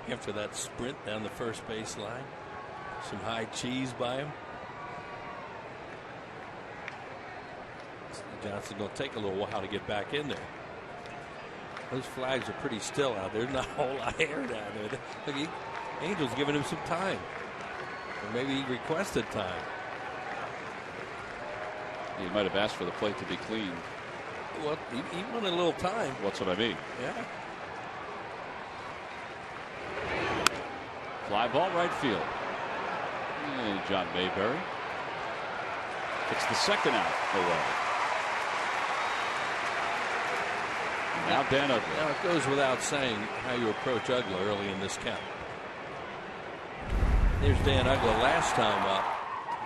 after that sprint down the first base line. Some high cheese by him. Johnson going to take a little while to get back in there. Those flags are pretty still out there. Not a whole lot of air down there. Look, Angel's giving him some time. Or maybe he requested time. He might have asked for the plate to be clean. Well, he wanted a little time. That's what I mean. Yeah. Fly ball right field. And John Mayberry It's the second out away. And now Dan Uggla. Now it goes without saying how you approach Uggla early in this count. Here's Dan Uggla last time up.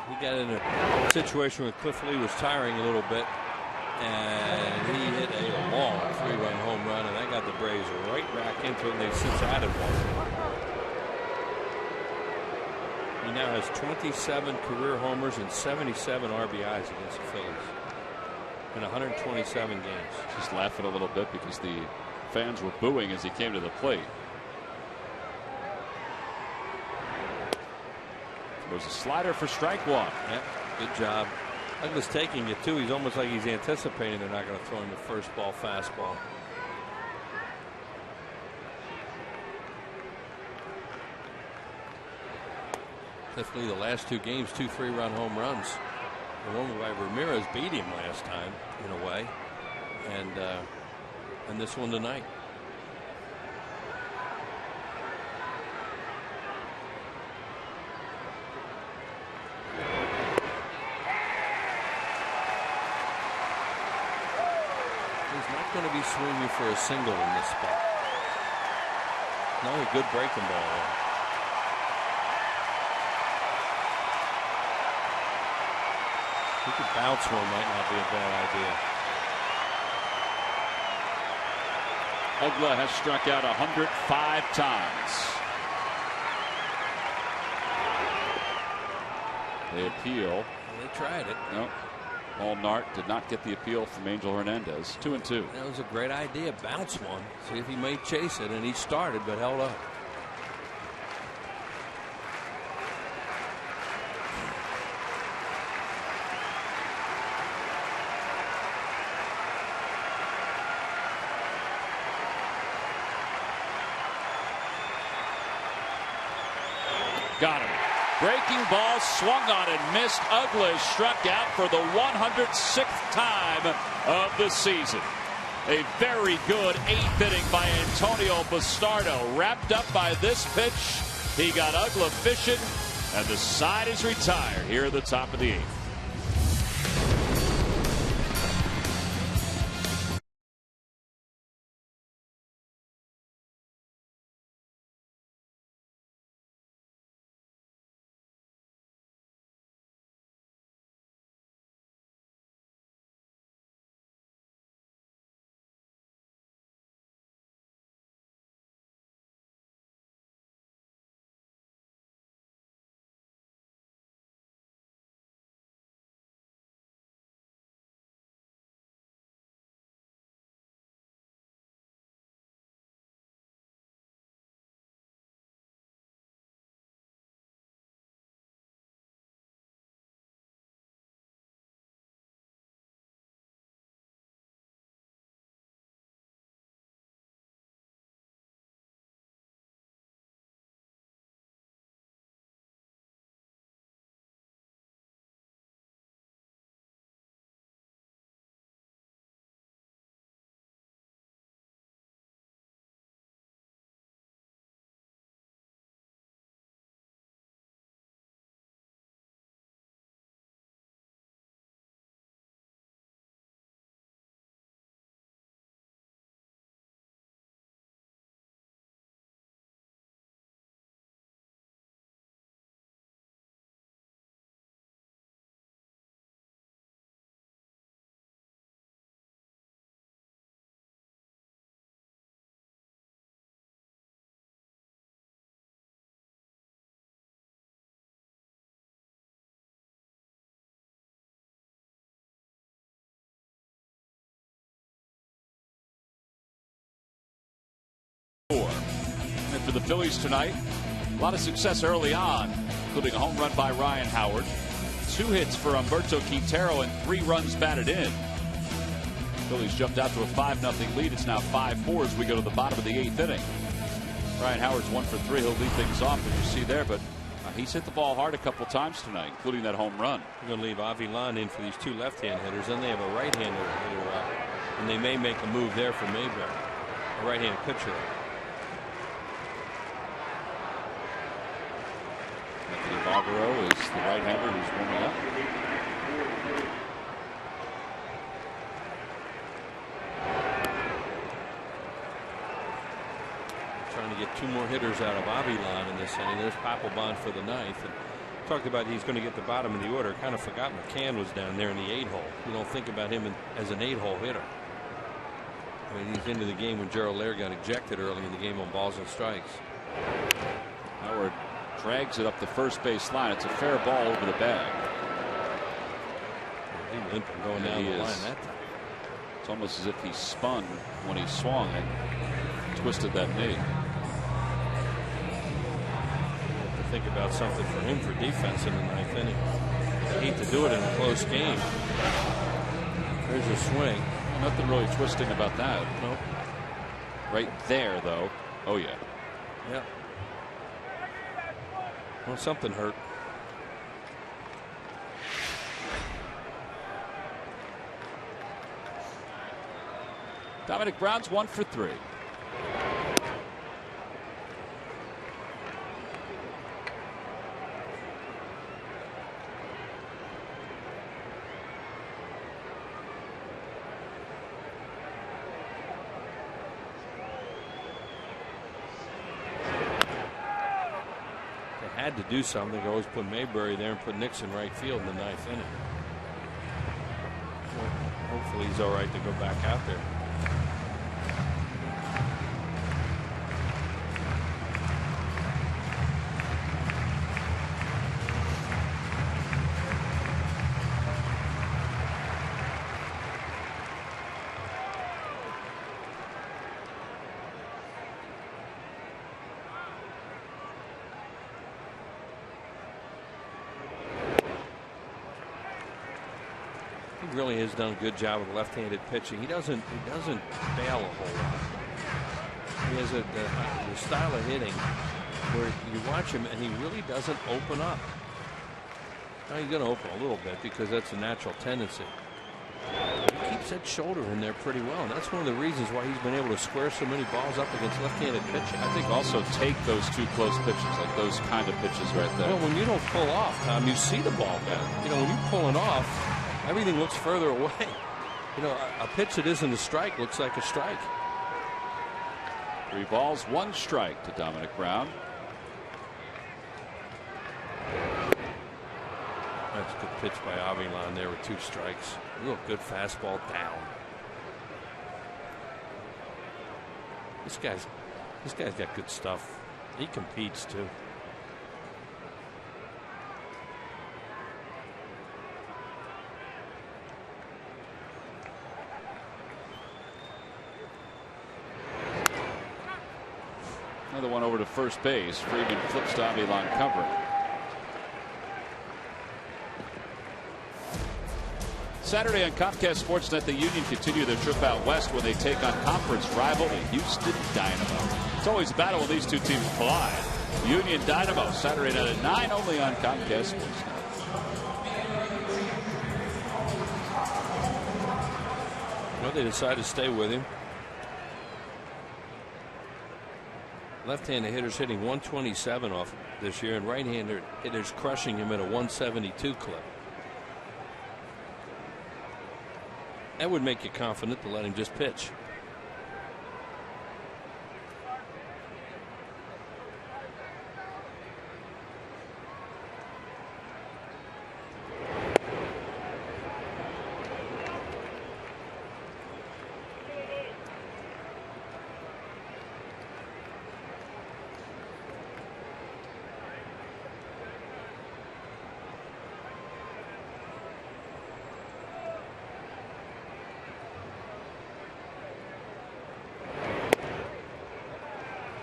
He got in a situation where Cliff Lee was tiring a little bit, and he hit a long 3-run home run, and that got the Braves right back into it, and they've since added one. He now has 27 career homers and 77 RBIs against the Phillies in 127 games. Just laughing a little bit because the fans were booing as he came to the plate. There's a slider for strike one. Yep, good job. Uggla's taking it too. He's almost like he's anticipating they're not going to throw him the first ball fastball. Cliff Lee, the last 2 games, 2 3-run home runs. The one by Ramirez beat him last time in a way, and this one tonight. Going to be swinging for a single in this spot. No, a good breaking ball there. He could bounce one, might not be a bad idea. Uggla has struck out 105 times. They appeal. They tried it. Nope. Allnart did not get the appeal from Angel Hernandez. 2-2. That was a great idea. Bounce one. See if he may chase it, and he started but held up. Got him. Breaking ball swung on and missed. Uggla is struck out for the 106th time of the season. A very good 8th inning by Antonio Bastardo. Wrapped up by this pitch. He got Uggla fishing, and the side is retired here at the top of the 8th. And for the Phillies tonight, a lot of success early on, including a home run by Ryan Howard, 2 hits for Humberto Quintero, and 3 runs batted in. Phillies jumped out to a 5-0 lead. It's now 5-4 as we go to the bottom of the 8th inning. Ryan Howard's 1 for 3. He'll lead things off, as you see there, but he's hit the ball hard a couple times tonight, including that home run. They're going to leave Avilan in for these 2 left-hand hitters. Then they have a right-hander hitter up, and they may make a move there for Mayberry, a right-handed pitcher. Anthony Barbaro is the right-hander who's warming up. 2 more hitters out of Avilan in this inning. There's Papelbon for the 9th. And talked about he's going to get the bottom of the order. Kind of forgot McCann was down there in the 8 hole. You don't think about him as an 8 hole hitter. I mean, he's into the game when Gerald Laird got ejected early in the game on balls and strikes. Howard drags it up the first base line. It's a fair ball over the bag. He limping going down the line that time. It's almost as if he spun when he swung and twisted that knee. Have to think about something for him for defense in the 9th inning. I hate to do it in a close game. There's a swing. Nothing really twisting about that. Nope. Right there, though. Oh, yeah. Yeah. Well, something hurt. Dominic Brown's 1 for 3. Had to do something. They always put Mayberry there and put Nixon right field in the 9th inning. Well, hopefully he's all right to go back out there. Really has done a good job of left-handed pitching. He doesn't bail a whole lot. He has a style of hitting where you watch him and he really doesn't open up. Now he's going to open a little bit because that's a natural tendency. He keeps that shoulder in there pretty well, and that's one of the reasons why he's been able to square so many balls up against left-handed pitching. I think also take those 2 close pitches, like those kind of pitches right there. Well, when you don't pull off, Tom, you see the ball better. You know, when you're pulling off, everything looks further away. You know, a pitch that isn't a strike looks like a strike. 3 balls, 1 strike to Dominic Brown. That's a good pitch by Avilan there with 2 strikes. Real good fastball down. This guy's got good stuff. He competes too. Another one over to first base. Freeman flips to Avilan covering. Saturday on Comcast Sportsnet, the Union continue their trip out west when they take on conference rival the Houston Dynamo. It's always a battle when these 2 teams collide. Union Dynamo Saturday night at 9 only on Comcast Sportsnet. Well, they decided to stay with him. Left-handed hitters hitting 127 off this year, and right-handed hitters crushing him at a 172 clip. That would make you confident to let him just pitch.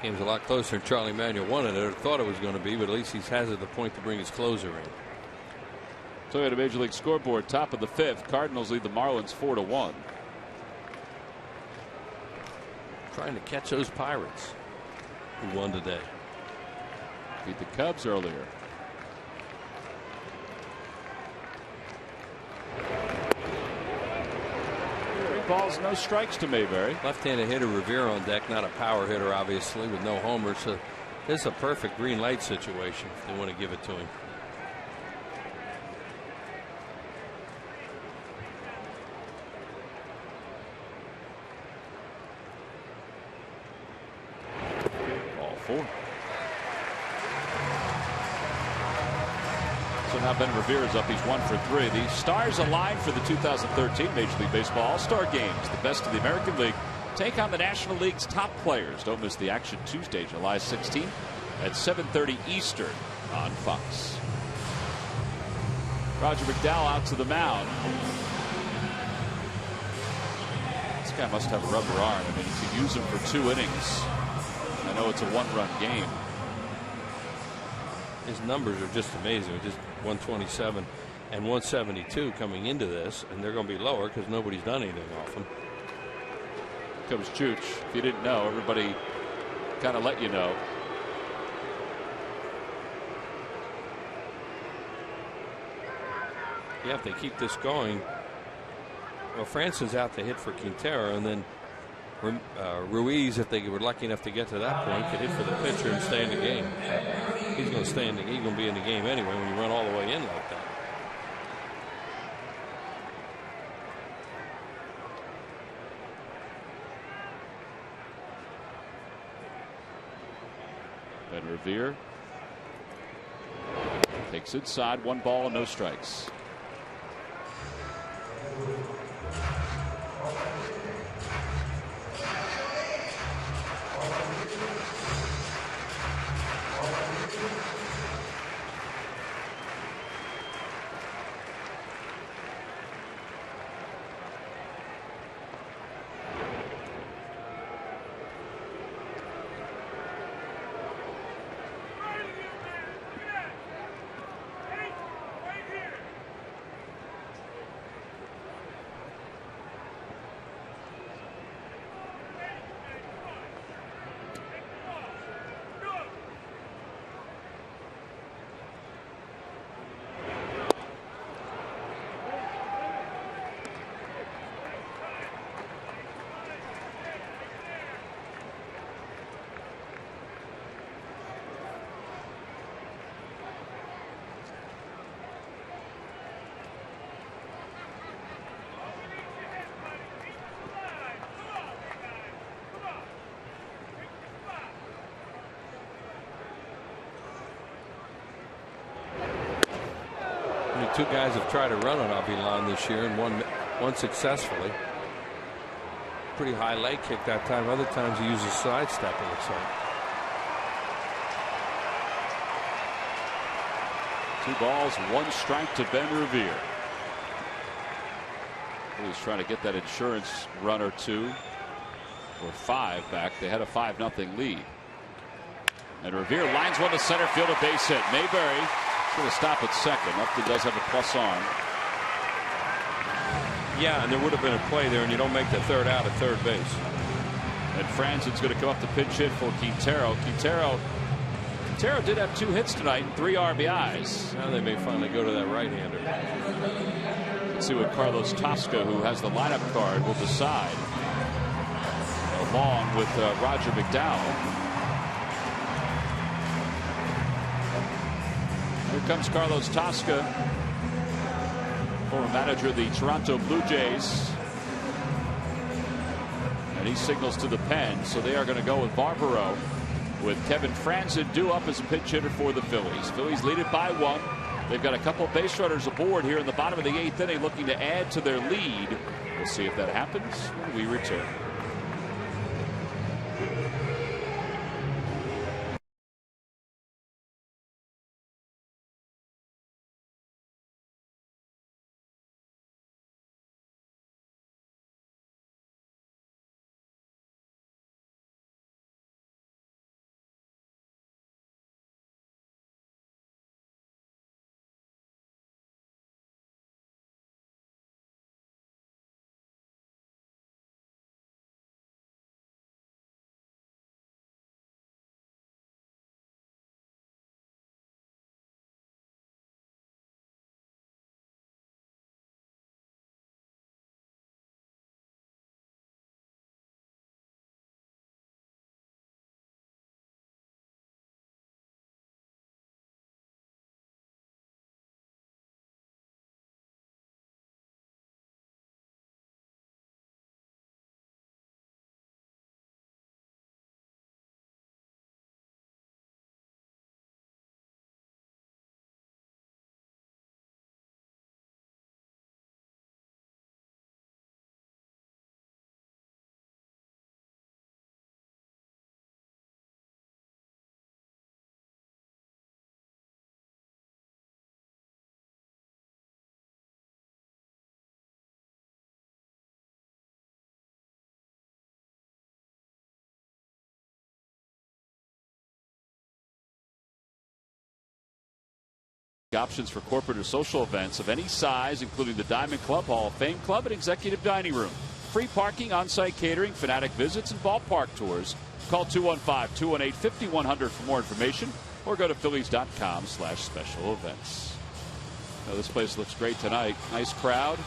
Game's a lot closer than Charlie Manuel wanted it or thought it was going to be, but at least he has at the point to bring his closer in. Toyota Major League Scoreboard, top of the 5th. Cardinals lead the Marlins 4-1. Trying to catch those Pirates who won today. Beat the Cubs earlier. Balls, no strikes to Mayberry. Left-handed hitter Revere on deck, not a power hitter, obviously, with no homers. So this is a perfect green light situation if they want to give it to him. Ball 4. So now Ben Revere is up. He's 1 for 3. The stars align for the 2013 Major League Baseball All-Star Games. The best of the American League take on the National League's top players. Don't miss the action Tuesday, July 16th at 7:30 Eastern on Fox. Roger McDowell out to the mound. This guy must have a rubber arm. I mean, you can use him for 2 innings. I know it's a 1-run game. His numbers are just amazing. Just 127 and 172 coming into this, and they're going to be lower because nobody's done anything off him. Here comes Chooch. If you didn't know, everybody kind of let you know. Yeah, if they keep this going. Well, Franson's out to hit for Quintero, and then Ruiz, if they were lucky enough to get to that point, could hit for the pitcher and stay in the game. He's going to stay in the. He's going to be in the game anyway when you run all the way in like that. Ben Revere takes inside, 1 ball and no strikes. Two guys have tried to run on Avilan this year, and one successfully. Pretty high leg kick that time. Other times he uses sidestep, it looks like. 2 balls, 1 strike to Ben Revere. He's trying to get that insurance run or 2 or 5 back. They had a 5-0 lead. And Revere lines one to center field, a base hit. Mayberry going to stop at second. Upton does have a plus arm. Yeah, and there would have been a play there, and you don't make the third out at third base. And Franzen's going to come up to pinch hit for Quintero. Quintero did have 2 hits tonight and 3 RBIs. Now they may finally go to that right-hander. Let's see what Carlos Tosca, who has the lineup card, will decide, along with Roger McDowell. Here comes Carlos Tosca, former manager of the Toronto Blue Jays. And he signals to the pen, so they are going to go with Barbaro, with Kevin Franzen due up as a pinch hitter for the Phillies. Phillies lead it by 1. They've got a couple base runners aboard here in the bottom of the 8th inning, looking to add to their lead. We'll see if that happens when we return. Options for corporate or social events of any size, including the Diamond Club, Hall of Fame Club, and Executive Dining Room. Free parking, on-site catering, Fanatic visits, and ballpark tours. Call 215-218-5100 for more information, or go to Phillies.com/special events. Now, this place looks great tonight. Nice crowd.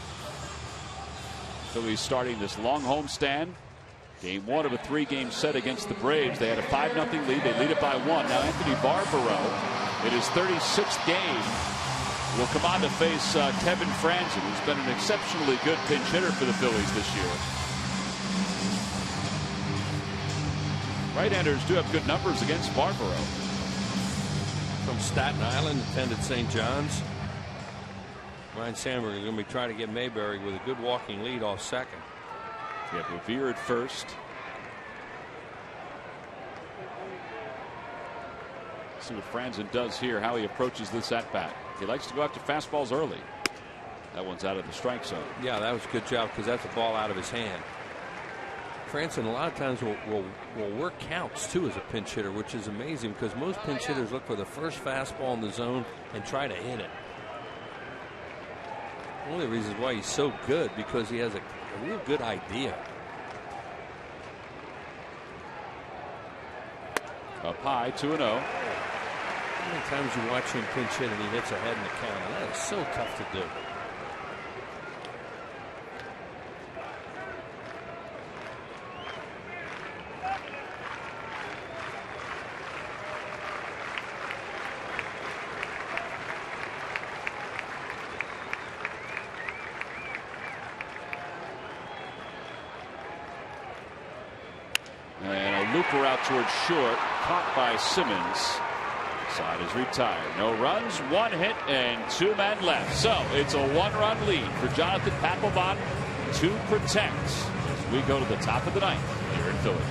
Phillies starting this long homestand. Game 1 of a 3-game set against the Braves. They had a 5-0 lead. They lead it by 1. Now Anthony Barbaro, in his 36th game, will come on to face Kevin Franzen, who's been an exceptionally good pinch hitter for the Phillies this year. Right-handers do have good numbers against Barbaro. From Staten Island, attended St. John's. Ryan Sandberg is going to be trying to get Mayberry with a good walking lead off second. We have Revere at first. See what Franzen does here, how he approaches this at bat. He likes to go after fastballs early. That one's out of the strike zone. Yeah, that was a good job because that's a ball out of his hand. Franzen a lot of times will work counts too as a pinch hitter, which is amazing because most pinch hitters look for the first fastball in the zone and try to hit it. One of the reasons why he's so good because he has a real good idea. Up high, 2-0. How many times you watch him pinch hit and he hits ahead in the count? And that is so tough to do. And a looper out towards short, caught by Simmons. Side is retired. No runs, 1 hit, and 2 men left. So it's a 1-run lead for Jonathan Papelbon to protect as we go to the top of the 9th here in Philly.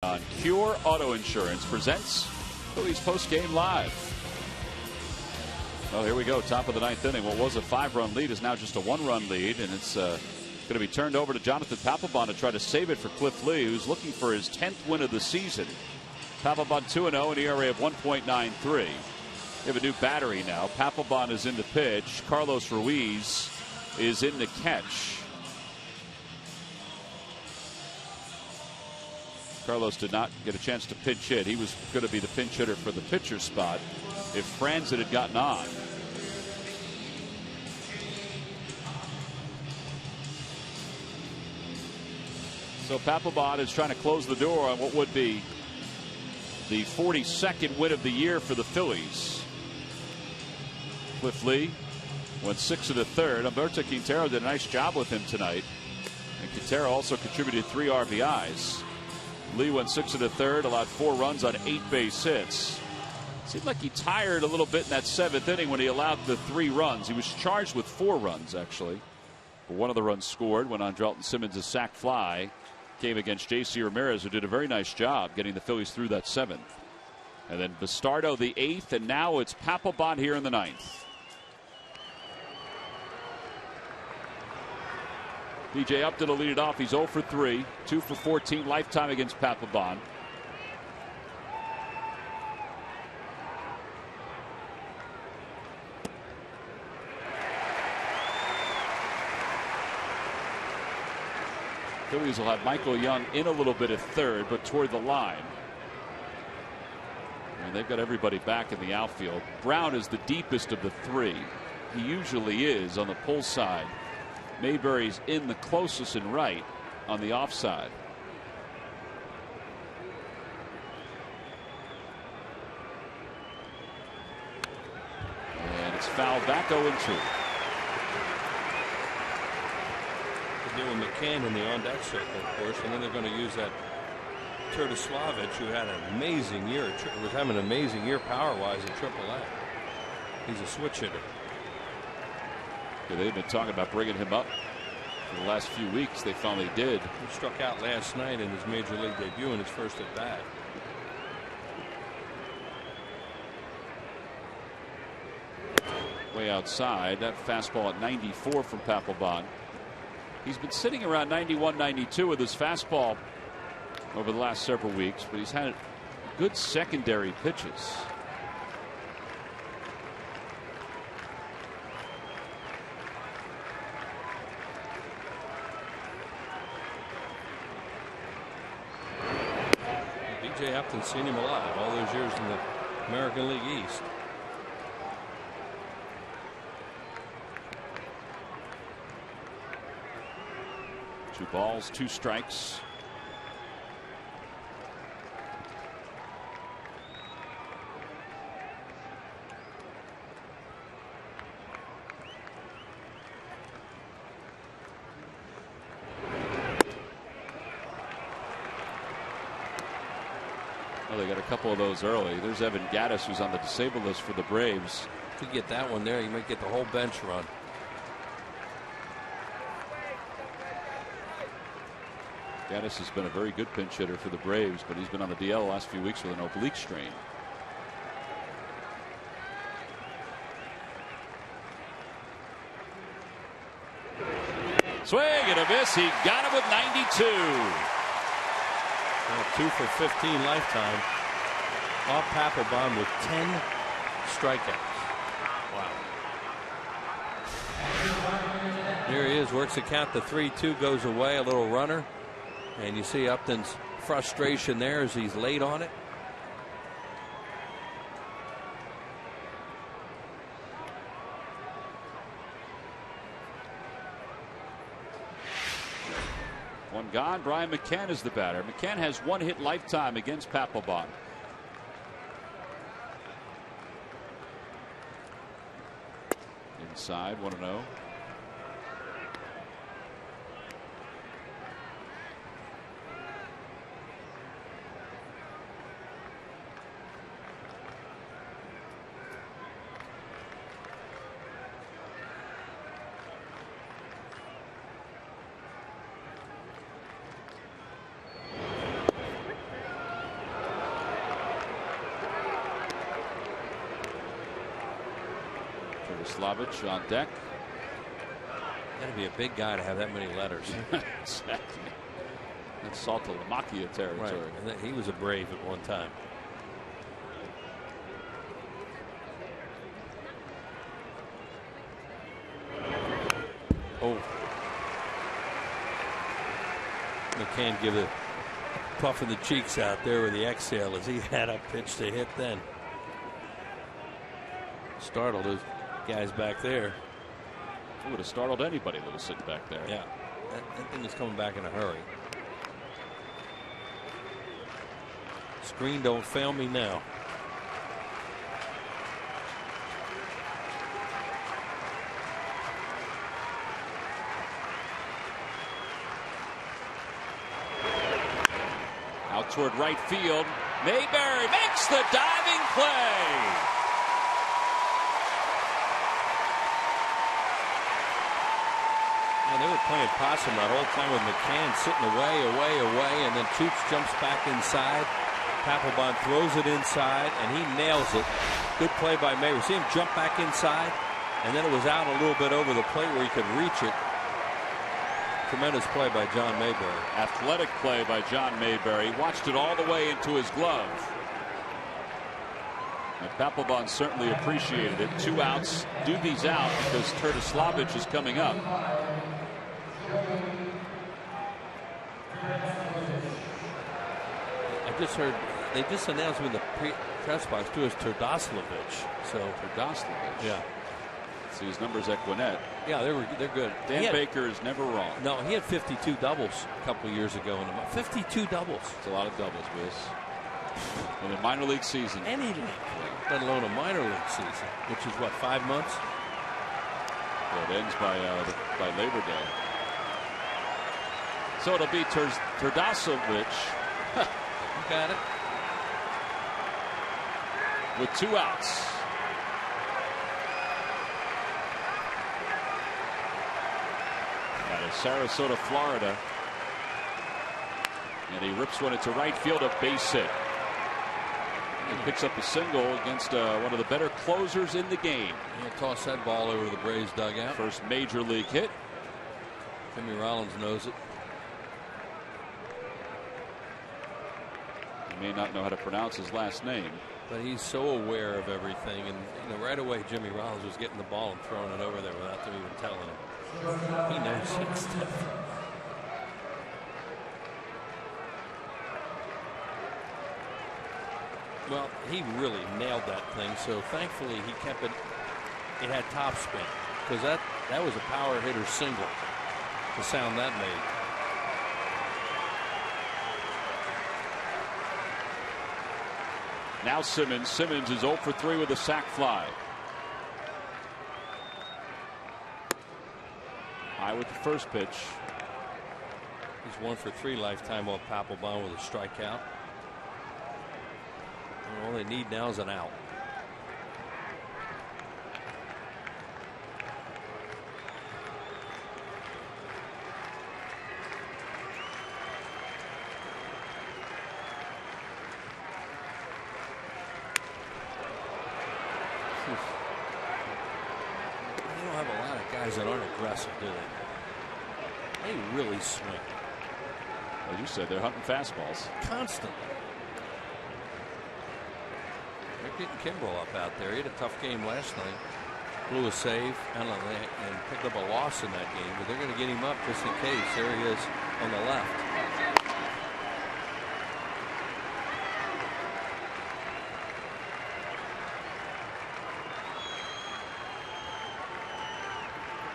On Cure Auto Insurance presents Phillies Postgame Live. Well, here we go. Top of the 9th inning. What was a 5-run lead is now just a 1-run lead, and it's going to be turned over to Jonathan Papelbon to try to save it for Cliff Lee, who's looking for his 10th win of the season. Papelbon 2-0, an ERA of 1.93. We have a new battery now. Papelbon is in the pitch. Carlos Ruiz is in the catch. Carlos did not get a chance to pinch hit. He was going to be the pinch hitter for the pitcher spot if Franzen had gotten on. So Papelbon is trying to close the door on what would be the 42nd win of the year for the Phillies. Cliff Lee went 6 of the 3rd. Humberto Quintero did a nice job with him tonight. And Quintero also contributed 3 RBIs. Lee went 6 of the 3rd, allowed 4 runs on 8 base hits. Seemed like he tired a little bit in that 7th inning when he allowed the 3 runs. He was charged with 4 runs, actually. But one of the runs scored when Andrelton Simmons' sac fly came against J.C. Ramirez, who did a very nice job getting the Phillies through that 7th. And then Bastardo the 8th, and now it's Papelbon here in the 9th. B.J. Upton will lead it off. He's 0 for 3, 2 for 14 lifetime against Papelbon. Phillies will have Michael Young in a little bit at third, but toward the line. And they've got everybody back in the outfield. Brown is the deepest of the 3. He usually is on the pull side. Mayberry's in the closest and right on the offside. And it's fouled back 0-2. Doing McCann in the on-deck circle, of course, and then they're going to use that Turtislavich, who had an amazing year, was having an amazing year power-wise at AAA. He's a switch hitter. Yeah, they've been talking about bringing him up for the last few weeks. They finally did. He struck out last night in his major league debut in his first at bat. Way outside, that fastball at 94 from Papelbon. He's been sitting around 91, 92 with his fastball over the last several weeks, but he's had good secondary pitches. B.J. Upton's seen him a lot all those years in the American League East. Two balls, 2 strikes. Well, they got a couple of those early. There's Evan Gattis, who's on the disabled list for the Braves. If you get that one there, you might get the whole bench run. Gattis has been a very good pinch hitter for the Braves, but he's been on the DL the last few weeks with an oblique strain. Swing and a miss. He got him with 92. Well, 2 for 15 lifetime. Off Papelbon with 10 strikeouts. Wow. Here he is, works the count to 3-2, goes away, a little runner. And you see Upton's frustration there as he's late on it. One gone. Brian McCann is the batter. McCann has 1 hit lifetime against Papelbon. Inside, 1-0. Turtislavich on deck. Got to be a big guy to have that many letters. Exactly. That's Saltalamacchia territory. Right. And he was a Brave at one time. Oh. McCann give a puff in the cheeks out there with the exhale as he had a pitch to hit then. Startled those guys back there. It would have startled anybody that was sitting back there. Yeah. That thing was coming back in a hurry. Screen don't fail me now. Out toward right field. Mayberry makes the diving play. And they were playing possum that whole time with McCann sitting away, and then Toots jumps back inside. Papelbon throws it inside, and he nails it. Good play by Mayberry. See him jump back inside, and then it was out a little bit over the plate where he could reach it. Tremendous play by John Mayberry. Athletic play by John Mayberry. Watched it all the way into his glove. And Papelbon certainly appreciated it. 2 outs. Doobie's out because Turtislavich is coming up. I just heard they just announced me in the press box too as Turtislavich. So Turtislavich. Yeah. See his numbers at Gwinnett. Yeah, they're good. Dan Baker is never wrong. No, he had 52 doubles a couple years ago. 52 doubles. It's a lot of doubles, Wiz. In a minor league season. Any league, let alone a minor league season, which is what, 5 months? Yeah, it ends by Labor Day. So it'll be Turtislavich. Got it. With 2 outs. Out of Sarasota, Florida. And he rips one into right field, a base hit. He picks up a single against one of the better closers in the game. He'll toss that ball over the Braves dugout. First major league hit. Jimmy Rollins knows it. He may not know how to pronounce his last name. But he's so aware of everything. And right away, Jimmy Rollins was getting the ball and throwing it over there without them even telling him. He knows that stuff. Well, he really nailed that thing. So thankfully, he kept it. It had top spin because that was a power hitter single. The sound that made. Now Simmons. Simmons is 0 for 3 with a sac fly. High with the first pitch. He's 1 for 3 lifetime off Papelbon with a strikeout. And all they need now is an out. That aren't aggressive, do they? They really swing. As you said, they're hunting fastballs constantly. They're getting Kimbrel up out there. He had a tough game last night. Blew a save and picked up a loss in that game, but they're going to get him up just in case. There he is on the left.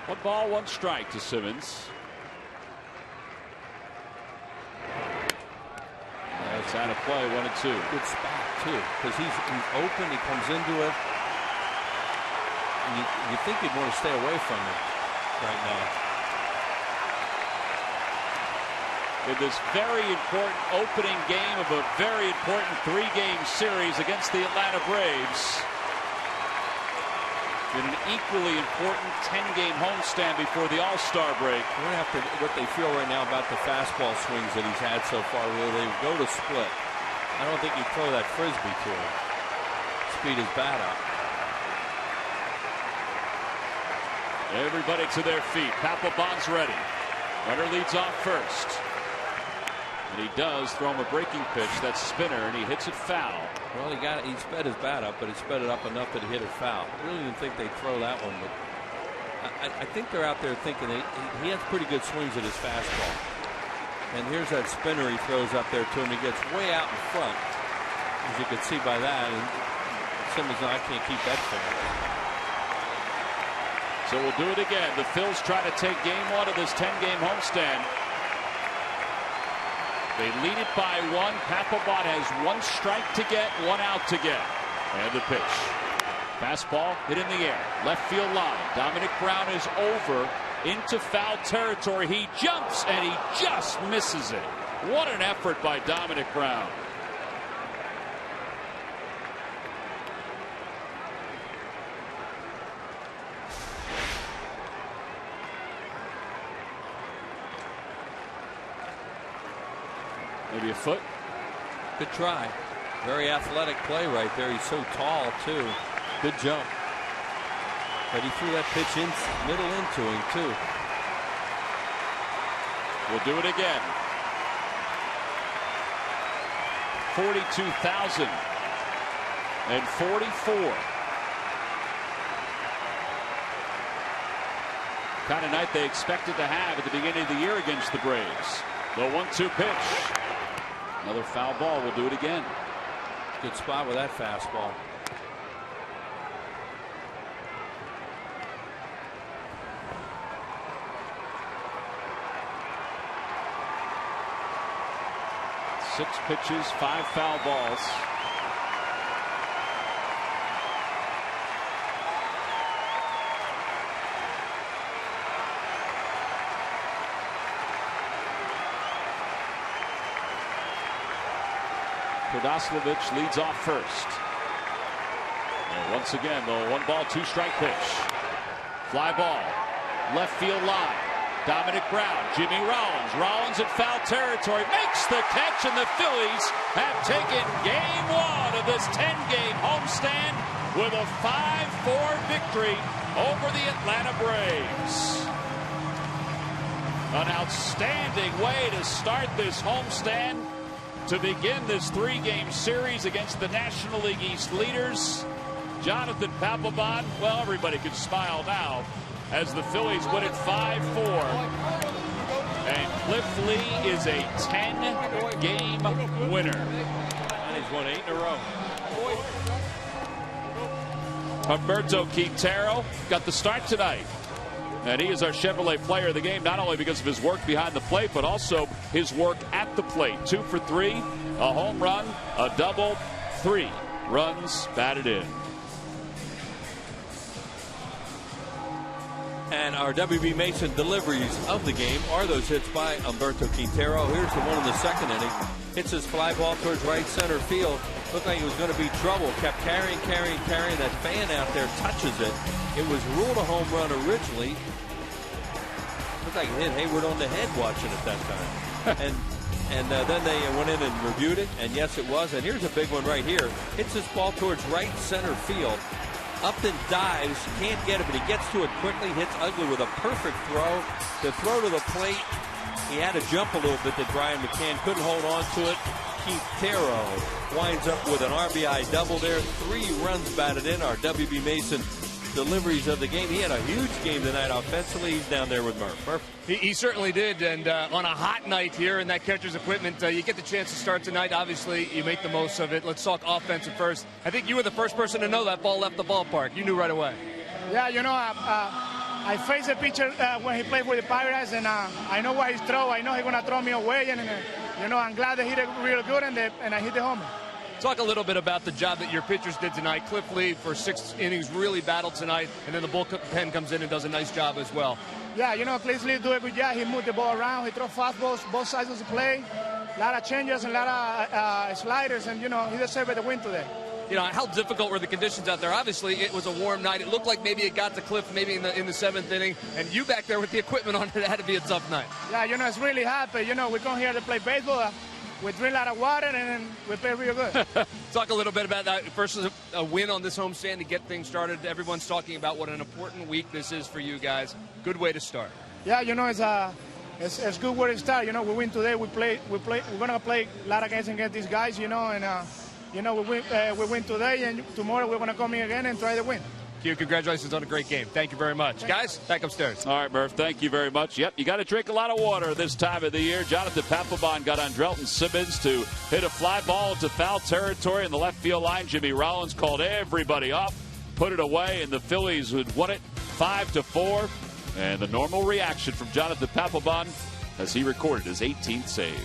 One ball, 1 strike to Simmons. That's out of play, 1 and 2. Good spot too, because he's open. He comes into it. And you think you'd want to stay away from him right now. In this very important opening game of a very important 3-game series against the Atlanta Braves. In an equally important 10-game homestand before the All-Star break. We're going to have to what they feel right now about the fastball swings that he's had so far, where they go to split. I don't think you throw that frisbee to him. Speed his bat up. Everybody to their feet. Papelbon's ready. Runner leads off first. And he does throw him a breaking pitch. That's spinner, and he hits it foul. Well, he sped his bat up, but he sped it up enough that he hit it foul. I really didn't think they'd throw that one, but I think they're out there thinking he has pretty good swings at his fastball. And here's that spinner he throws up there to him. He gets way out in front, as you can see by that. And Simmons, I can't keep that fair. So we'll do it again. The Phils try to take game 1 of this 10-game homestand. They lead it by 1. Papelbon has 1 strike to get, 1 out to get. And the pitch. Fastball hit in the air. Left field line. Dominic Brown is over into foul territory. He jumps and he just misses it. What an effort by Dominic Brown. Maybe a foot. Good try. Very athletic play right there. He's so tall, too. Good jump. But he threw that pitch in middle into him, too. We'll do it again. 42,044. Kind of night they expected to have at the beginning of the year against the Braves. The 1-2 pitch. Another foul ball. We'll do it again. Good spot with that fastball. Six pitches, 5 foul balls. Podoslavich leads off first. And once again, the 1-ball, 2-strike pitch. Fly ball, left field line. Dominic Brown, Jimmy Rollins. Rollins in foul territory, makes the catch, and the Phillies have taken game 1 of this 10-game homestand with a 5-4 victory over the Atlanta Braves. An outstanding way to start this homestand to begin this 3-game series against the National League East leaders. Jonathan Papelbon, well, everybody can smile now as the Phillies win it 5-4. And Cliff Lee is a 10-game winner. And he's won 8 in a row. Humberto Quintero got the start tonight. And he is our Chevrolet player of the game, not only because of his work behind the plate, but also his work at the plate. 2 for 3, a home run, a double, 3 runs batted in. And our WB Mason deliveries of the game are those hits by Humberto Quintero. Here's the one in the second inning. Hits his fly ball towards right center field. Looked like he was going to be trouble. Kept carrying. That fan out there touches it. It was ruled a home run originally. Looked like it hit Hayward on the head watching it that time. and then they went in and reviewed it. And yes, it was. And here's a big one right here. Hits his ball towards right center field. Upton dives, can't get it, but he gets to it quickly, hits Ugly with a perfect throw. The throw to the plate, he had to jump a little bit that Brian McCann couldn't hold on to it. Quintero winds up with an RBI double there. 3 runs batted in. Our WB Mason deliveries of the game. He had a huge game tonight offensively. He's down there with Murph. Murph. He certainly did, and on a hot night here in that catcher's equipment, you get the chance to start tonight. Obviously, you make the most of it. Let's talk offensive first. I think you were the first person to know that ball left the ballpark. You knew right away. Yeah, you know, I faced the pitcher when he played with the Pirates, and I know what he's throw. I know he's going to throw me away, and you know, I'm glad that he hit it real good, and I hit the homer. Talk a little bit about the job that your pitchers did tonight. Cliff Lee, for 6 innings, really battled tonight, and then the bullpen comes in and does a nice job as well. Yeah, you know, Cliff Lee do a good job. He moved the ball around. He threw fastballs both sides of the play. A lot of changes and a lot of sliders, and, you know, he deserved the win today. You know, how difficult were the conditions out there? Obviously, it was a warm night. It looked like maybe it got to Cliff maybe in the 7th inning, and you back there with the equipment on, it had to be a tough night. Yeah, you know, it's really hot, but, you know, we come here to play baseball. We drink a lot of water, and we play real good. Talk a little bit about that. First, a win on this homestand to get things started. Everyone's talking about what an important week this is for you guys. Good way to start. Yeah, you know, it's good way to start. You know, we win today. We're gonna play a lot of games against these guys. You know, and you know, we win today, and tomorrow we're gonna come in again and try to win. Q, congratulations on a great game. Thank you very much. Guys, back upstairs. All right, Murph, thank you very much. Yep, you got to drink a lot of water this time of the year. Jonathan Papelbon got on Drelton Simmons to hit a fly ball into foul territory in the left field line. Jimmy Rollins called everybody off, put it away, and the Phillies would won it 5-4. And the normal reaction from Jonathan Papelbon as he recorded his 18th save.